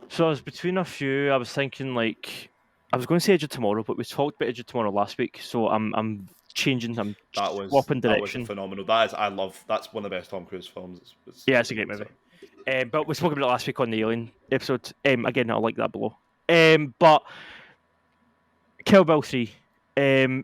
So I was between a few. I was thinking like I was going to say Edge of Tomorrow, but we talked about Edge of Tomorrow last week, so I'm changing. I'm swapping direction. That was phenomenal. That's one of the best Tom Cruise films. It's a great movie. But we spoke about it last week on the Alien episode. Again, I'll link that below. But Kill Bill 3.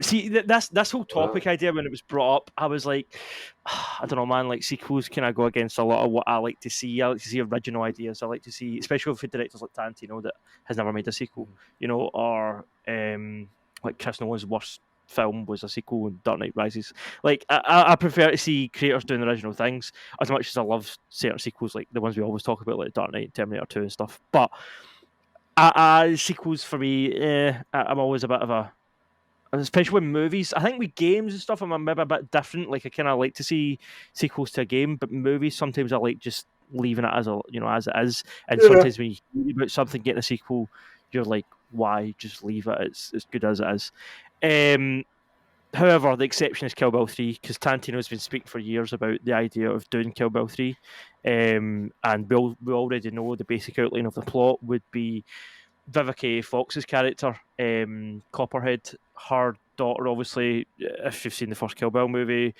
See, this whole topic idea when it was brought up, I was like, I don't know, man. Like sequels can I go against a lot of what I like to see. I like to see original ideas. I like to see, especially for directors like Tarantino that has never made a sequel, or like Chris Nolan's worst film was a sequel in Dark Knight Rises. Like I prefer to see creators doing original things as much as I love certain sequels like the ones we always talk about, like Dark Knight, Terminator 2 and stuff. But sequels for me, I'm always a bit of a, especially with movies. I think with games and stuff, I'm maybe a bit different. Like I kind of like to see sequels to a game, but movies sometimes I like just leaving it as as it is. And sometimes when you hear about something getting a sequel, you're like, why just leave it? It's as good as it is. However, the exception is Kill Bill 3 because Tarantino's been speaking for years about the idea of doing Kill Bill 3, and we already know the basic outline of the plot would be Vivica Fox's character, Copperhead, her daughter. Obviously, if you've seen the first Kill Bill movie,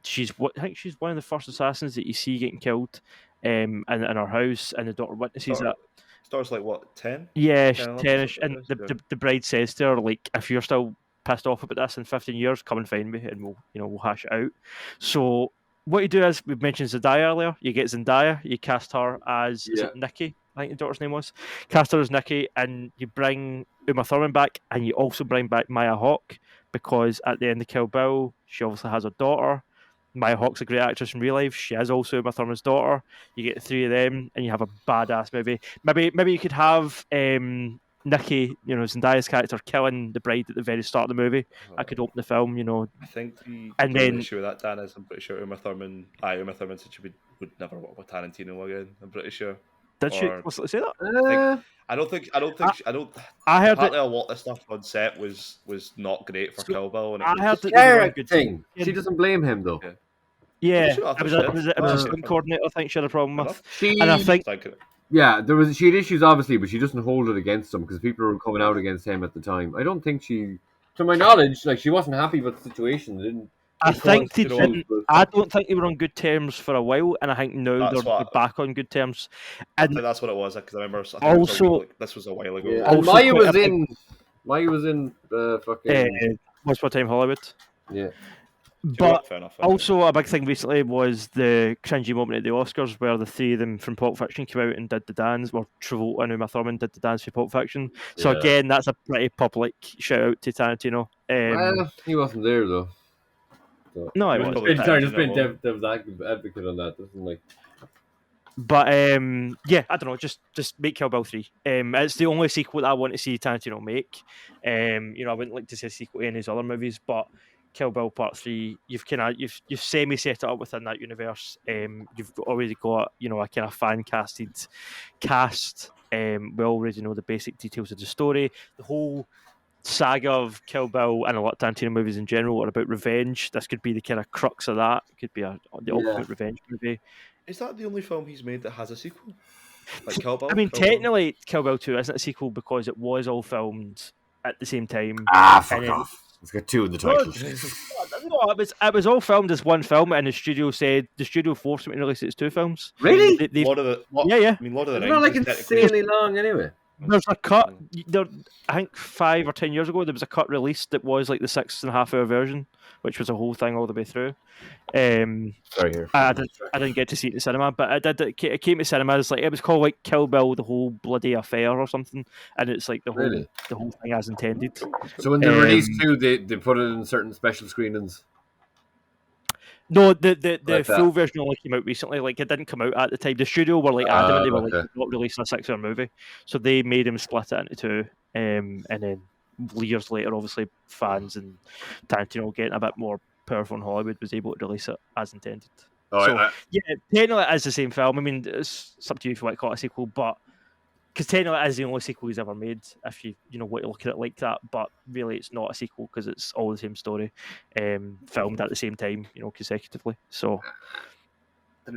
I think she's one of the first assassins that you see getting killed, in her house, and the daughter witnesses that. Starts like what, 10? Yeah, she's 10ish, and the bride says to her, like, if you're still pissed off about this in 15 years, come and find me, and we'll hash it out. So what you do is, we mentioned Zendaya earlier. You get Zendaya, you cast her as is it Nikki? I think the daughter's name was. Cast her as Nikki, and you bring Uma Thurman back, and you also bring back Maya Hawke, because at the end of Kill Bill, she obviously has a daughter. Maya Hawke's a great actress in real life. She is also Uma Thurman's daughter. You get the three of them, and you have a badass movie. Maybe you could have Nikki, Zendaya's character, killing the bride at the very start of the movie. I could open the film, I think the issue with that, Dan, is I'm pretty sure Uma Thurman said she would never work with Tarantino again. I'm pretty sure. Did she? What's it say that? I don't. I heard Apparently, it. a lot of stuff on set was not great for So, Kill Bill, and it I was heard just that they were on Character good thing. terms. She doesn't blame him though. Yeah. Yeah, Sure, I it thought was she a, did. it was a, it was a Fair stunt coordinator. I think she had a problem with, enough. and I think Thank you. Yeah, she had issues obviously, but she doesn't hold it against him because people were coming out against him at the time. I don't think she, to my knowledge, like she wasn't happy with the situation. It I didn't cause think they You know what? issues, didn't. I don't think they were on good terms for a while, and I think now That's they're what back on good terms. I And think that's what it was. Because I remember. I think it was a also, week. This was a while ago. yeah, and also Maya quite a was big, in the fucking Once Upon a Time Hollywood. yeah. Do you know But what? Fair enough. also, a big thing recently was the cringy moment at the Oscars where the three of them from Pulp Fiction came out and did the dance, or Travolta and Uma Thurman did the dance for Pulp Fiction. So Yeah. again, that's a pretty public shout out to Tarantino. Well, he wasn't there though. So, No, I It was was. probably sorry, just being Tarantino. Dev's advocate on that. Doesn't like. But yeah, I don't know. Just make Kill Bill 3. It's the only sequel that I want to see Tarantino make. You know, I wouldn't like to see a sequel to any of his other movies, but Kill Bill Part 3, you've semi set it up within that universe. You've already got, you know, a kind of fan casted cast. We already know the basic details of the story. The whole saga of Kill Bill and a lot of Tarantino movies in general are about revenge. This could be the kind of crux of that. It could be the ultimate revenge movie. Is that the only film he's made that has a sequel? Like Kill Bill? I mean, Kill Bill? technically, Kill Bill 2 isn't a sequel because it was all filmed at the same time. Fuck and then- off. It's got two in the No, title. no, it was all filmed as one film, and the studio forced them to release it as two films. Really? Lord of the Yeah. I mean, Lord of the It's Rings. not like is technically- insanely long anyway. There's a cut. There, I think 5 or 10 years ago, there was a cut released that was like the 6.5 hour version, which was a whole thing all the way through. Sorry here. I didn't get to see it in the cinema, but I did. It came to cinemas. Like it was called like Kill Bill: The Whole Bloody Affair or something, and it's like the whole thing as intended. So when they released two, they put it in certain special screenings. No, the Like full that. version only came out recently. Like it didn't come out at the time. The studio were like adamant they were like okay. not releasing a 6 hour movie, so they made him split it into two. And then years later, obviously fans and Tarantino getting a bit more powerful in Hollywood was able to release it as intended. Oh, Yeah, technically it is the same film. I mean, it's up to you if you want to call it a sequel, but because technically it is the only sequel he's ever made, if you want to look at it like that. But really, it's not a sequel because it's all the same story, filmed at the same time, consecutively. So, but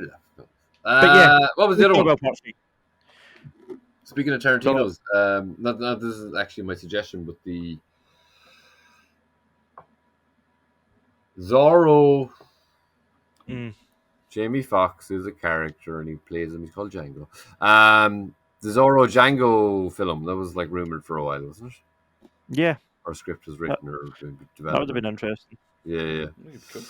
yeah, what was the other Kill one? Bill Part 3. Speaking of Tarantino's, not this is actually my suggestion, but the Zorro. Jamie Foxx is a character and he plays him. He's called Django. The Zorro Django film that was like rumored for a while, wasn't it? Yeah, Or script was written or developed. that would have been interesting. Yeah. Cool.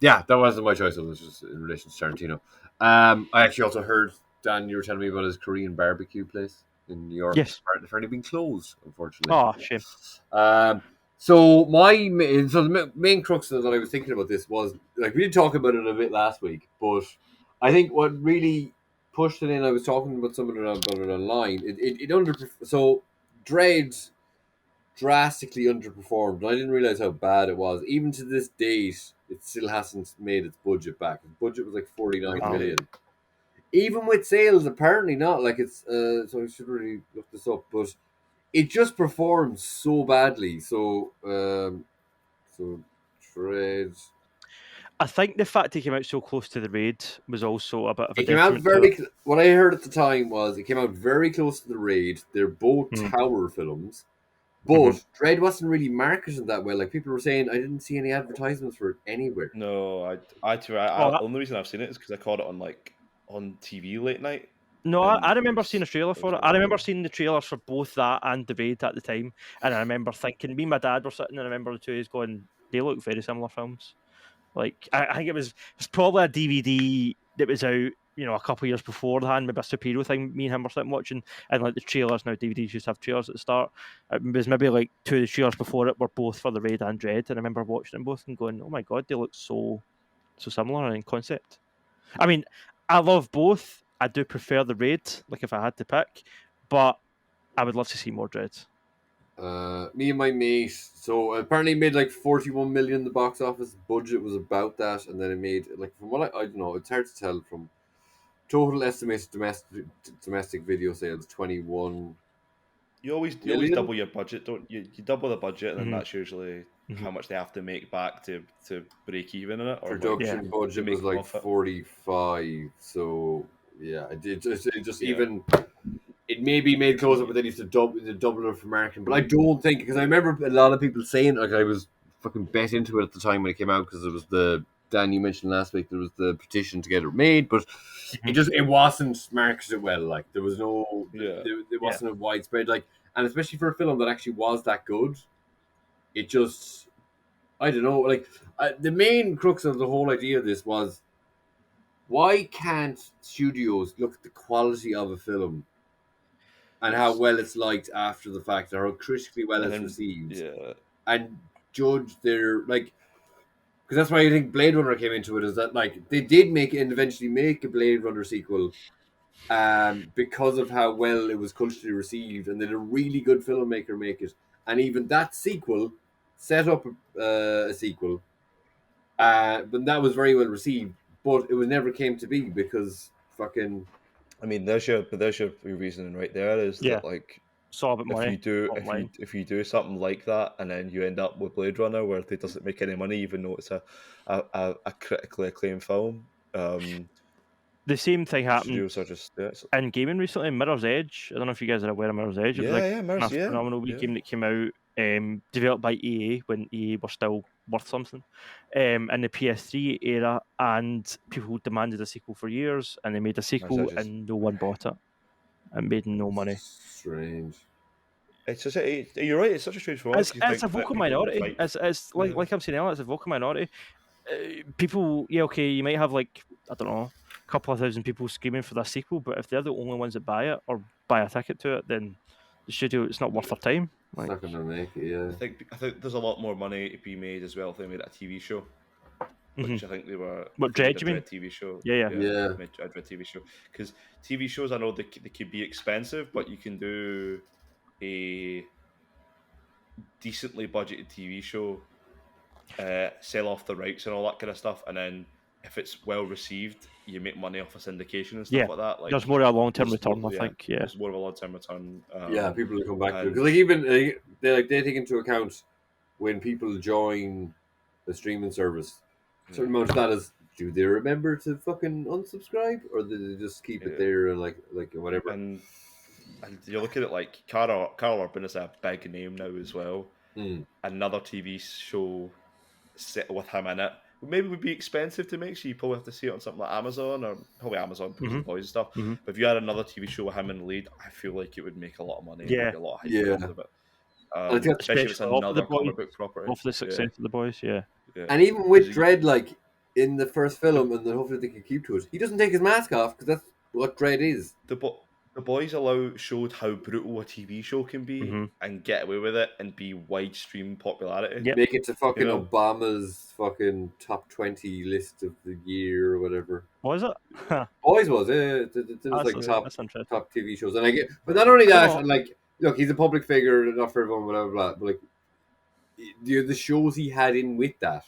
Yeah, that wasn't my choice. It was just in relation to Tarantino. I actually also heard, Dan, you were telling me about his Korean barbecue place in New York. Yes. It's apparently been closed, unfortunately. Oh, shame. So the main crux that I was thinking about this was, like, we did talk about it a bit last week, but I think what really pushed it in, I was talking about somebody about it online. So Dredd drastically underperformed. I didn't realize how bad it was. Even to this date, it still hasn't made its budget back. Its budget was like 49 million. Even with sales, apparently not. Like it's so I should really look this up, but it just performed so badly. So Dredd. I think the fact he came out so close to the raid was also a bit of a It came out detriment to it. what I heard at the time was it came out very close to the raid. They're both Mm. tower films. But Dredd wasn't really marketed that well. Like people were saying, I didn't see any advertisements for it anywhere. No, the only reason I've seen it is because I caught it on TV late night. No, And I it remember was- seeing a trailer it was for it. really I remember good. seeing the trailers for both that and the raid at the time, and I remember thinking, me and my dad were sitting, and I remember the two of us going, they look very similar films. Like I think it was probably a DVD that was out, a couple of years beforehand, maybe a superhero thing. Me and him were sitting watching, and like the trailers now, DVDs used to have trailers at the start. It was maybe like two of the trailers before it were both for the raid and Dread, and I remember watching them both and going, oh my god, they look so similar in concept. I mean, I love both. I do prefer the raid, like if I had to pick, but I would love to see more Dread. Me and my mate, so apparently it made like 41 million in the box office. Budget was about that, and then it made, like, from what I don't know, it's hard to tell from total estimated domestic video sales 21 You always million. double your budget, don't you? You double the budget, and then Mhm. that's usually how much they have to make back to break even in it, or Production to budget make was like profit. 45. So yeah, it just Yeah. even it maybe made closer, but then you have to double it for marketing. But I don't think, because I remember a lot of people saying, like, I was fucking bet into it at the time when it came out, because it was the Dan, you mentioned last week, there was the petition to get it made, but it wasn't marketed well. Like, there was no there wasn't a widespread, like, and especially for a film that actually was that good, it just, I don't know, like, the main crux of the whole idea of this was, why can't studios look at the quality of a film and how well it's liked after the fact, or how critically well And it's then, received, yeah, and judge their, like, because that's why I think Blade Runner came into it, is that, like, they did make it and eventually make a Blade Runner sequel, because of how well it was culturally received, and then a really good filmmaker make it, and even that sequel set up a sequel, but that was very well received, but it was never came to be because fucking I mean, there's your reasoning right there. Is Yeah. that, like, It's all about money. Bottom if you do something like that, and then you end up with Blade Runner where it doesn't make any money, even though it's a critically acclaimed film, The same thing happened studios are just in gaming recently. Mirror's Edge. I don't know if you guys are aware of Mirror's Edge. It was like Mirror's, a phenomenal wee game that came out, developed by EA when EA were still worth something, in the PS3 era, and people demanded a sequel for years, and they made a sequel, Edge is- and no one bought it, and made no money. strange. It's just you're right. It's such a strange phenomenon. It's a vocal minority. It's like I'm saying earlier, it's a vocal minority. People, yeah, okay, you might have, like, I don't know, a couple of thousand people screaming for that sequel, but if they're the only ones that buy it or buy a ticket to it, then the studio, it's not worth their time. It's Like, not gonna make it, yeah. I think there's a lot more money to be made as well if they made it a TV show, which I think they were. What, they made Dredd, a you mean? TV show. Yeah. Made a Dredd TV show, because TV shows, I know they could be expensive, but you can do a decently budgeted TV show, sell off the rights and all that kind of stuff, and then if it's well received, you make money off of syndication and stuff like that. Like, There's more of a long-term there's return, more- I think. Yeah. there's more of a long-term return. Yeah, people will come back to it, and- because, like, even they take into account when people join the streaming service, a certain amount of that is, do they remember to fucking unsubscribe, or do they just keep it there and like whatever? And you're looking at, like, Carl Urban is a big name now as well. Another TV show set with him in it maybe would be expensive to make, so you probably have to see it on something like Amazon, or probably Amazon because of the boys and stuff. But if you had another TV show with him in the lead, I feel like it would make a lot of money. Yeah. There'd be a lot of hype around it. Especially if it's off another the boys, comic book property. off the success of the boys, yeah. And even with Dredd, like, in the first film, and then hopefully they can keep to it, he doesn't take his mask off, because that's what Dredd is. The boys showed how brutal a TV show can be and get away with it and be widestream popularity. Yep. Make it to fucking You know? Obama's fucking top 20 list of the year or whatever. Was it? Always was, yeah. It was like That's interesting. top TV shows. And I get, but not only that, and, like, look, he's a public figure, not for everyone, blah, blah, blah. But, like, the shows he had in with that,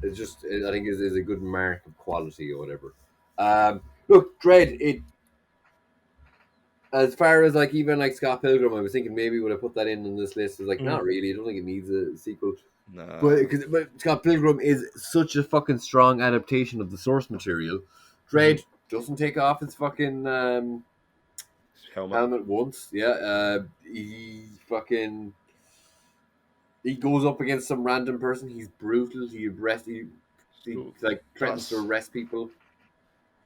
it's just, I think, is a good mark of quality or whatever. Look, Dredd, as far as, like, even like Scott Pilgrim, I was thinking maybe would I put that in on this list? It's like, not really. I don't think it needs a sequel. Nah. But Scott Pilgrim is such a fucking strong adaptation of the source material. Dredd doesn't take off his fucking helmet once. Yeah, he goes up against some random person. He's brutal. He like threatens to arrest people.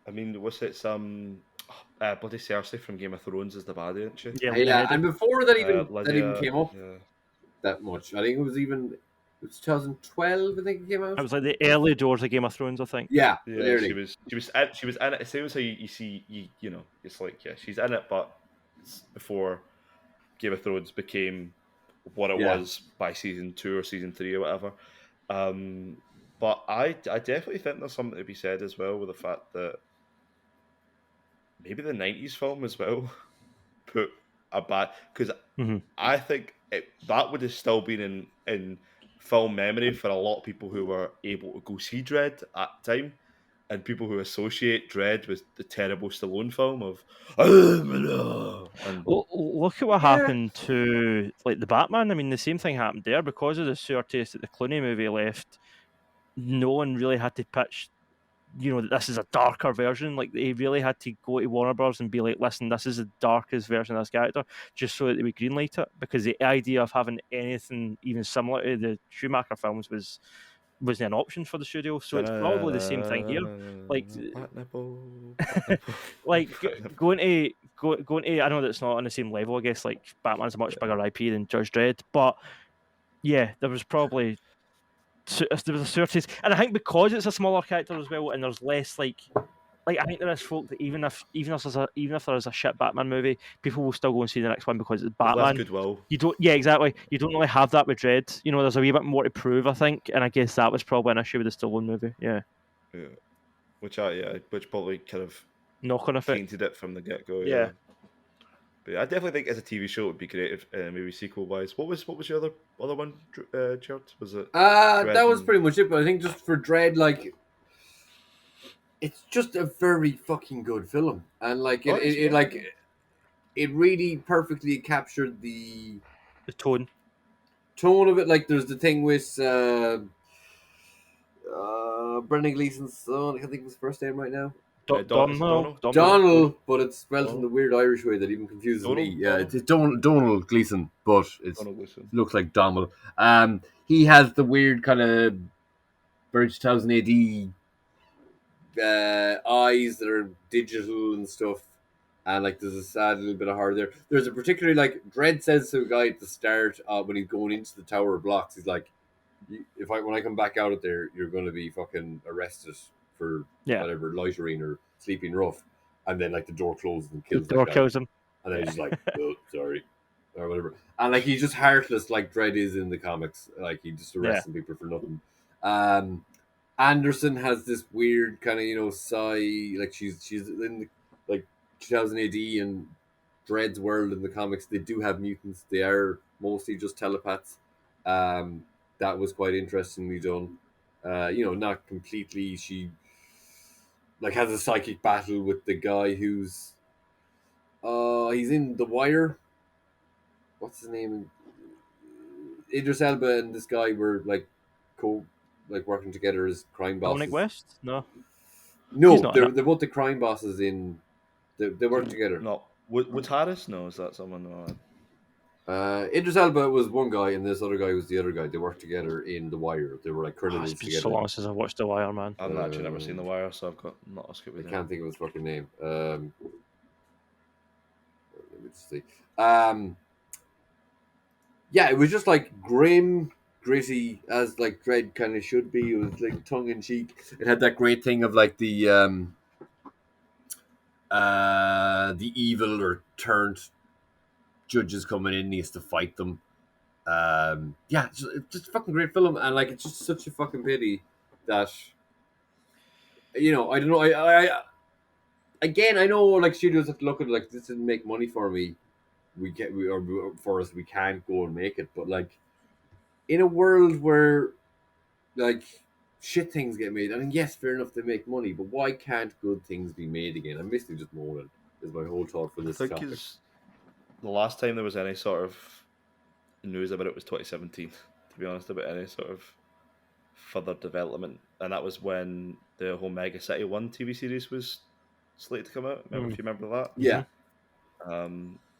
I mean, what's it? Bloody Cersei from Game of Thrones is the baddie, isn't she? Yeah. And before that even came up yeah. that much, I think it was 2012. I think it came out. It was like the early doors of Game of Thrones, I think. Yeah, she was in it. Same as how you see, you know, it's like, yeah, she's in it, but it's before Game of Thrones became what it was by season 2 or season 3 or whatever. But I definitely think there's something to be said as well with the fact that maybe the 90s film as well put a bad, because I think that would have still been in film memory for a lot of people who were able to go see Dredd at the time. and people who associate Dredd with the terrible Stallone film of and Well, look at what Yeah. happened to like the Batman. I mean, the same thing happened there because of the sour taste that the Clooney movie left. No one really had to pitch, that this is a darker version. Like they really had to go to Warner Bros. And be like, "Listen, this is the darkest version of this character," just so that they would greenlight it. Because the idea of having anything even similar to the Schumacher films wasn't an option for the studio. So it's probably the same thing here. Like Black nipple, black nipple, like black nipple. going to I know that it's not on the same level. I guess like Batman's a much bigger IP than Judge Dredd, but yeah, there was a certain, and I think because it's a smaller character as well, and there's less like I think there is folk that even if there is a shit Batman movie, people will still go and see the next one because it's There's less Batman. goodwill. You don't, yeah, exactly. You don't really have that with Dredd. There's a wee bit more to prove, I think, and I guess that was probably an issue with the Stallone movie. Yeah, Which probably kind of knock on effect. tainted it from the get go. Yeah. But I definitely think as a TV show it would be creative, maybe sequel wise. What was your other one, Jerd? Was it? That was and- pretty much it. But I think just for Dredd, like, it's just a very fucking good film, and like it really perfectly captured the tone. tone of it. Like, there's the thing with Brendan Gleeson's son. I can't think of his first name right now. Donald, but it's spelled in the weird Irish way that even confuses me. Yeah, it's Donald Gleeson, but it looks like Donald. He has the weird kind of Birch 2000 AD eyes that are digital and stuff, and like there's a sad little bit of horror there. There's a particularly like Dredd says to a guy at the start when he's going into the Tower of Blocks, he's like, when I come back out of there, you're going to be fucking arrested for whatever, loitering or sleeping rough. And then like the door closes and kills him. And then he's just like, oh, sorry, or whatever. And like he's just heartless like Dredd is in the comics. Like he just arresting people for nothing. Anderson has this weird kind of like she's in the, like 2000 AD and Dredd's world in the comics. They do have mutants. They are mostly just telepaths. That was quite interestingly done. Not completely. She like has a psychic battle with the guy who's he's in The Wire. What's his name? Idris Elba and this guy were like working together as crime bosses. Dominic West? No, they're both the crime bosses in. They work together. No, Wood Harris? No, is that someone? No. Idris Elba was one guy, and this other guy was the other guy. They worked together in The Wire. They were like criminals it's been together. so long since I've watched The Wire, man. I've actually never seen The Wire, so I've got not a scoop with I can't think of his fucking name. Let me just see. Yeah, it was just like grim, gritty, as like Dredd kind of should be. It was like tongue in cheek. It had that great thing of like the evil or turned judges coming in, he has to fight them. It's just a fucking great film, and like it's just such a fucking pity that I don't know. I again, I know like studios have to look at it, like this didn't make money for me. We can't go and make it, but like in a world where like shit things get made, I mean, yes, fair enough, they make money, but why can't good things be made again? I'm basically just moaning. Is my whole thought for this topic. The last time there was any sort of news about it was 2017, to be honest, about any sort of further development, and that was when the whole Mega City 1 TV series was slated to come out. If you remember that? Yeah.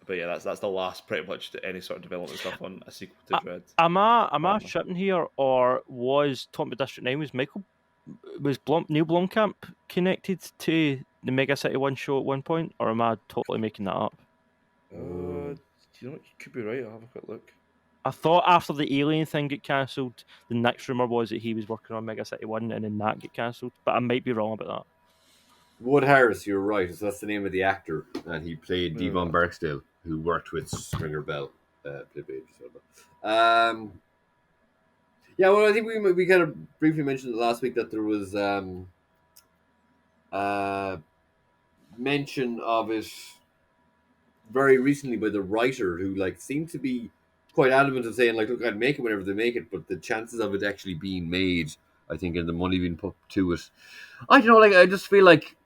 But yeah, that's the last pretty much any sort of development stuff on a sequel to Dredd. Am I tripping here, or was talking about District 9 was Neil Blomkamp connected to the Mega City 1 show at one point, or am I totally making that up? You could be right. I'll have a quick look. I thought after the Alien thing got cancelled, the next rumour was that he was working on Mega City 1 and then that get cancelled, but I might be wrong about that. Wood Harris, you're right. So that's the name of the actor, and he played Devon Barksdale, who worked with Stringer Bell. Yeah, well, I think we kind of briefly mentioned it last week that there was mention of it very recently by the writer, who like seemed to be quite adamant of saying like, look, I'd make it whenever they make it, but the chances of it actually being made I think, and the money being put to it. I don't know, like, I just feel like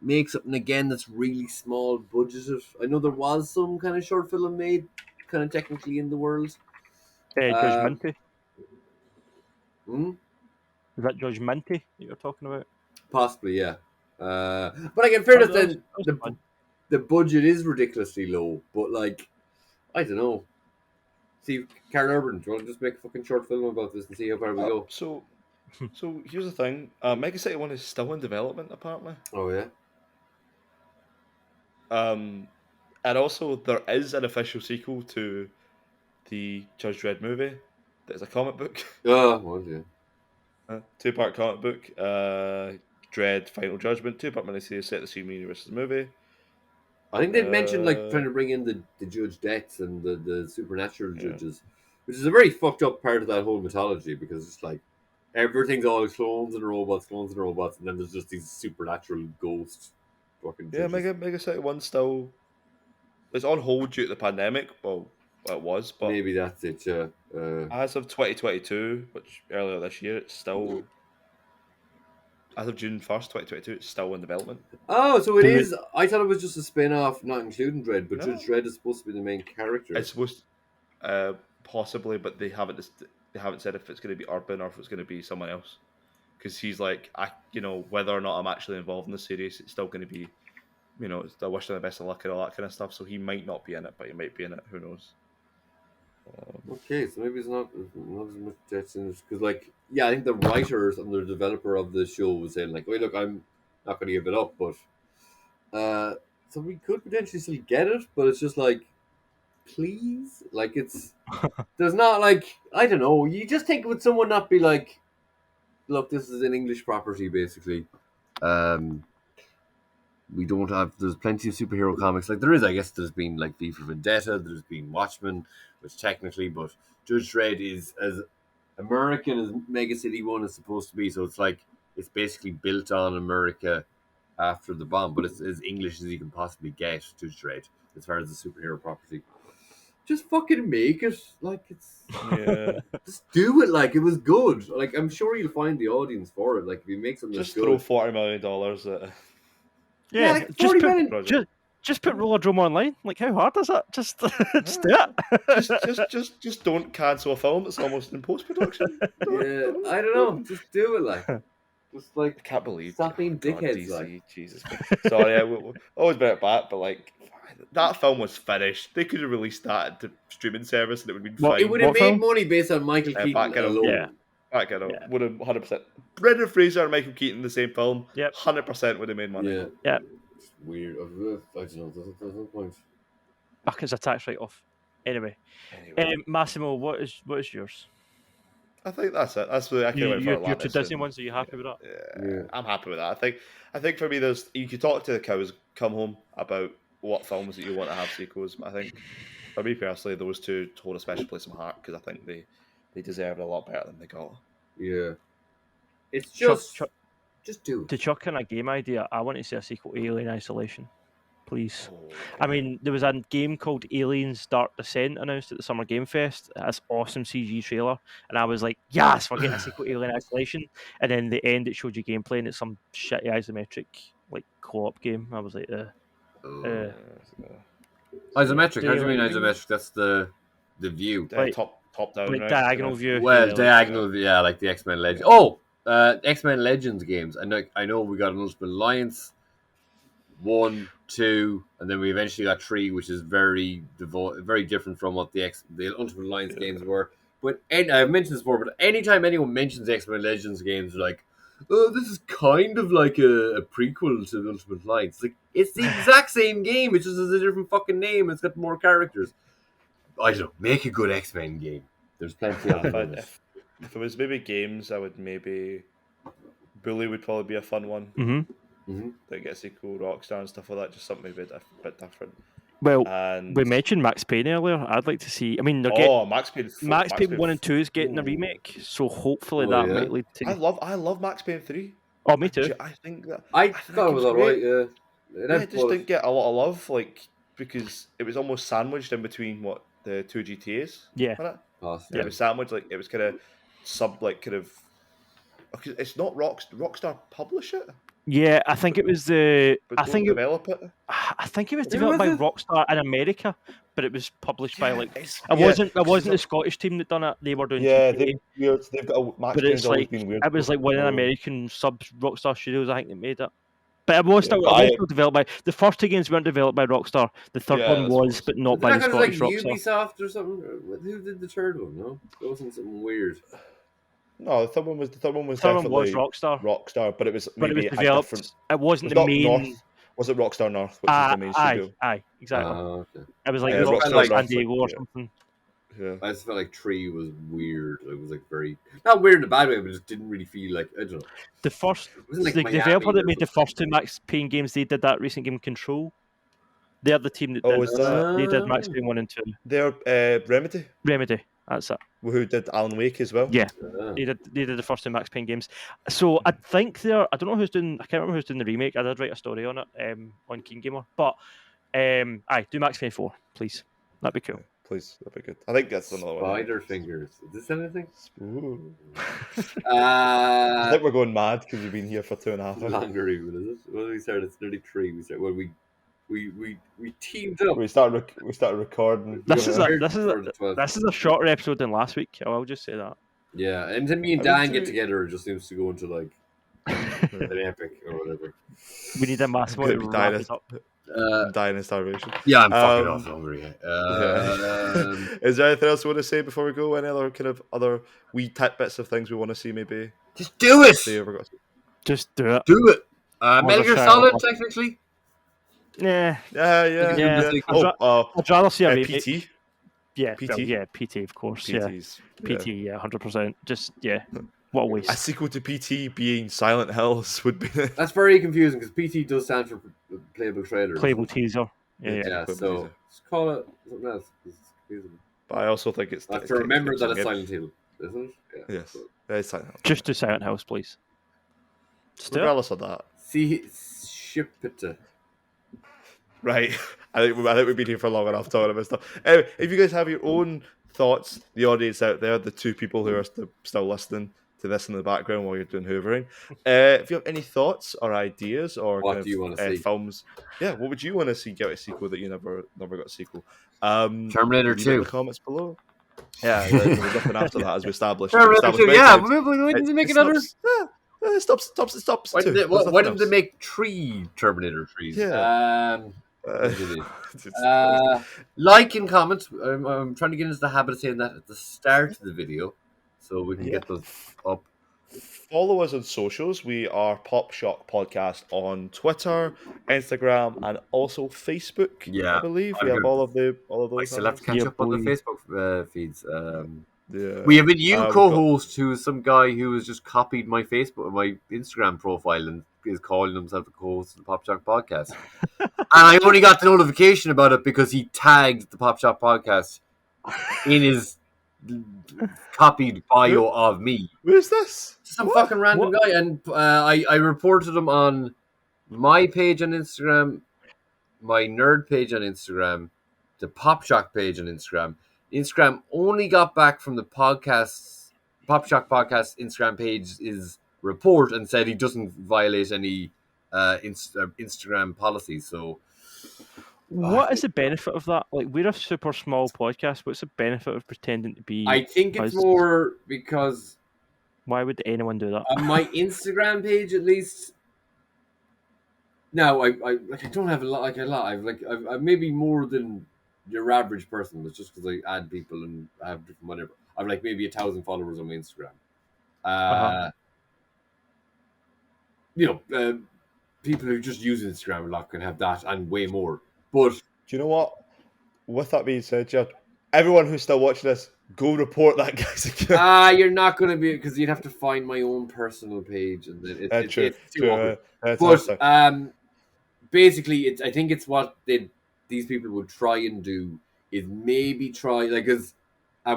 make something again that's really small budgeted. I know there was some kind of short film made, kind of technically in the world. Judge Minty. Hmm? Is that Judge Minty that you're talking about? Possibly, yeah. But like, in fairness, then That's fun. the budget is ridiculously low. But like, I don't know. See, Carl Urban, do you want to just make a fucking short film about this and see how far we go? So here's the thing. Mega City 1 is still in development, apparently. Oh yeah. And also there is an official sequel to the Judge Dredd movie. That is a comic book. Oh, well, yeah. 2-part comic book. Dredd Final Judgment. 2-part miniseries set the same universe as the movie. I think they'd mentioned like trying to bring in the judge deaths and the supernatural judges, which is a very fucked up part of that whole mythology because it's like everything's all clones and robots, and then there's just these supernatural ghosts. Fucking Yeah, judges. Mega City 1 still. It's on hold due to the pandemic. Well, it was, but Maybe that's it. Yeah. as of 2022, which earlier this year, it's still. As of June 1st, 2022, it's still in development. Oh, so it is. I thought it was just a spin-off, not including Dredd, but No. Judge Dredd is supposed to be the main character. It's supposed possibly, but they haven't said if it's going to be Urban or if it's going to be someone else. Because he's like, whether or not I'm actually involved in the series, it's still going to be, I wish them the best of luck and all that kind of stuff. So he might not be in it, but he might be in it. Who knows? Okay, so maybe it's not as much deaths in it because, like, yeah, I think the writers and the developer of the show was saying like, "Wait, look, I'm not going to give it up," but so we could potentially still get it, but it's just like, please, like, it's there's not like I don't know. You just think would someone not be like, "Look, this is an English property, basically." We don't have. There's plenty of superhero comics. Like there is, I guess. There's been like V for Vendetta. There's been Watchmen, which technically, but Judge Dredd is as American as Mega City 1 is supposed to be. So it's like it's basically built on America after the bomb, but it's as English as you can possibly get. Judge Dredd, as far as the superhero property. Just fucking make it like it's. Yeah. Just do it like it was good. Like I'm sure you'll find the audience for it. Like if you make something Just that's throw good. $40 million at. Yeah, like 40 million. Just put Roller Drome online. Like, how hard is it? Just do it. Just don't cancel a film that's almost in post production. Yeah, I don't know. Just do it, like, just like I can't believe. stop being God, dickheads, DC, like. Jesus. Sorry, I will always bring it back, but like that film was finished. They could have released that at the streaming service, and it would have been fine. It would have What made film? money based on Michael Keaton back it up. alone. Yeah. Back it up. Would have 100%. Brendan Fraser and Michael Keaton in the same film. Yep. 100% would have made money. Yeah. It's weird. I don't know. There's no point. Back as a tax write-off. Anyway, Massimo, what is yours? I think that's it. That's what I came out for Your Atlantis. two Disney ones. Are you happy with that? Yeah, I'm happy with that. I think for me, you could talk to the cows, come home about what films that you want to have sequels. I think for me personally, those two hold a special place in my heart because I think they deserve it a lot better than they got. Yeah. It's just do it. To chuck in a game idea, I want to see a sequel to Alien Isolation, please. I mean, there was a game called Aliens Dark Descent announced at the Summer Game Fest. That's awesome CG trailer, and I was like, yes, we're getting a sequel to Alien Isolation. And then the end, it showed you gameplay, and it's some shitty isometric like co-op game. I was like, Isometric. How do you mean isometric? That's the view. Like, top down, like right? diagonal view. Well, diagonal, yeah, like the X-Men Legends. Oh, X-Men Legends games. I know we got an Ultimate Alliance 1, 2, and then we eventually got 3, which is very different from what the Ultimate Alliance games were. But I've mentioned this before, but anytime anyone mentions X-Men Legends games, they're like, oh, this is kind of like a prequel to the Ultimate Alliance. It's the exact same game, it just has a different fucking name. It's got more characters. I don't know. Make a good X-Men game. There's plenty of them. If it was maybe games, I would maybe Bully would probably be a fun one. Mm-hmm. That gets a cool Rockstar and stuff like that. Just something a bit different. Well, and we mentioned Max Payne earlier. I'd like to see. I mean, Max Payne. Max Payne 1 and 2 is getting a remake, so hopefully might lead to. I love Max Payne 3. Oh, me too. I think that I thought it was alright. Yeah, it just didn't get a lot of love, like because it was almost sandwiched in between what the two GTAs. Yeah. It was sandwiched it was kind of Okay, it's not Rockstar publish it, Yeah, I think it was the. but I don't think it. develop it. I think it was Who developed by was it? Rockstar in America, but it was published by like. It's, It yeah, wasn't. It because wasn't the Scottish team that done it. They were doing yeah, GTA. they've got Max But Payne's it's always like been weird. it was like one of the Oh. American sub Rockstar Studios, I think, that made it. But it was Yeah, still, but it was I- still developed by the first two games weren't developed by Rockstar. The third Yeah, one I was, suppose. but not Was by that the kind of like Scottish Rockstar. Ubisoft or something? Who did the third one? No, it wasn't something weird. No, the third one was The third one definitely was Rockstar, Rockstar, but it was but it was maybe a developed. different. It wasn't It's the not main. North. Was it Rockstar North, which is the main studio? Aye, exactly. Okay. It was like Yeah, Rockstar Rockstar San North's Diego like- or yeah. something. Yeah. I just felt like 3 was weird. It was like very not weird in a bad way, but it just didn't really feel like I don't know. The first, It wasn't like the Miami developer or that made the something. first two Max Payne games, they did that recent game Control. They're the team that Oh, did. is that- They did Max Payne 1 and 2. They're Remedy, Remedy, that's it. who did Alan Wake as well. Yeah. Ah. They did the first two Max Payne games. So I think they're. I don't know who's doing. I can't remember who's doing the remake. I did write a story on it on Keen Gamer. But aye, do Max Payne 4, please. That'd be cool. Please, that'd be good. I think that's another one. Spider fingers. Is this anything? Ooh. I Uh, think we're going mad because we've been here for 2.5 hours. longer even, is it? When we started, it's nearly 3. We started when we teamed up. We started recording. This is Yeah. This is a shorter episode than last week. I'll just say that. Yeah, and then me and I mean, Dan to get me- together, it just seems to go into like an epic or whatever. We need a Massimo to Could be wrap dying it up. I'm dying of starvation. Yeah, I'm fucking Um, off hungry. Yeah. Is there anything else you want to say before we go? Any other kind of other wee tidbits of things we want to see? Maybe Just do it. see if we got. Just do it. Do it. More Metal Gear shout Solid, out. technically. Yeah, Yeah. Yeah. I'd rather see a remake. PT. Yeah, PT? well, yeah, PT of course. Yeah, PTs. PT. Yeah, 100%. Just what a A waste. sequel to PT being Silent Hills would be. That's very confusing because PT does stand for playable trailer. Playable teaser. Yeah, yeah. Yeah, Playable so teaser. just call it something else. It's confusing. But I also think it's. I have to remember that it's Silent Hill, isn't it? Yeah. Yes. So- It's Silent Hill. Just do Silent House, please. Just do it. Regardless of that, See, ship it. right? I think we've been here for long enough talking about stuff. Anyway, if you guys have your own thoughts, the audience out there, the two people who are still listening to this in the background while you're doing hoovering, if you have any thoughts or ideas or What kind do you of, wanna see? films, what would you want to see get a sequel that you never got a sequel? Terminator leave it in 2. the comments below. Yeah, there's nothing after that, as we established. Terminator Established 2. many Yeah, times. why didn't they make It another? stops. Why two. didn't There's why nothing didn't they else. make 3 Terminator 3s? Yeah. Like and comment. I'm trying to get into the habit of saying that at the start of the video, so we can Yeah. get those up. Follow us on socials. We are Pop Shock Podcast on Twitter, Instagram, and also Facebook. Yeah, I believe I'm we have good. all of those. I still have to catch Yeah, up on the boy. Facebook feeds. Yeah. We have a new we've got- co-host who is some guy who has just copied my Instagram profile and is calling himself the co-host of the Pop Shock Podcast. And I only got the notification about it because he tagged the Pop Shock Podcast in his copied bio of me. Where's this? Some What? fucking random guy, and I reported him on my page on Instagram, my nerd page on Instagram, the Pop Shock page on Instagram. Instagram only got back from the podcast, Pop Shock Podcast Instagram page is report and said he doesn't violate any Instagram policies. So What is the benefit of that? Like, we're a super small podcast. What's the benefit of pretending to be? I think it's us? more because Why would anyone do that? on my Instagram page, at least. Now, I don't have a lot. I've maybe more than your average person. It's just because I add people and I have different whatever. I've like maybe 1,000 followers on my Instagram. People who just use Instagram a lot can have that and way more. But Do you know what? With that being said, Jerd, everyone who's still watching this, go report that guy's account. you're not going to be because you'd have to find my own personal page and then it's True. too awkward. That's But awesome. basically, I think it's what these people would try and do is maybe try like as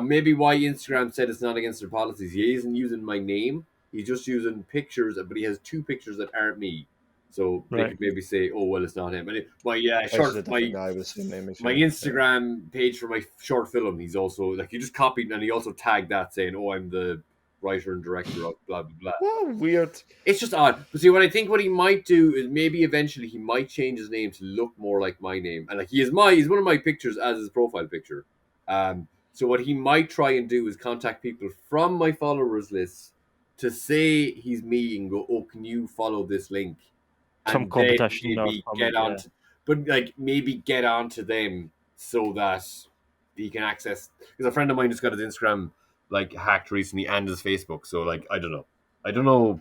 maybe why Instagram said it's not against their policies. He isn't using my name; he's just using pictures, but he has 2 pictures that aren't me. So they Right. could maybe say, "Oh well, it's not him." But my This is a different guy with the same name as my you. Instagram page for my short film, he's also like he just copied and he also tagged that saying, "Oh, I'm the writer and director of blah blah blah. What weird. It's just odd. But see, what he might do is maybe eventually he might change his name to look more like my name, and like he's one of my pictures as his profile picture. So what he might try and do is contact people from my followers list to say he's me and go, "Oh, can you follow this link?" Some And competition then or maybe something, get on, but like maybe get onto them so that he can access. Because a friend of mine just got his Instagram like hacked recently and his Facebook. So like I don't know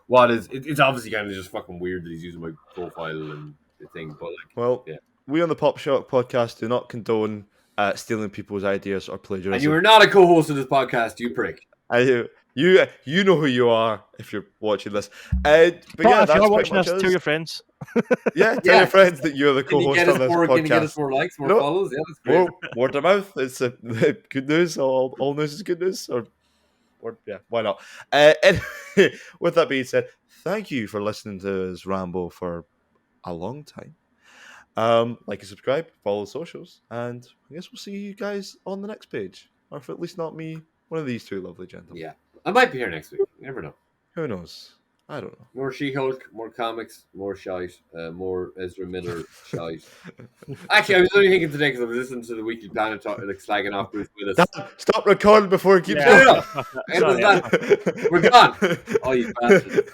what is. It's obviously kind of just fucking weird that he's using my profile and the thing. But like, Well, yeah. We on the Pop Shock podcast do not condone stealing people's ideas or plagiarism. And you are not a co-host of this podcast, you prick. You know who you are if you're watching this. But yeah, if that's you're pretty watching much this, us. tell your friends. Yeah, tell your friends that you're the co-host of this Can you get us podcast. more likes, more No. follows? Yeah, that's great. Well, word of mouth. It's good news. All news is good news. Or yeah, why not? Anyway, with that being said, thank you for listening to us ramble for a long time. Like and subscribe, follow the socials, and I guess we'll see you guys on the next page. Or if at least not me, one of these two lovely gentlemen. Yeah. I might be here next week. You never know. Who knows? I don't know. More She-Hulk, more comics, more shite, more Ezra Miller shite. Actually, I was only thinking today because I was listening to the Weekly Planet talk, like slagging off Bruce Willis. Dan, stop recording before it keeps Yeah. going. No. We're gone. Oh, you bastard.